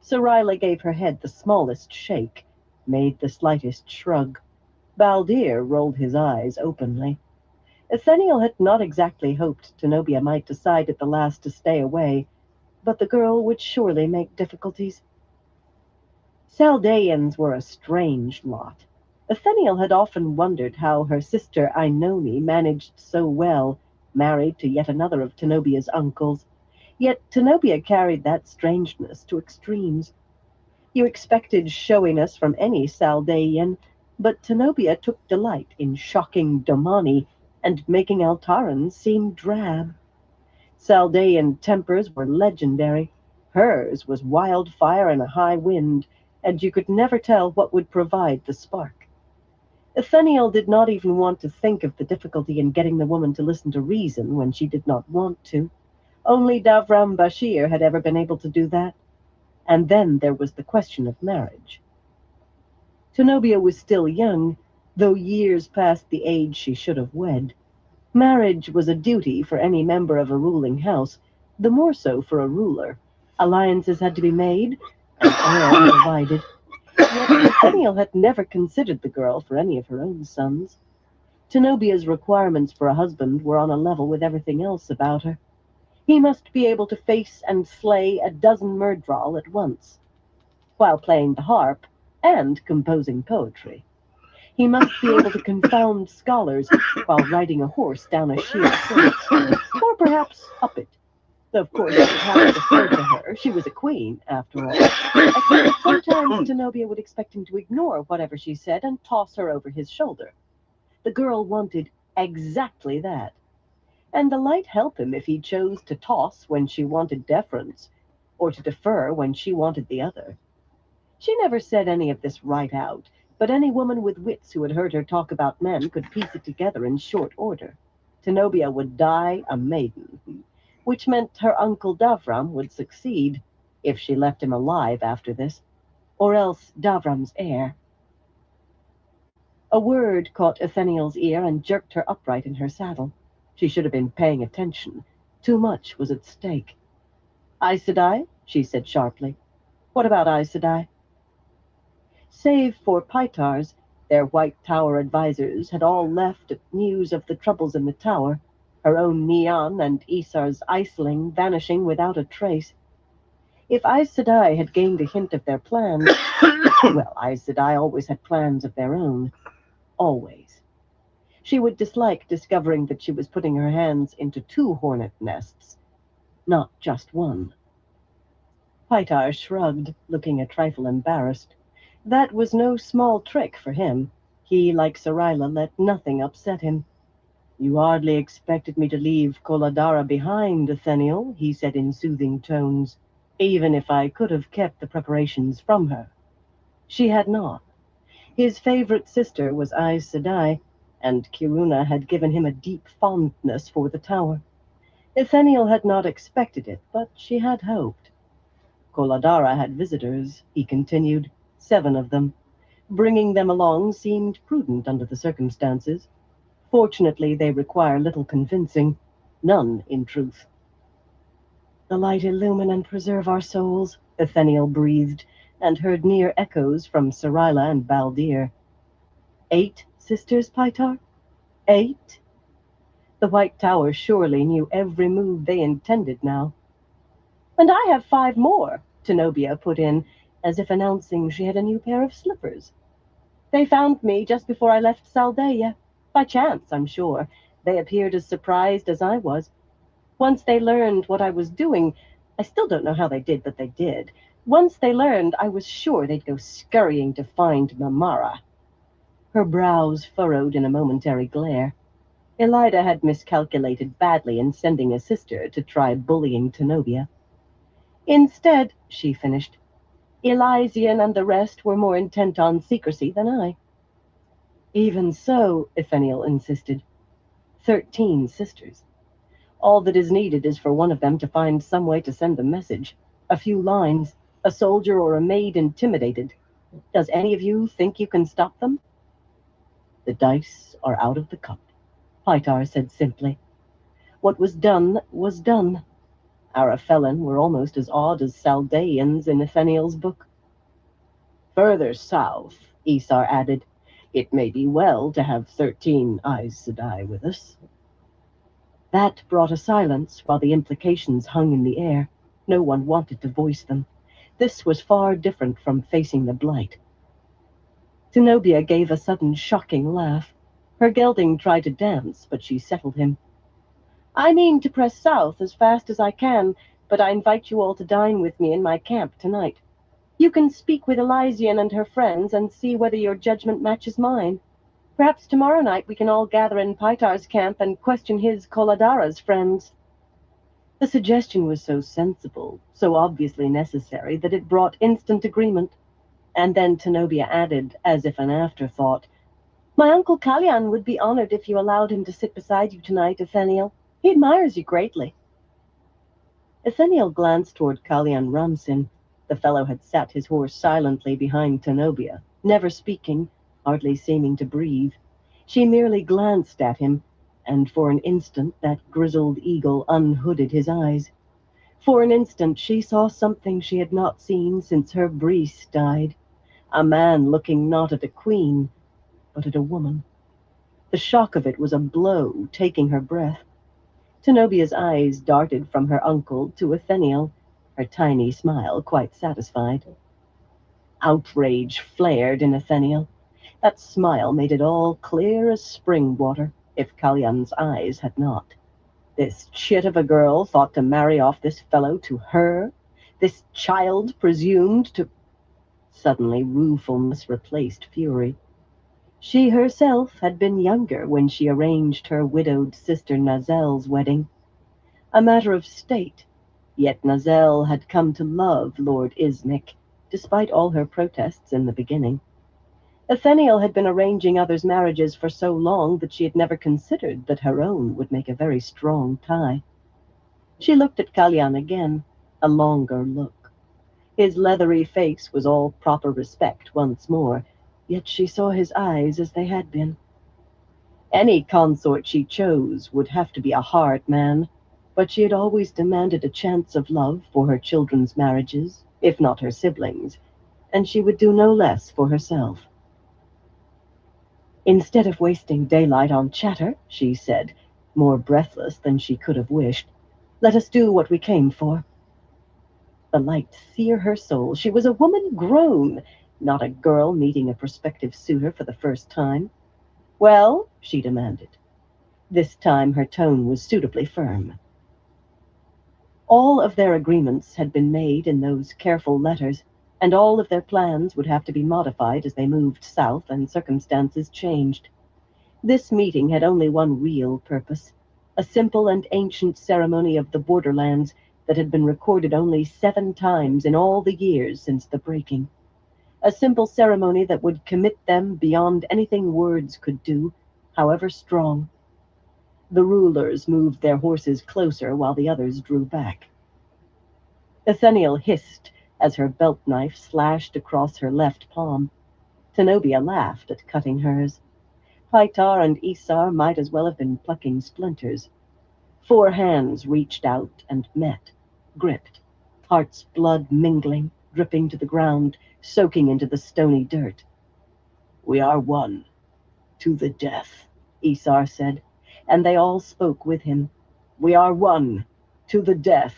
Sarila gave her head the smallest shake, made the slightest shrug. Baldir rolled his eyes openly. Etheniel had not exactly hoped Zenobia might decide at the last to stay away, but the girl would surely make difficulties. Saldaeans were a strange lot. Etheniel had often wondered how her sister Ainoni managed so well, married to yet another of Zenobia's uncles. Yet Zenobia carried that strangeness to extremes. You expected showiness from any Saldaean, but Zenobia took delight in shocking Domani and making Altarans seem drab. Saldaean tempers were legendary. Hers was wildfire and a high wind, and you could never tell what would provide the spark. Etheniel did not even want to think of the difficulty in getting the woman to listen to reason when she did not want to. Only Davram Bashir had ever been able to do that. And then there was the question of marriage. Zenobia was still young, though years past the age she should have wed. Marriage was a duty for any member of a ruling house, the more so for a ruler. Alliances had to be made, and oil provided. Yet Etheniel had never considered the girl for any of her own sons. Zenobia's requirements for a husband were on a level with everything else about her. He must be able to face and slay a dozen Myrddraal at once, while playing the harp and composing poetry. He must be able to confound scholars while riding a horse down a sheer cliff, or perhaps up it. Though of course he would have to defer to her. She was a queen, after all. Except sometimes Zenobia would expect him to ignore whatever she said and toss her over his shoulder. The girl wanted exactly that. And the light help him if he chose to toss when she wanted deference, or to defer when she wanted the other. She never said any of this right out, but any woman with wits who had heard her talk about men could piece it together in short order. Zenobia would die a maiden, which meant her uncle Davram would succeed, if she left him alive after this, or else Davram's heir. A word caught Etheniel's ear and jerked her upright in her saddle. She should have been paying attention. Too much was at stake. Aes Sedai, she said sharply. What about Aes Sedai? Save for Pytars, their White Tower advisors had all left at news of the troubles in the tower, her own Neon and Isar's Iceling vanishing without a trace. If Aes Sedai had gained a hint of their plans, well, Aes Sedai always had plans of their own. Always. She would dislike discovering that she was putting her hands into 2 hornet nests, not just one. Pytar shrugged, looking a trifle embarrassed. That was no small trick for him. He, like Sarayla, let nothing upset him. You hardly expected me to leave Koladara behind, Atheniel, he said in soothing tones, even if I could have kept the preparations from her. She had not. His favorite sister was Aes Sedai, and Kiruna had given him a deep fondness for the tower. Atheniel had not expected it, but she had hoped. Koladara had visitors, he continued, 7 of them. Bringing them along seemed prudent under the circumstances. Fortunately, they require little convincing. None, in truth. The light illumine and preserve our souls, Atheniel breathed, and heard near echoes from Sarayla and Baldir. 8 sisters, Pytar? 8? The White Tower surely knew every move they intended now. And I have 5 more, Tenobia put in, as if announcing she had a new pair of slippers. They found me just before I left Saldeia. By chance, I'm sure. They appeared as surprised as I was. Once they learned what I was doing, I still don't know how they did, but they did. Once they learned, I was sure they'd go scurrying to find Mamara. Her brows furrowed in a momentary glare. Elida had miscalculated badly in sending a sister to try bullying Tenobia. Instead, she finished, Elysian and the rest were more intent on secrecy than I. Even so, Atheniel insisted, 13 sisters. All that is needed is for one of them to find some way to send a message. A few lines, a soldier or a maid intimidated. Does any of you think you can stop them? The dice are out of the cup, Pytar said simply. What was done was done. Our felon were almost as odd as Saldeans in Atheniel's book. Further south, Isar added, it may be well to have 13 Aes Sedai with us. That brought a silence while the implications hung in the air. No one wanted to voice them. This was far different from facing the blight. Zenobia gave a sudden shocking laugh. Her gelding tried to dance, but she settled him. I mean to press south as fast as I can, but I invite you all to dine with me in my camp tonight. You can speak with Elysian and her friends and see whether your judgment matches mine. Perhaps tomorrow night we can all gather in Pytar's camp and question his Koladara's friends. The suggestion was so sensible, so obviously necessary, that it brought instant agreement. And then Tenobia added, as if an afterthought, My Uncle Kalyan would be honored if you allowed him to sit beside you tonight, Atheniel. He admires you greatly. Atheniel glanced toward Kalyan Ramsin. The fellow had sat his horse silently behind Tenobia, never speaking, hardly seeming to breathe. She merely glanced at him, and for an instant that grizzled eagle unhooded his eyes. For an instant she saw something she had not seen since her Breese died. A man looking not at a queen, but at a woman. The shock of it was a blow, taking her breath. Tenobia's eyes darted from her uncle to Atheniel, her tiny smile quite satisfied. Outrage flared in Atheniel. That smile made it all clear as spring water, if Kalyan's eyes had not. This chit of a girl thought to marry off this fellow to her? This child presumed to... Suddenly ruefulness replaced fury. She herself had been younger when she arranged her widowed sister Nazel's wedding. A matter of state, yet Nazel had come to love Lord Isnik, despite all her protests in the beginning. Atheniel had been arranging others' marriages for so long that she had never considered that her own would make a very strong tie. She looked at Kalyan again, a longer look. His leathery face was all proper respect once more, yet she saw his eyes as they had been. Any consort she chose would have to be a hard man. but she had always demanded a chance of love for her children's marriages, if not her siblings, and she would do no less for herself. Instead of wasting daylight on chatter, she said, more breathless than she could have wished, let us do what we came for. The light sear her soul. She was a woman grown, not a girl meeting a prospective suitor for the first time. Well, she demanded. This time her tone was suitably firm. All of their agreements had been made in those careful letters, and all of their plans would have to be modified as they moved south and circumstances changed. This meeting had only one real purpose, a simple and ancient ceremony of the borderlands that had been recorded only 7 times in all the years since the breaking. A simple ceremony that would commit them beyond anything words could do, however strong. The rulers moved their horses closer while the others drew back. Nathaniel hissed as her belt knife slashed across her left palm. Zenobia laughed at cutting hers. Paitar and Isar might as well have been plucking splinters. 4 hands reached out and met, gripped, heart's blood mingling, dripping to the ground, soaking into the stony dirt. We are one, to the death, Isar said, and they all spoke with him. We are one, to the death.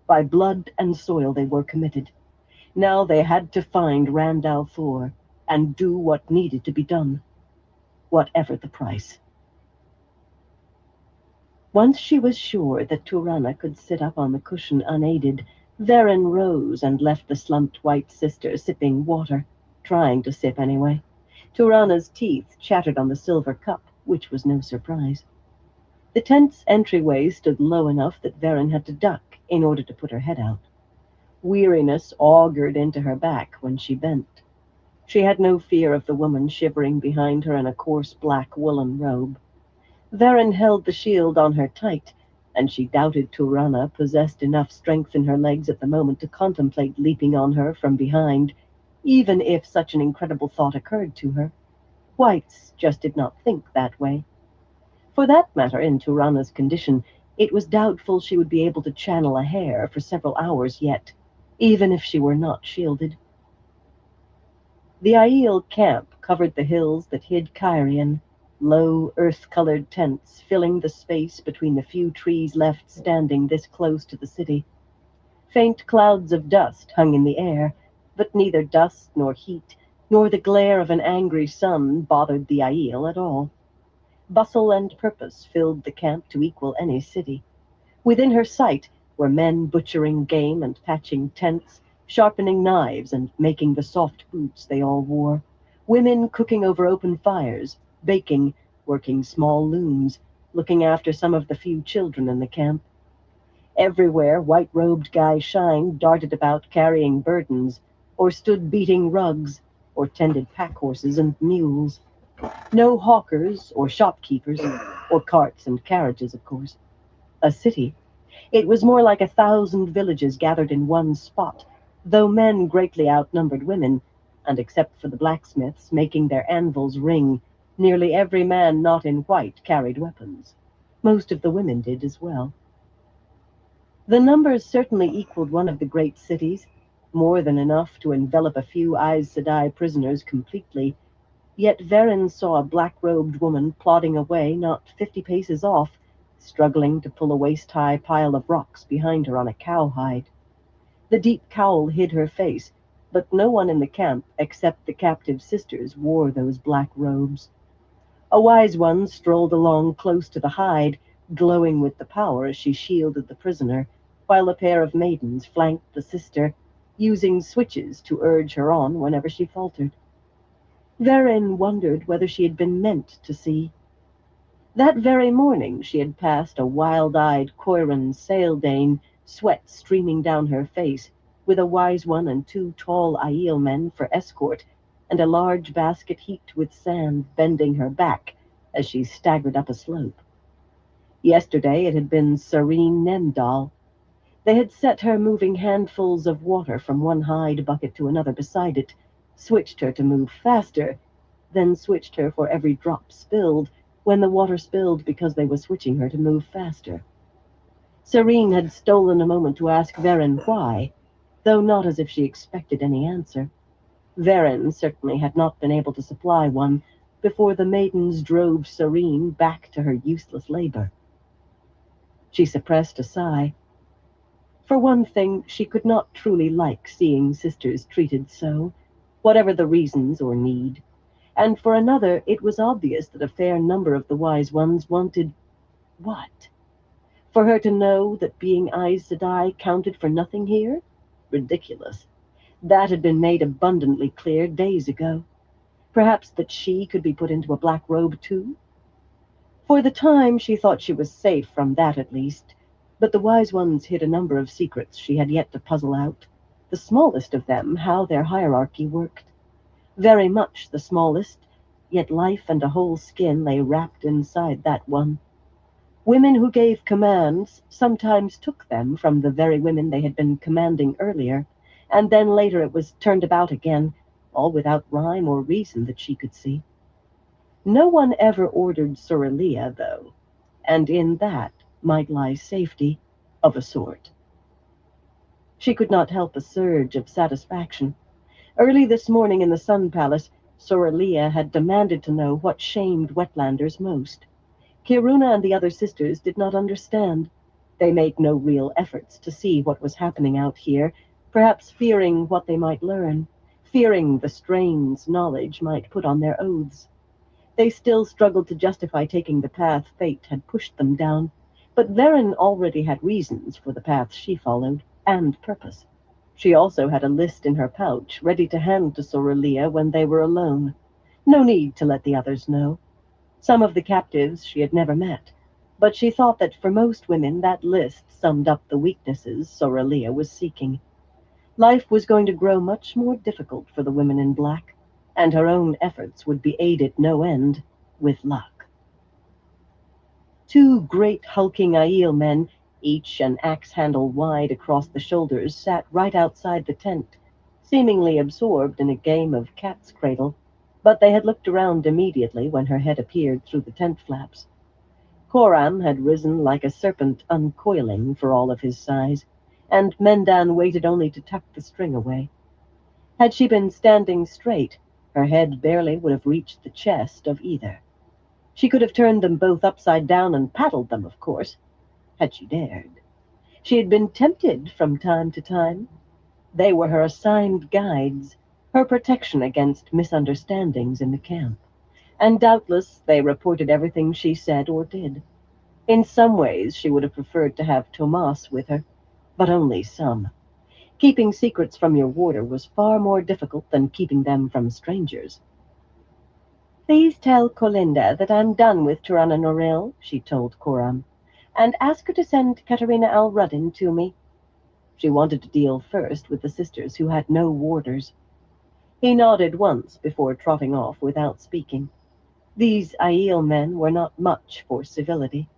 By blood and soil they were committed. Now they had to find Randall Thor and do what needed to be done, whatever the price. Once she was sure that Turana could sit up on the cushion unaided, Varen rose and left the slumped white sister sipping water, trying to sip anyway. Turana's teeth chattered on the silver cup, which was no surprise. The tent's entryway stood low enough that Varen had to duck in order to put her head out. Weariness augured into her back when she bent. She had no fear of the woman shivering behind her in a coarse black woolen robe. Varen held the shield on her tight, and she doubted Turana possessed enough strength in her legs at the moment to contemplate leaping on her from behind, even if such an incredible thought occurred to her. Whites just did not think that way. For that matter, in Turana's condition, it was doubtful she would be able to channel a hair for several hours yet, even if she were not shielded. The Aiel camp covered the hills that hid Kyrian, low, earth-colored tents filling the space between the few trees left standing this close to the city. Faint clouds of dust hung in the air, but neither dust nor heat, nor the glare of an angry sun bothered the Aiel at all. Bustle and purpose filled the camp to equal any city. Within her sight were men butchering game and patching tents, sharpening knives and making the soft boots they all wore. Women cooking over open fires, baking, working small looms, looking after some of the few children in the camp. Everywhere, white-robed guys Shine darted about carrying burdens, or stood beating rugs, or tended pack horses and mules. No hawkers or shopkeepers, or carts and carriages, of course. A city. It was more like 1,000 villages gathered in one spot, though men greatly outnumbered women, and except for the blacksmiths making their anvils ring, nearly every man not in white carried weapons. Most of the women did as well. The numbers certainly equaled one of the great cities, more than enough to envelop a few Aes Sedai prisoners completely, yet Varen saw a black-robed woman plodding away not 50 paces off, struggling to pull a waist-high pile of rocks behind her on a cowhide. The deep cowl hid her face, but no one in the camp except the captive sisters wore those black robes. A wise one strolled along close to the hide, glowing with the power as she shielded the prisoner, while a pair of maidens flanked the sister, using switches to urge her on whenever she faltered. Varen wondered whether she had been meant to see. That very morning she had passed a wild-eyed Koiran saildane, sweat streaming down her face, with a wise one and 2 tall Aiel men for escort, and a large basket heaped with sand bending her back as she staggered up a slope. Yesterday it had been Serene Nendal. They had set her moving handfuls of water from one hide bucket to another beside it, switched her to move faster, then switched her for every drop spilled, when the water spilled because they were switching her to move faster. Serene had stolen a moment to ask Varen why, though not as if she expected any answer. Varen certainly had not been able to supply one before the maidens drove Serene back to her useless labor. She suppressed a sigh. For one thing, she could not truly like seeing sisters treated so, whatever the reasons or need. And for another, it was obvious that a fair number of the wise ones wanted what? For her to know that being Aes Sedai counted for nothing here? Ridiculous. That had been made abundantly clear days ago. Perhaps that she could be put into a black robe too? For the time, she thought she was safe from that at least, but the wise ones hid a number of secrets she had yet to puzzle out, the smallest of them how their hierarchy worked. Very much the smallest, yet life and a whole skin lay wrapped inside that one. Women who gave commands sometimes took them from the very women they had been commanding earlier, and then later it was turned about again, all without rhyme or reason that she could see. No one ever ordered Sorilea, though, and in that might lie safety, of a sort. She could not help a surge of satisfaction. Early this morning in the Sun Palace, Sorilea had demanded to know what shamed wetlanders most. Kiruna and the other sisters did not understand. They made no real efforts to see what was happening out here, perhaps fearing what they might learn, fearing the strains knowledge might put on their oaths. They still struggled to justify taking the path fate had pushed them down, but Varen already had reasons for the path she followed, and purpose. She also had a list in her pouch, ready to hand to Sorilea when they were alone. No need to let the others know. Some of the captives she had never met, but she thought that for most women that list summed up the weaknesses Sorilea was seeking. Life was going to grow much more difficult for the women in black, and her own efforts would be aided no end, with luck. Two great hulking Aiel men, each an axe handle wide across the shoulders, sat right outside the tent, seemingly absorbed in a game of cat's cradle, but they had looked around immediately when her head appeared through the tent flaps. Coram had risen like a serpent uncoiling for all of his size, and Mendan waited only to tuck the string away. Had she been standing straight, her head barely would have reached the chest of either. She could have turned them both upside down and paddled them, of course, had she dared. She had been tempted from time to time. They were her assigned guides, her protection against misunderstandings in the camp. And doubtless they reported everything she said or did. In some ways she would have preferred to have Tomas with her, but only some. Keeping secrets from your warder was far more difficult than keeping them from strangers. "Please tell Colinda that I'm done with Tirana Noril," she told Coram, "and ask her to send Katarina al-Ruddin to me." She wanted to deal first with the sisters who had no warders. He nodded once before trotting off without speaking. These Aiel men were not much for civility.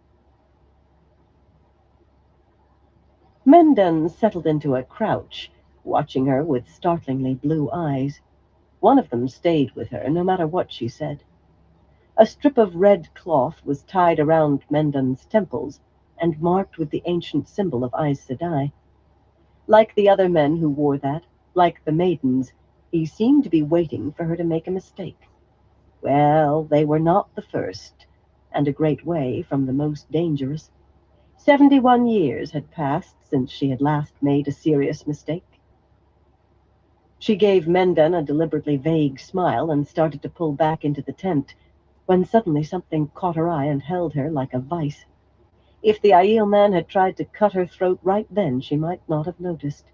Mendan settled into a crouch, watching her with startlingly blue eyes. One of them stayed with her, no matter what she said. A strip of red cloth was tied around Mendan's temples and marked with the ancient symbol of Aes Sedai. Like the other men who wore that, like the maidens, he seemed to be waiting for her to make a mistake. Well, they were not the first, and a great way from the most dangerous. 71 years had passed since she had last made a serious mistake. She gave Mendan a deliberately vague smile and started to pull back into the tent, when suddenly something caught her eye and held her like a vice. If the Aiel man had tried to cut her throat right then, she might not have noticed.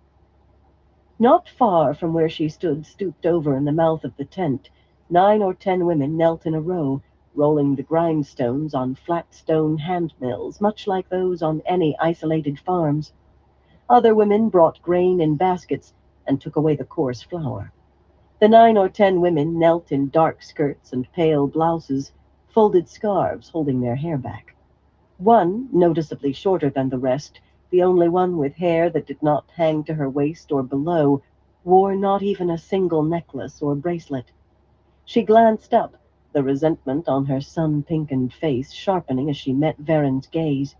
Not far from where she stood, stooped over in the mouth of the tent, 9 or 10 women knelt in a row, rolling the grindstones on flat stone hand mills, much like those on any isolated farms. Other women brought grain in baskets and took away the coarse flour. The 9 or 10 women knelt in dark skirts and pale blouses, folded scarves holding their hair back. One, noticeably shorter than the rest, the only one with hair that did not hang to her waist or below, wore not even a single necklace or bracelet. She glanced up, the resentment on her sun-pinkened face sharpening as she met Varen's gaze.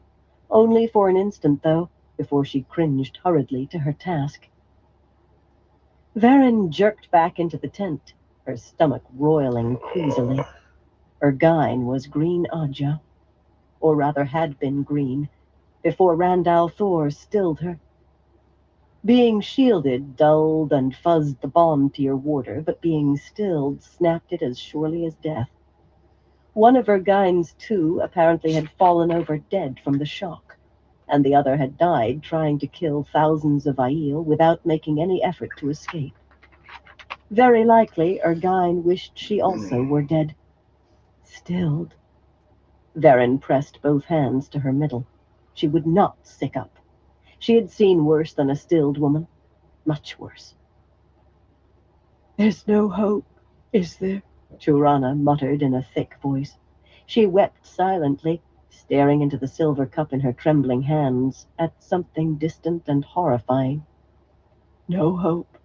Only for an instant, though, before she cringed hurriedly to her task. Varen jerked back into the tent, her stomach roiling queasily. Ergine was green Aja, or rather had been green, before Randall Thor stilled her. Being shielded dulled and fuzzed the bond to your warder, but being stilled snapped it as surely as death. One of Ergine's two apparently had fallen over dead from the shock, and the other had died trying to kill thousands of Aiel without making any effort to escape. Very likely, Ergine wished she also were dead. Stilled. Varen pressed both hands to her middle. She would not sick up. She had seen worse than a stilled woman. Much worse. "There's no hope, is there?" Turana muttered in a thick voice. She wept silently, staring into the silver cup in her trembling hands at something distant and horrifying. "No hope."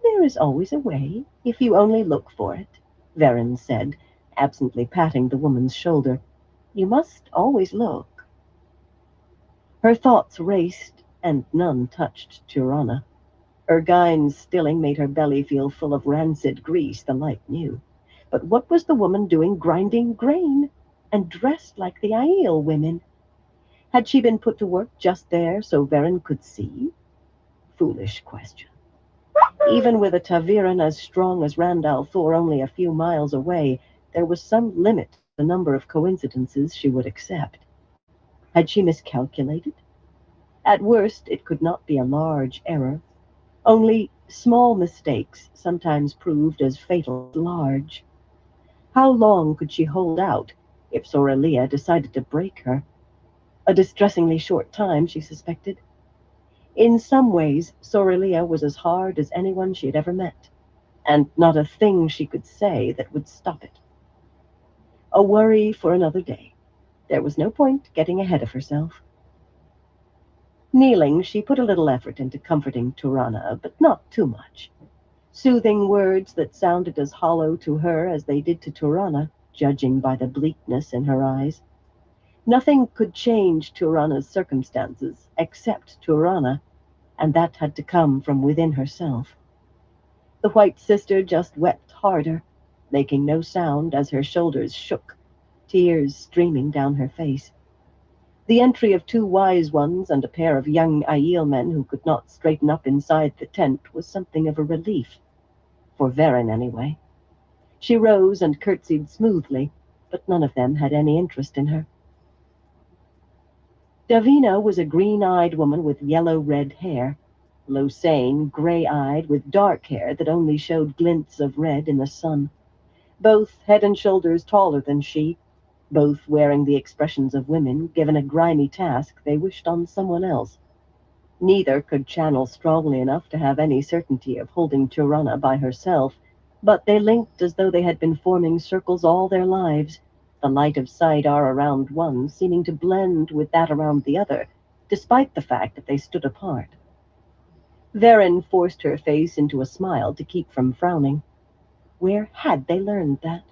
"There is always a way, if you only look for it," Varen said, absently patting the woman's shoulder. "You must always look." Her thoughts raced, and none touched Turana. Ergine's stilling made her belly feel full of rancid grease, the light knew. But what was the woman doing grinding grain, and dressed like the Aiel women? Had she been put to work just there so Varen could see? Foolish question. Even with a Taviran as strong as Randall Thor only a few miles away, there was some limit to the number of coincidences she would accept. Had she miscalculated? At worst, it could not be a large error. Only small mistakes sometimes proved as fatal as large. How long could she hold out if Sorelia decided to break her? A distressingly short time, she suspected. In some ways, Sorelia was as hard as anyone she had ever met, and not a thing she could say that would stop it. A worry for another day. There was no point getting ahead of herself. Kneeling, she put a little effort into comforting Turana, but not too much. Soothing words that sounded as hollow to her as they did to Turana, judging by the bleakness in her eyes. Nothing could change Turana's circumstances except Turana, and that had to come from within herself. The White Sister just wept harder, making no sound as her shoulders shook, tears streaming down her face. The entry of two wise ones and a pair of young Aiel men who could not straighten up inside the tent was something of a relief. For Varen, anyway. She rose and curtsied smoothly, but none of them had any interest in her. Davina was a green-eyed woman with yellow-red hair. Losane, gray-eyed, with dark hair that only showed glints of red in the sun. Both head and shoulders taller than she, both wearing the expressions of women given a grimy task they wished on someone else. Neither could channel strongly enough to have any certainty of holding Turana by herself, but they linked as though they had been forming circles all their lives, the light of Saidar around one seeming to blend with that around the other, despite the fact that they stood apart. Varen forced her face into a smile to keep from frowning. Where had they learned that?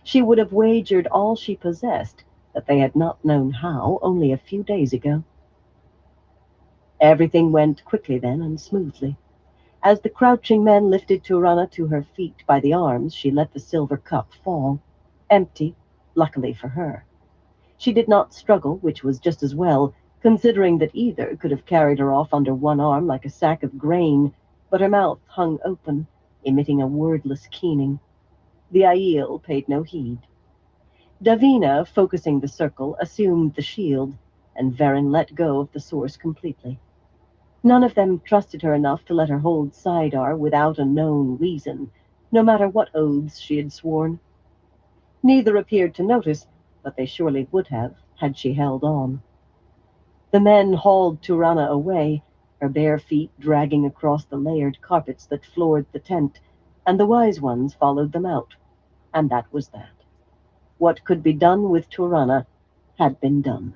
She would have wagered all she possessed that they had not known how only a few days ago. Everything went quickly then and smoothly. As the crouching men lifted Turana to her feet by the arms, she let the silver cup fall, empty, luckily for her. She did not struggle, which was just as well, considering that either could have carried her off under one arm like a sack of grain, but her mouth hung open, emitting a wordless keening. The Aiel paid no heed. Davina, focusing the circle, assumed the shield, and Varen let go of the source completely. None of them trusted her enough to let her hold Saidar without a known reason, no matter what oaths she had sworn. Neither appeared to notice, but they surely would have, had she held on. The men hauled Turana away, her bare feet dragging across the layered carpets that floored the tent, and the wise ones followed them out. And that was that. What could be done with Turana had been done.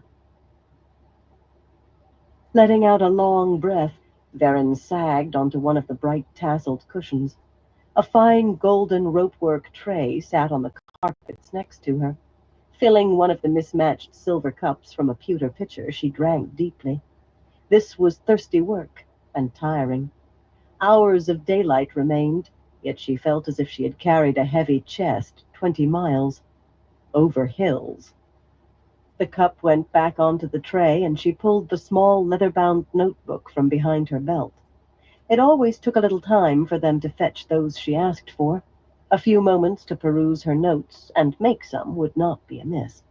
Letting out a long breath, Varen sagged onto one of the bright tasseled cushions. A fine golden ropework tray sat on the carpets next to her. Filling one of the mismatched silver cups from a pewter pitcher, she drank deeply. This was thirsty work, and tiring. Hours of daylight remained, yet she felt as if she had carried a heavy chest 20 miles, over hills. The cup went back onto the tray, and she pulled the small leather-bound notebook from behind her belt. It always took a little time for them to fetch those she asked for. A few moments to peruse her notes and make some would not be amiss.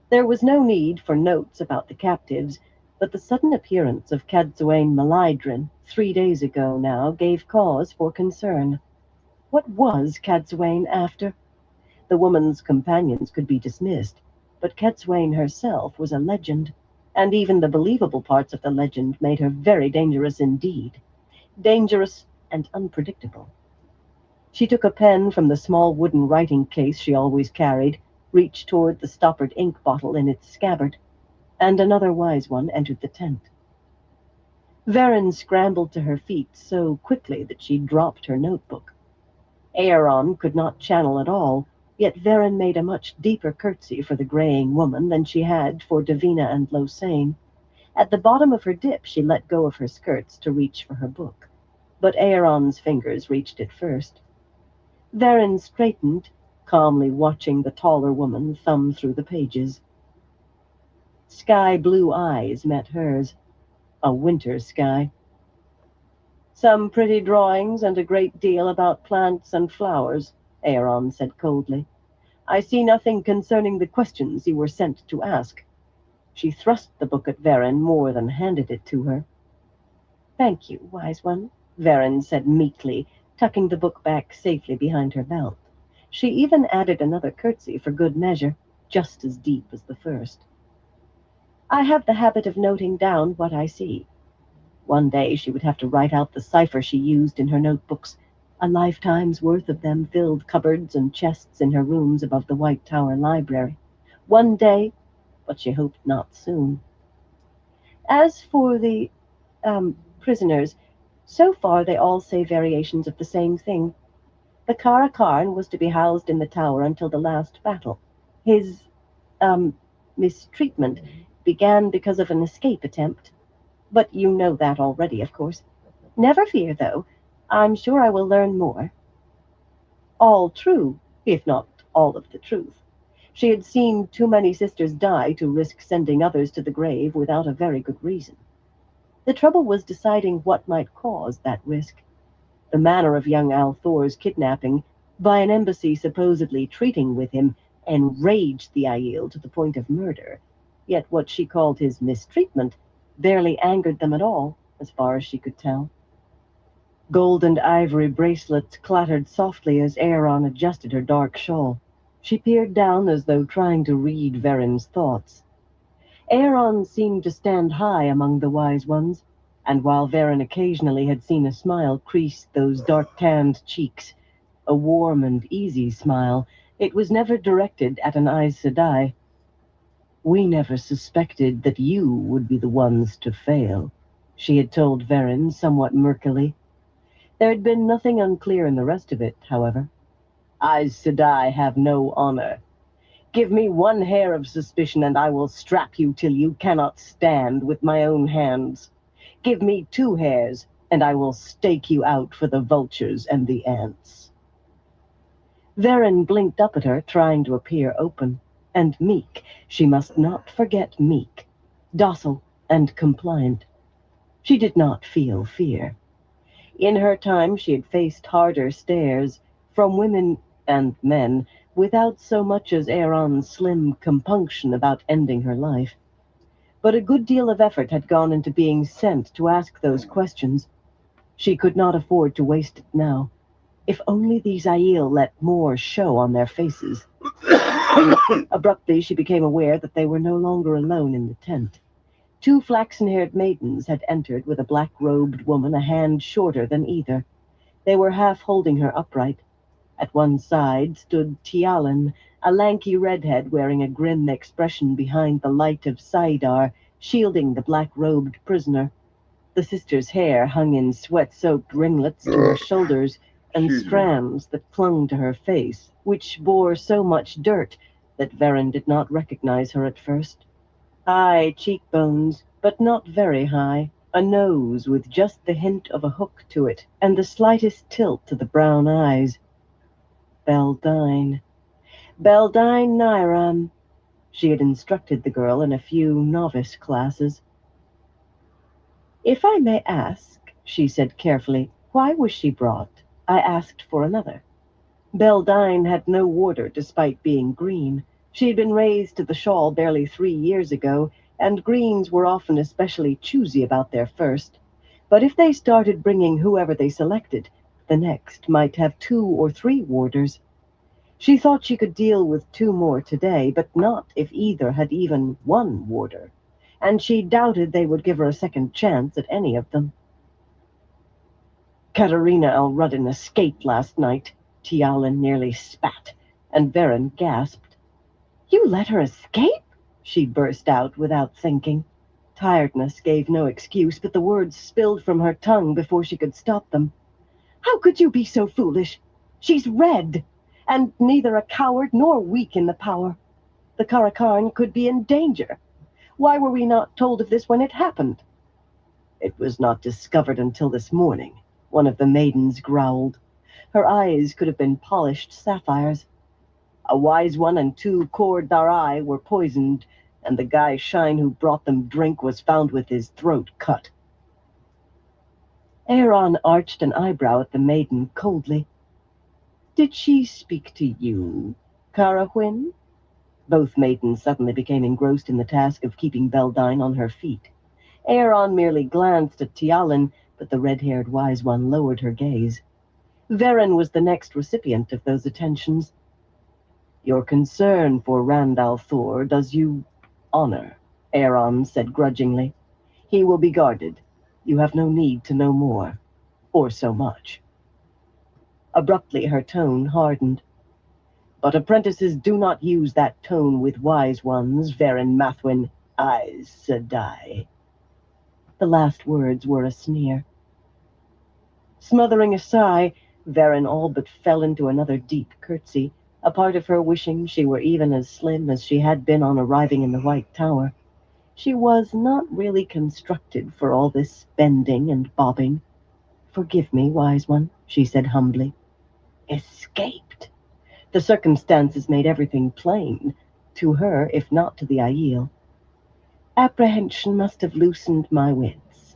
There was no need for notes about the captives, but the sudden appearance of Cadsuane Malydrin 3 days ago now gave cause for concern. What was Cadsuane after? The woman's companions could be dismissed, but Cadsuane herself was a legend, and even the believable parts of the legend made her very dangerous indeed. Dangerous and unpredictable. She took a pen from the small wooden writing case she always carried, reached toward the stoppered ink bottle in its scabbard, and another wise one entered the tent. Varen scrambled to her feet so quickly that she dropped her notebook. Aeron could not channel at all, yet Varen made a much deeper curtsy for the graying woman than she had for Davina and Losane. At the bottom of her dip, she let go of her skirts to reach for her book, but Aeron's fingers reached it first. Varen straightened, calmly watching the taller woman thumb through the pages. Sky-blue eyes met hers, a winter sky. "Some pretty drawings and a great deal about plants and flowers," Aeron said coldly. "I see nothing concerning the questions you were sent to ask." She thrust the book at Varen more than handed it to her. "Thank you, wise one," Varen said meekly, tucking the book back safely behind her belt. She even added another curtsy for good measure, just as deep as the first. "I have the habit of noting down what I see." One day she would have to write out the cipher she used in her notebooks. A lifetime's worth of them filled cupboards and chests in her rooms above the White Tower Library. One day, but she hoped not soon. As for the prisoners, so far they all say variations of the same thing. The Kara Karn was to be housed in the tower until the last battle. His mistreatment began because of an escape attempt. But you know that already, of course. Never fear, though. I'm sure I will learn more. All true, if not all of the truth. She had seen too many sisters die to risk sending others to the grave without a very good reason. The trouble was deciding what might cause that risk. The manner of young Althor's kidnapping, by an embassy supposedly treating with him, enraged the Aiel to the point of murder. Yet what she called his mistreatment barely angered them at all, as far as she could tell. Gold and ivory bracelets clattered softly as Aeron adjusted her dark shawl. She peered down as though trying to read Varen's thoughts. Aeron seemed to stand high among the wise ones, and while Varen occasionally had seen a smile crease those dark-tanned cheeks, a warm and easy smile, it was never directed at an Aes Sedai. "We never suspected that you would be the ones to fail," she had told Varen somewhat murkily. There had been nothing unclear in the rest of it, however. "Aes Sedai have no honor. Give me one hair of suspicion and I will strap you till you cannot stand with my own hands. Give me 2 hairs and I will stake you out for the vultures and the ants." Varen blinked up at her, trying to appear open. And meek, she must not forget meek, docile and compliant. She did not feel fear. In her time she had faced harder stares, from women and men, without so much as Aeron's slim compunction about ending her life. But a good deal of effort had gone into being sent to ask those questions. She could not afford to waste it now. If only these Aiel let more show on their faces. Abruptly she became aware that they were no longer alone in the tent. 2 flaxen-haired maidens had entered with a black-robed woman a hand shorter than either. They were half holding her upright. At one side stood Tialan, a lanky redhead wearing a grim expression behind the light of Saidar, shielding the black-robed prisoner. The sister's hair hung in sweat-soaked ringlets to her shoulders, and strands that clung to her face, which bore so much dirt that Varen did not recognize her at first. High cheekbones, but not very high. A nose with just the hint of a hook to it, and the slightest tilt to the brown eyes. Beldine. Beldine Nyram. She had instructed the girl in a few novice classes. "If I may ask," she said carefully, "why was she brought? I asked for another." Beldine had no warder despite being green. She had been raised to the shawl barely 3 years ago, and greens were often especially choosy about their first. But if they started bringing whoever they selected, the next might have 2 or 3 warders. She thought she could deal with 2 more today, but not if either had even 1 warder, and she doubted they would give her a second chance at any of them. "Katerina Elruddin escaped last night," Tialin nearly spat, and Varen gasped. "You let her escape?" she burst out without thinking. Tiredness gave no excuse, but the words spilled from her tongue before she could stop them. "How could you be so foolish? She's red, and neither a coward nor weak in the power. The Karakarn could be in danger. Why were we not told of this when it happened?" "It was not discovered until this morning," one of the maidens growled. Her eyes could have been polished sapphires. "A wise one and 2 Kor Darai were poisoned, and the guy Shine who brought them drink was found with his throat cut." Aaron arched an eyebrow at the maiden coldly. "Did she speak to you, Carahwyn?" Both maidens suddenly became engrossed in the task of keeping Beldine on her feet. Aaron merely glanced at Tialin, but the red-haired wise one lowered her gaze. Varen was the next recipient of those attentions. "Your concern for Randall Thor does you honor," Aaron said grudgingly. "He will be guarded. You have no need to know more. Or so much." Abruptly her tone hardened. "But apprentices do not use that tone with wise ones, Varen Mathwin Aes Sedai." The last words were a sneer. Smothering a sigh, Varen all but fell into another deep curtsy, a part of her wishing she were even as slim as she had been on arriving in the White Tower. She was not really constructed for all this bending and bobbing. "Forgive me, wise one," she said humbly. Escaped. The circumstances made everything plain, to her if not to the Aiel. Apprehension must have loosened my wits.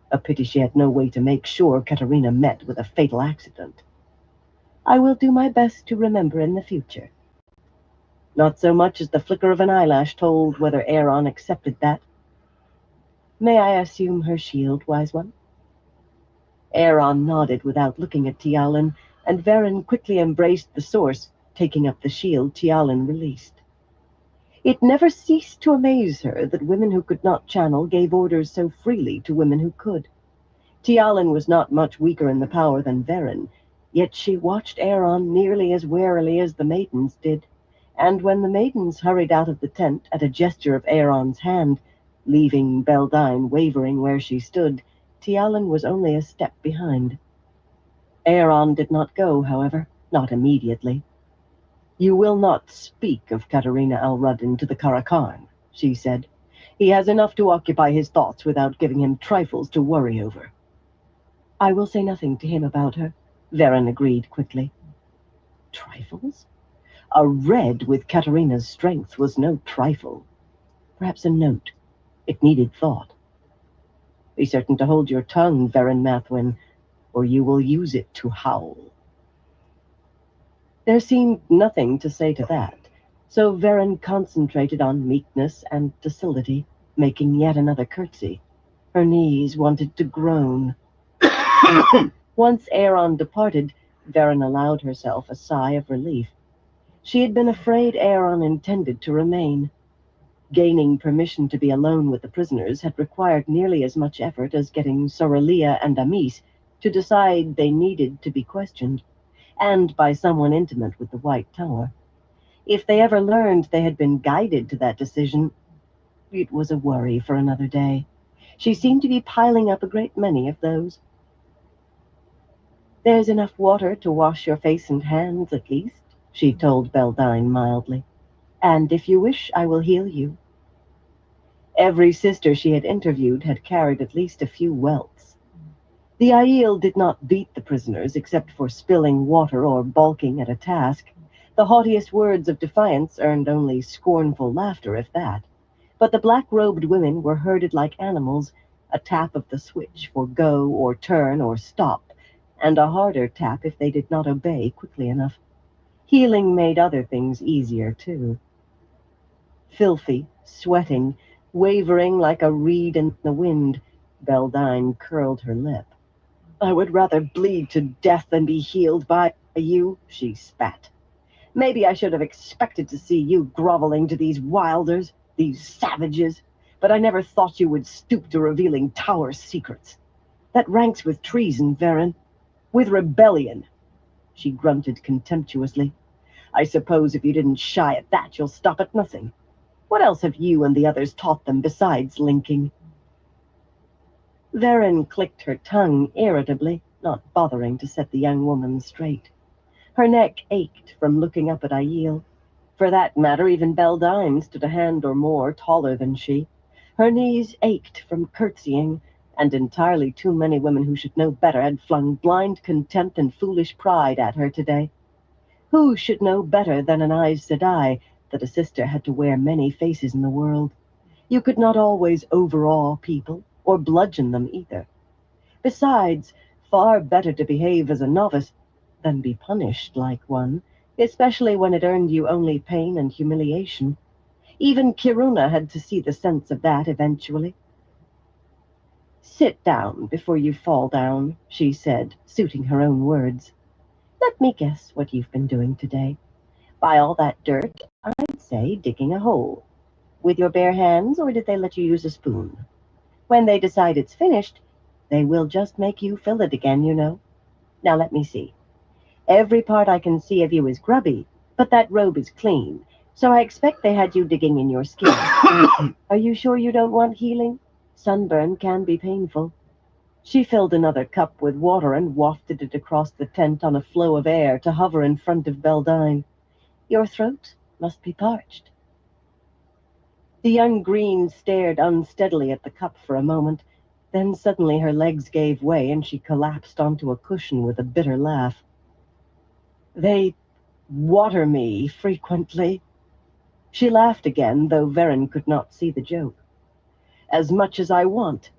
A pity she had no way to make sure Katerina met with a fatal accident. I will do my best to remember in the future. Not so much as the flicker of an eyelash told whether Aaron accepted that. "May I assume her shield, wise one?" Aaron nodded without looking at Tialin, and Varen quickly embraced the source, taking up the shield Tialin released. It never ceased to amaze her that women who could not channel gave orders so freely to women who could. Tialin was not much weaker in the power than Varen, yet she watched Aaron nearly as warily as the maidens did, and when the maidens hurried out of the tent at a gesture of Aaron's hand, leaving Beldine wavering where she stood, Tialin was only a step behind. Aaron did not go, however, not immediately. "You will not speak of Katerina Elruddin to the Karakarn," she said. "He has enough to occupy his thoughts without giving him trifles to worry over." "I will say nothing to him about her," Varen agreed quickly. Trifles? A red with Katerina's strength was no trifle. Perhaps a note. It needed thought. "Be certain to hold your tongue, Varen Mathwin, or you will use it to howl." There seemed nothing to say to that, so Varen concentrated on meekness and docility, making yet another curtsy. Her knees wanted to groan. Once Aaron departed, Varen allowed herself a sigh of relief. She had been afraid Aaron intended to remain. Gaining permission to be alone with the prisoners had required nearly as much effort as getting Soralia and Amis to decide they needed to be questioned, and by someone intimate with the White Tower. If they ever learned they had been guided to that decision, it was a worry for another day. She seemed to be piling up a great many of those. "There's enough water to wash your face and hands, at least," she told Beldine mildly. And if you wish, I will heal you. Every sister she had interviewed had carried at least a few welts. The Aiel did not beat the prisoners except for spilling water or balking at a task. The haughtiest words of defiance earned only scornful laughter, if that. But the black-robed women were herded like animals, a tap of the switch for go or turn or stop, and a harder tap if they did not obey quickly enough. Healing made other things easier, too. Filthy, sweating, wavering like a reed in the wind, Beldine curled her lip. I would rather bleed to death than be healed by you, she spat. Maybe I should have expected to see you groveling to these wilders, these savages, but I never thought you would stoop to revealing tower secrets. That ranks with treason, Varen. With rebellion. She grunted contemptuously. I suppose if you didn't shy at that, you'll stop at nothing. What else have you and the others taught them besides linking? Varen clicked her tongue irritably, not bothering to set the young woman straight. Her neck ached from looking up at Aiel. For that matter, even Beldine stood a hand or more taller than she. Her knees ached from curtsying, and entirely too many women who should know better had flung blind contempt and foolish pride at her today. Who should know better than an Aes Sedai that a sister had to wear many faces in the world? You could not always overawe people, or bludgeon them either. Besides, far better to behave as a novice than be punished like one, especially when it earned you only pain and humiliation. Even Kiruna had to see the sense of that eventually. Sit down before you fall down, she said, suiting her own words. Let me guess what you've been doing today. By all that dirt, I'd say digging a hole. With your bare hands, or did they let you use a spoon? When they decide it's finished, they will just make you fill it again, you know. Now let me see. Every part I can see of you is grubby, but that robe is clean, so I expect they had you digging in your skin. Are you sure you don't want healing? Sunburn can be painful. She filled another cup with water and wafted it across the tent on a flow of air to hover in front of Beldine. Your throat must be parched. The young green stared unsteadily at the cup for a moment. Then suddenly her legs gave way and she collapsed onto a cushion with a bitter laugh. They water me frequently. She laughed again, though Varen could not see the joke. As much as I want,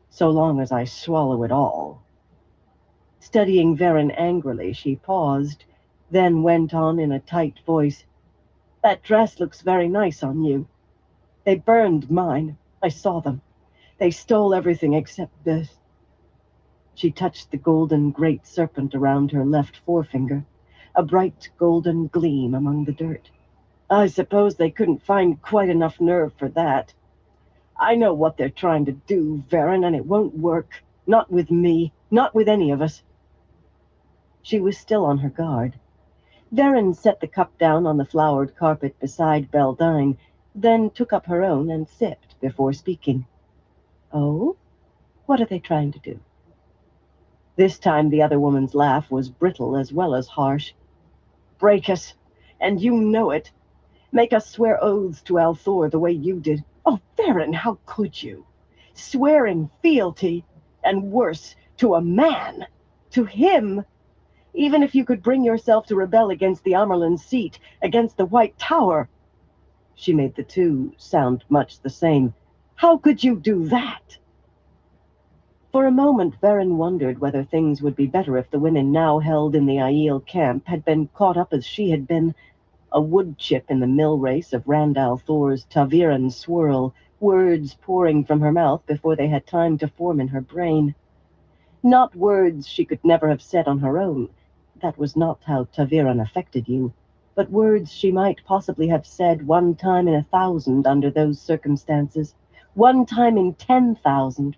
so long as I swallow it all. Studying Varen angrily, she paused, then went on in a tight voice. That dress looks very nice on you. They burned mine. I saw them. They stole everything except this. She touched the golden great serpent around her left forefinger, a bright golden gleam among the dirt. I suppose they couldn't find quite enough nerve for that. I know what they're trying to do, Varen, and it won't work. Not with me. Not with any of us. She was still on her guard. Varen set the cup down on the flowered carpet beside Beldine, then took up her own and sipped before speaking. Oh? What are they trying to do? This time the other woman's laugh was brittle as well as harsh. Break us, and you know it. Make us swear oaths to Althor the way you did. Oh, Varen, how could you? Swearing fealty, and worse, to a man, to him. Even if you could bring yourself to rebel against the Amerlin seat, against the White Tower. She made the two sound much the same. How could you do that? For a moment, Varen wondered whether things would be better if the women now held in the Aiel camp had been caught up as she had been, a wood chip in the mill race of Randall Thor's Taviran swirl, words pouring from her mouth before they had time to form in her brain. Not words she could never have said on her own. That was not how Taviran affected you, but words she might possibly have said one time in 1,000 under those circumstances, one time in 10,000.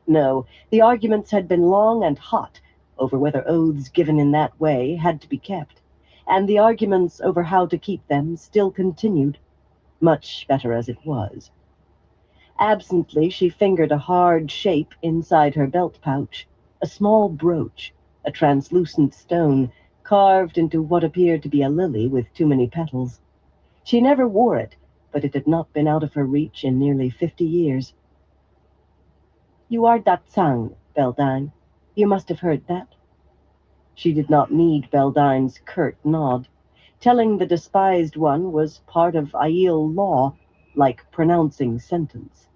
No, the arguments had been long and hot over whether oaths given in that way had to be kept, and the arguments over how to keep them still continued, much better as it was. Absently, she fingered a hard shape inside her belt pouch, a small brooch, a translucent stone, carved into what appeared to be a lily with too many petals. She never wore it, but it had not been out of her reach in nearly 50 years. "You are Datsang, Beldine. You must have heard that." She did not need Beldine's curt nod. Telling the despised one was part of Aiel law, like pronouncing sentence.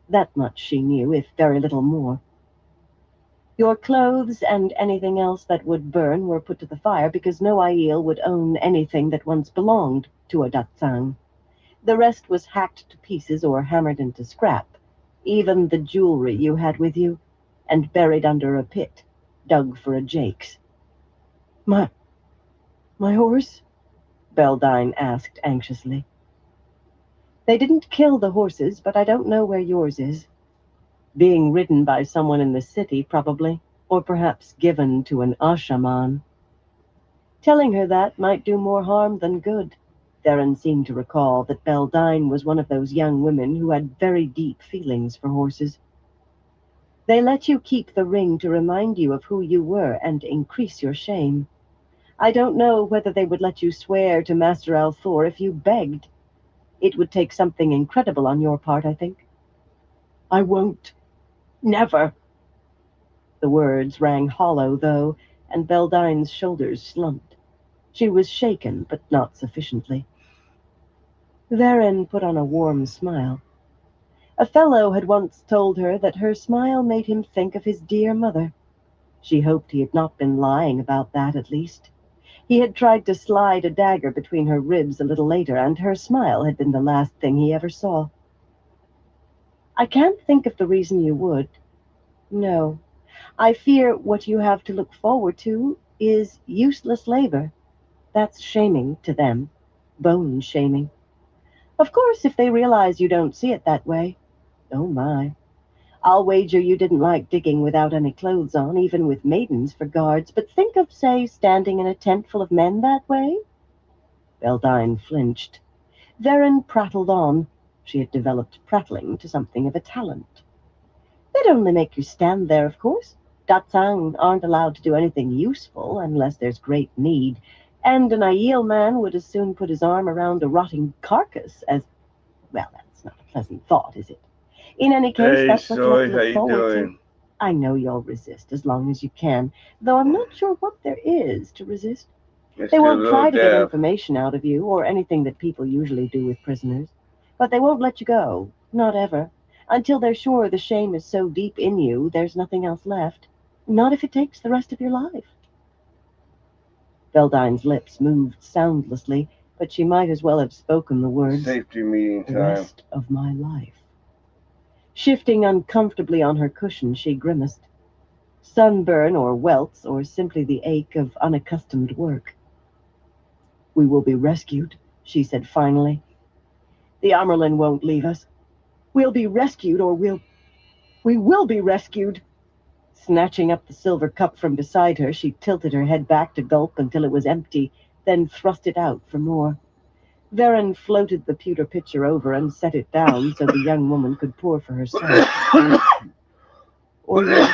That much she knew, if very little more. Your clothes and anything else that would burn were put to the fire because no Aiel would own anything that once belonged to a Datsang. The rest was hacked to pieces or hammered into scrap, even the jewelry you had with you, and buried under a pit, dug for a jakes. My horse?" Beldine asked anxiously. "They didn't kill the horses, but I don't know where yours is. Being ridden by someone in the city, probably, or perhaps given to an Ashaman." Telling her that might do more harm than good. Theron seemed to recall that Beldine was one of those young women who had very deep feelings for horses. "They let you keep the ring to remind you of who you were and increase your shame. I don't know whether they would let you swear to Master Althor if you begged. It would take something incredible on your part, I think." "I won't. Never." The words rang hollow, though, and Beldine's shoulders slumped. She was shaken, but not sufficiently. Varen put on a warm smile. A fellow had once told her that her smile made him think of his dear mother. She hoped he had not been lying about that, at least. He had tried to slide a dagger between her ribs a little later, and her smile had been the last thing he ever saw. "I can't think of the reason you would. No. I fear what you have to look forward to is useless labor. That's shaming to them. Bone shaming. Of course, if they realize you don't see it that way. Oh my. I'll wager you didn't like digging without any clothes on, even with maidens for guards, but think of, say, standing in a tent full of men that way?" Beldine flinched. Varen prattled on. She had developed prattling to something of a talent. "They'd only make you stand there, of course. Datsang aren't allowed to do anything useful unless there's great need, and an Aiel man would as soon put his arm around a rotting carcass as... Well, that's not a pleasant thought, is it? In any case, Hey, that's what you have Soy, to how look you forward to. doing? I know you'll resist as long as you can, though I'm not sure what there is to resist. It's They still a won't little try to get deaf. information out of you, or anything that people usually do with prisoners. But they won't let you go, not ever, until they're sure the shame is so deep in you there's nothing else left. Not if it takes the rest of your life." Beldine's lips moved soundlessly, but she might as well have spoken the words, Safety meeting "the time. rest of my life." Shifting uncomfortably on her cushion, she grimaced. Sunburn or welts, or simply the ache of unaccustomed work. "We will be rescued," she said finally. "The Amerlin won't leave us. We'll be rescued, or we will be rescued." Snatching up the silver cup from beside her, she tilted her head back to gulp until it was empty, then thrust it out for more. Varen floated the pewter pitcher over and set it down so the young woman could pour for herself. "Or yours,"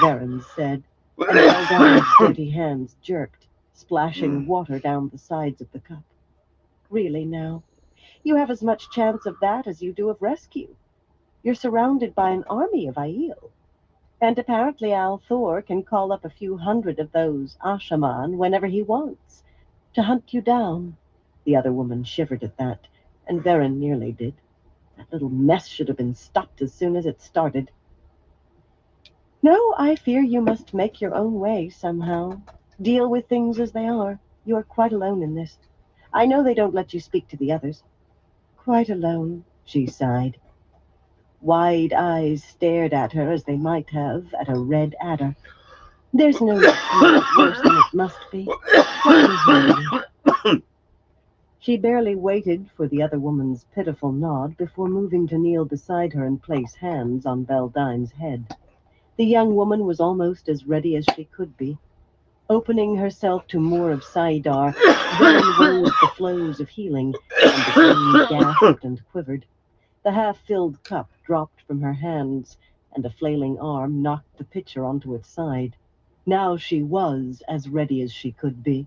Varen said, and Beldine's dirty hands jerked, splashing water down the sides of the cup. "Really now, you have as much chance of that as you do of rescue. You're surrounded by an army of Aiel, and apparently Althor can call up a few hundred of those Ashaman whenever he wants, to hunt you down." The other woman shivered at that, and Varen nearly did. That little mess should have been stopped as soon as it started. "No, I fear you must make your own way somehow. Deal with things as they are. You are quite alone in this. I know they don't let you speak to the others." "Quite alone," she sighed. Wide eyes stared at her as they might have at a red adder. "There's no need to make it worse than it must be. Let me hear you." She barely waited for the other woman's pitiful nod before moving to kneel beside her and place hands on Beldine's head. The young woman was almost as ready as she could be. Opening herself to more of Saidar, Varen rose the flows of healing, and the flame gasped and quivered. The half-filled cup dropped from her hands, and a flailing arm knocked the pitcher onto its side. Now she was as ready as she could be.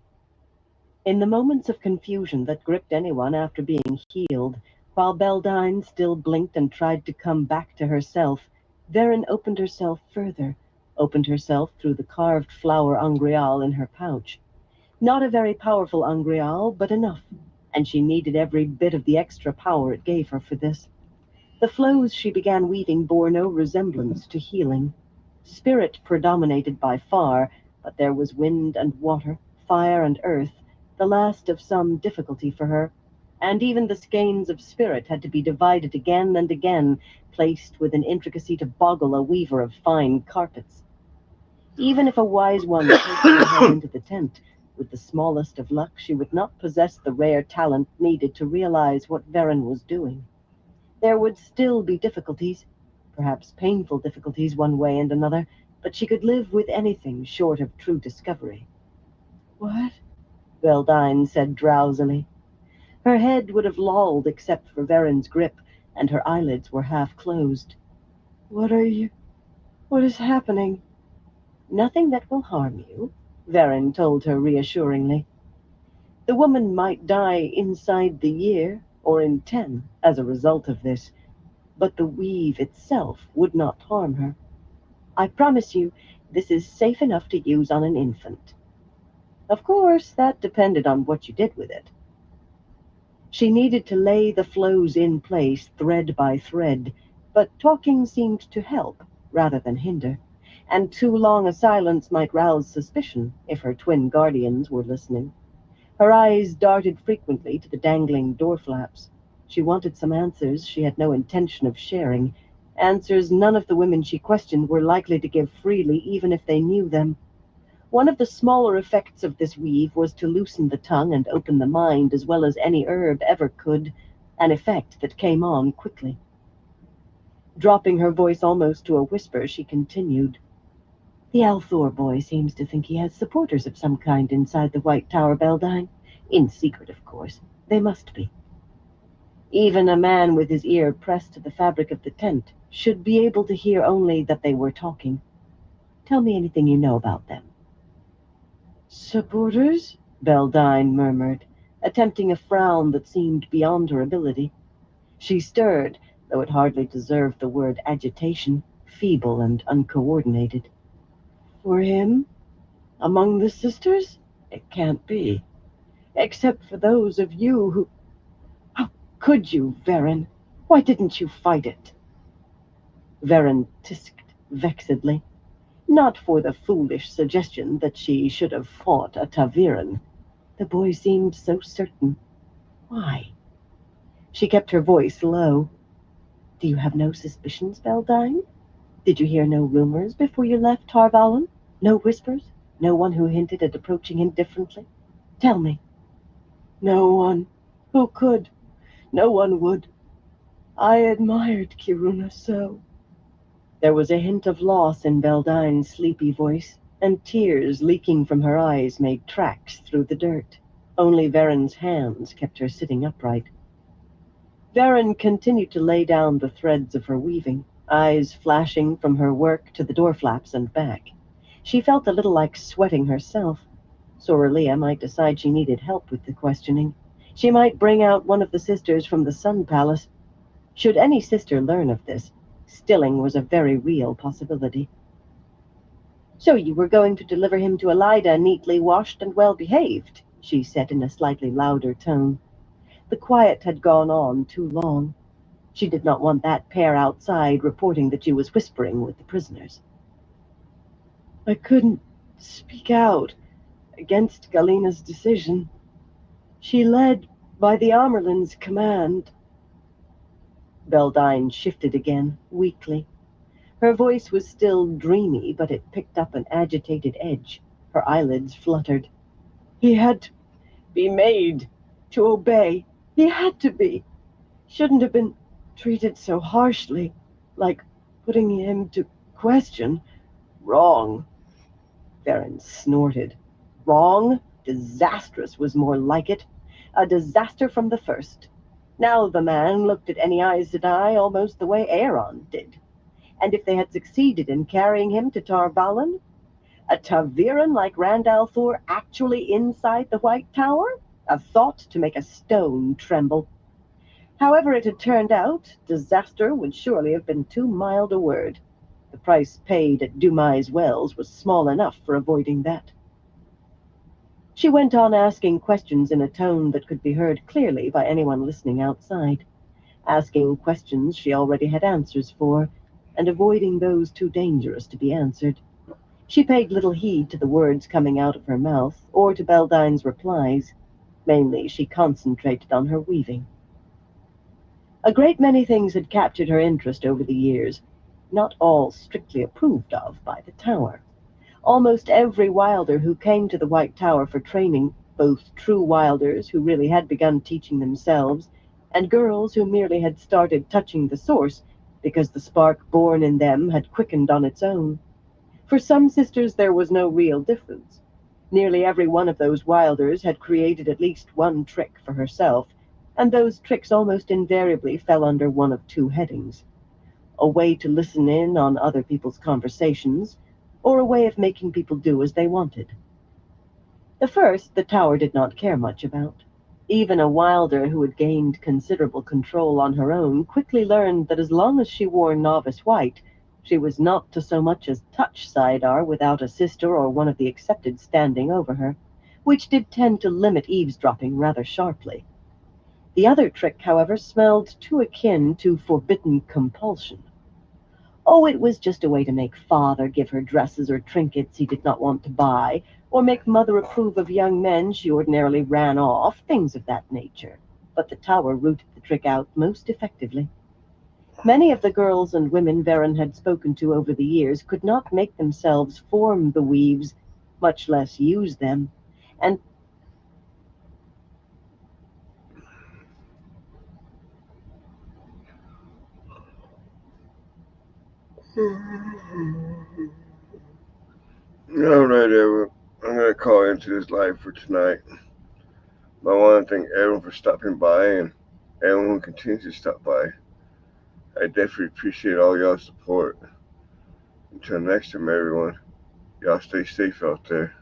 In the moments of confusion that gripped anyone after being healed, while Beldine still blinked and tried to come back to herself, Varen opened herself further, opened herself through the carved flower angreal in her pouch. Not a very powerful angreal, but enough, and she needed every bit of the extra power it gave her for this. The flows she began weaving bore no resemblance to healing. Spirit predominated by far, but there was wind and water, fire and earth, the last of some difficulty for her, and even the skeins of spirit had to be divided again and again, placed with an intricacy to boggle a weaver of fine carpets. Even if a wise one takes her head into the tent, with the smallest of luck, she would not possess the rare talent needed to realize what Varen was doing. There would still be difficulties, perhaps painful difficulties one way and another, but she could live with anything short of true discovery. "What?" Beldine said drowsily. Her head would have lolled except for Varen's grip, and her eyelids were half closed. What is happening?" "Nothing that will harm you," Varen told her reassuringly. "The woman might die inside the year, or in 10, as a result of this, but the weave itself would not harm her. I promise you, this is safe enough to use on an infant. Of course, that depended on what you did with it." She needed to lay the flows in place thread by thread, but talking seemed to help rather than hinder, and too long a silence might rouse suspicion if her twin guardians were listening. Her eyes darted frequently to the dangling door flaps. She wanted some answers she had no intention of sharing, answers none of the women she questioned were likely to give freely even if they knew them. One of the smaller effects of this weave was to loosen the tongue and open the mind as well as any herb ever could, an effect that came on quickly. Dropping her voice almost to a whisper, she continued. "The Althor boy seems to think he has supporters of some kind inside the White Tower, Beldine. In secret, of course. They must be. Even a man with his ear pressed to the fabric of the tent should be able to hear only that they were talking. Tell me anything you know about them." "Supporters?" Beldine murmured, attempting a frown that seemed beyond her ability. She stirred, though it hardly deserved the word agitation, feeble and uncoordinated. "For him? Among the sisters? It can't be. Except for those of you who... How could you, Varen? Why didn't you fight it?" Varen tisked vexedly, not for the foolish suggestion that she should have fought a Taviran. The boy seemed so certain. Why? She kept her voice low. "Do you have no suspicions, Beldine? Did you hear no rumors before you left Tarvalon? No whispers? No one who hinted at approaching him differently? Tell me." "No one. Who could? No one would. I admired Kiruna so." There was a hint of loss in Beldine's sleepy voice, and tears leaking from her eyes made tracks through the dirt. Only Varen's hands kept her sitting upright. Varen continued to lay down the threads of her weaving, eyes flashing from her work to the door flaps and back. She felt a little like sweating herself. Soralia might decide she needed help with the questioning. She might bring out one of the sisters from the Sun Palace. Should any sister learn of this, stilling was a very real possibility. "So you were going to deliver him to Elida neatly washed and well behaved," she said in a slightly louder tone. The quiet had gone on too long. She did not want that pair outside reporting that she was whispering with the prisoners. "I couldn't speak out against Galena's decision. She led by the Amerlin's command." Beldine shifted again, weakly. Her voice was still dreamy, but it picked up an agitated edge. Her eyelids fluttered. "He had to be made to obey. He had to be. Shouldn't have been treated so harshly, like putting him to question. Wrong." Varen snorted. Wrong? Disastrous was more like it. A disaster from the first. Now the man looked at Any Eyes Sedai almost the way Aeron did. And if they had succeeded in carrying him to Tarvalon, A Taviran like Randalthor actually inside the White Tower? A thought to make a stone tremble. However it had turned out, disaster would surely have been too mild a word. The price paid at Dumais Wells was small enough for avoiding that. She went on asking questions in a tone that could be heard clearly by anyone listening outside, asking questions she already had answers for, and avoiding those too dangerous to be answered. She paid little heed to the words coming out of her mouth, or to Beldine's replies. Mainly, she concentrated on her weaving. A great many things had captured her interest over the years, not all strictly approved of by the Tower. Almost every wilder who came to the White Tower for training, both true wilders who really had begun teaching themselves, and girls who merely had started touching the source because the spark born in them had quickened on its own. For some sisters there was no real difference. Nearly every one of those wilders had created at least one trick for herself, and those tricks almost invariably fell under one of two headings: a way to listen in on other people's conversations, or a way of making people do as they wanted. The first the Tower did not care much about. Even a wilder who had gained considerable control on her own quickly learned that as long as she wore novice white, she was not to so much as touch Saidar without a sister or one of the accepted standing over her, which did tend to limit eavesdropping rather sharply. The other trick, however, smelled too akin to forbidden compulsion. Oh, it was just a way to make father give her dresses or trinkets he did not want to buy, or make mother approve of young men she ordinarily ran off, things of that nature. But the Tower rooted the trick out most effectively. Many of the girls and women Varen had spoken to over the years could not make themselves form the weaves, much less use them, and All right, everyone. I'm going to call into this live for tonight. I want to thank everyone for stopping by and everyone who continues to stop by. I definitely appreciate all y'all's support. Until next time, everyone, y'all stay safe out there.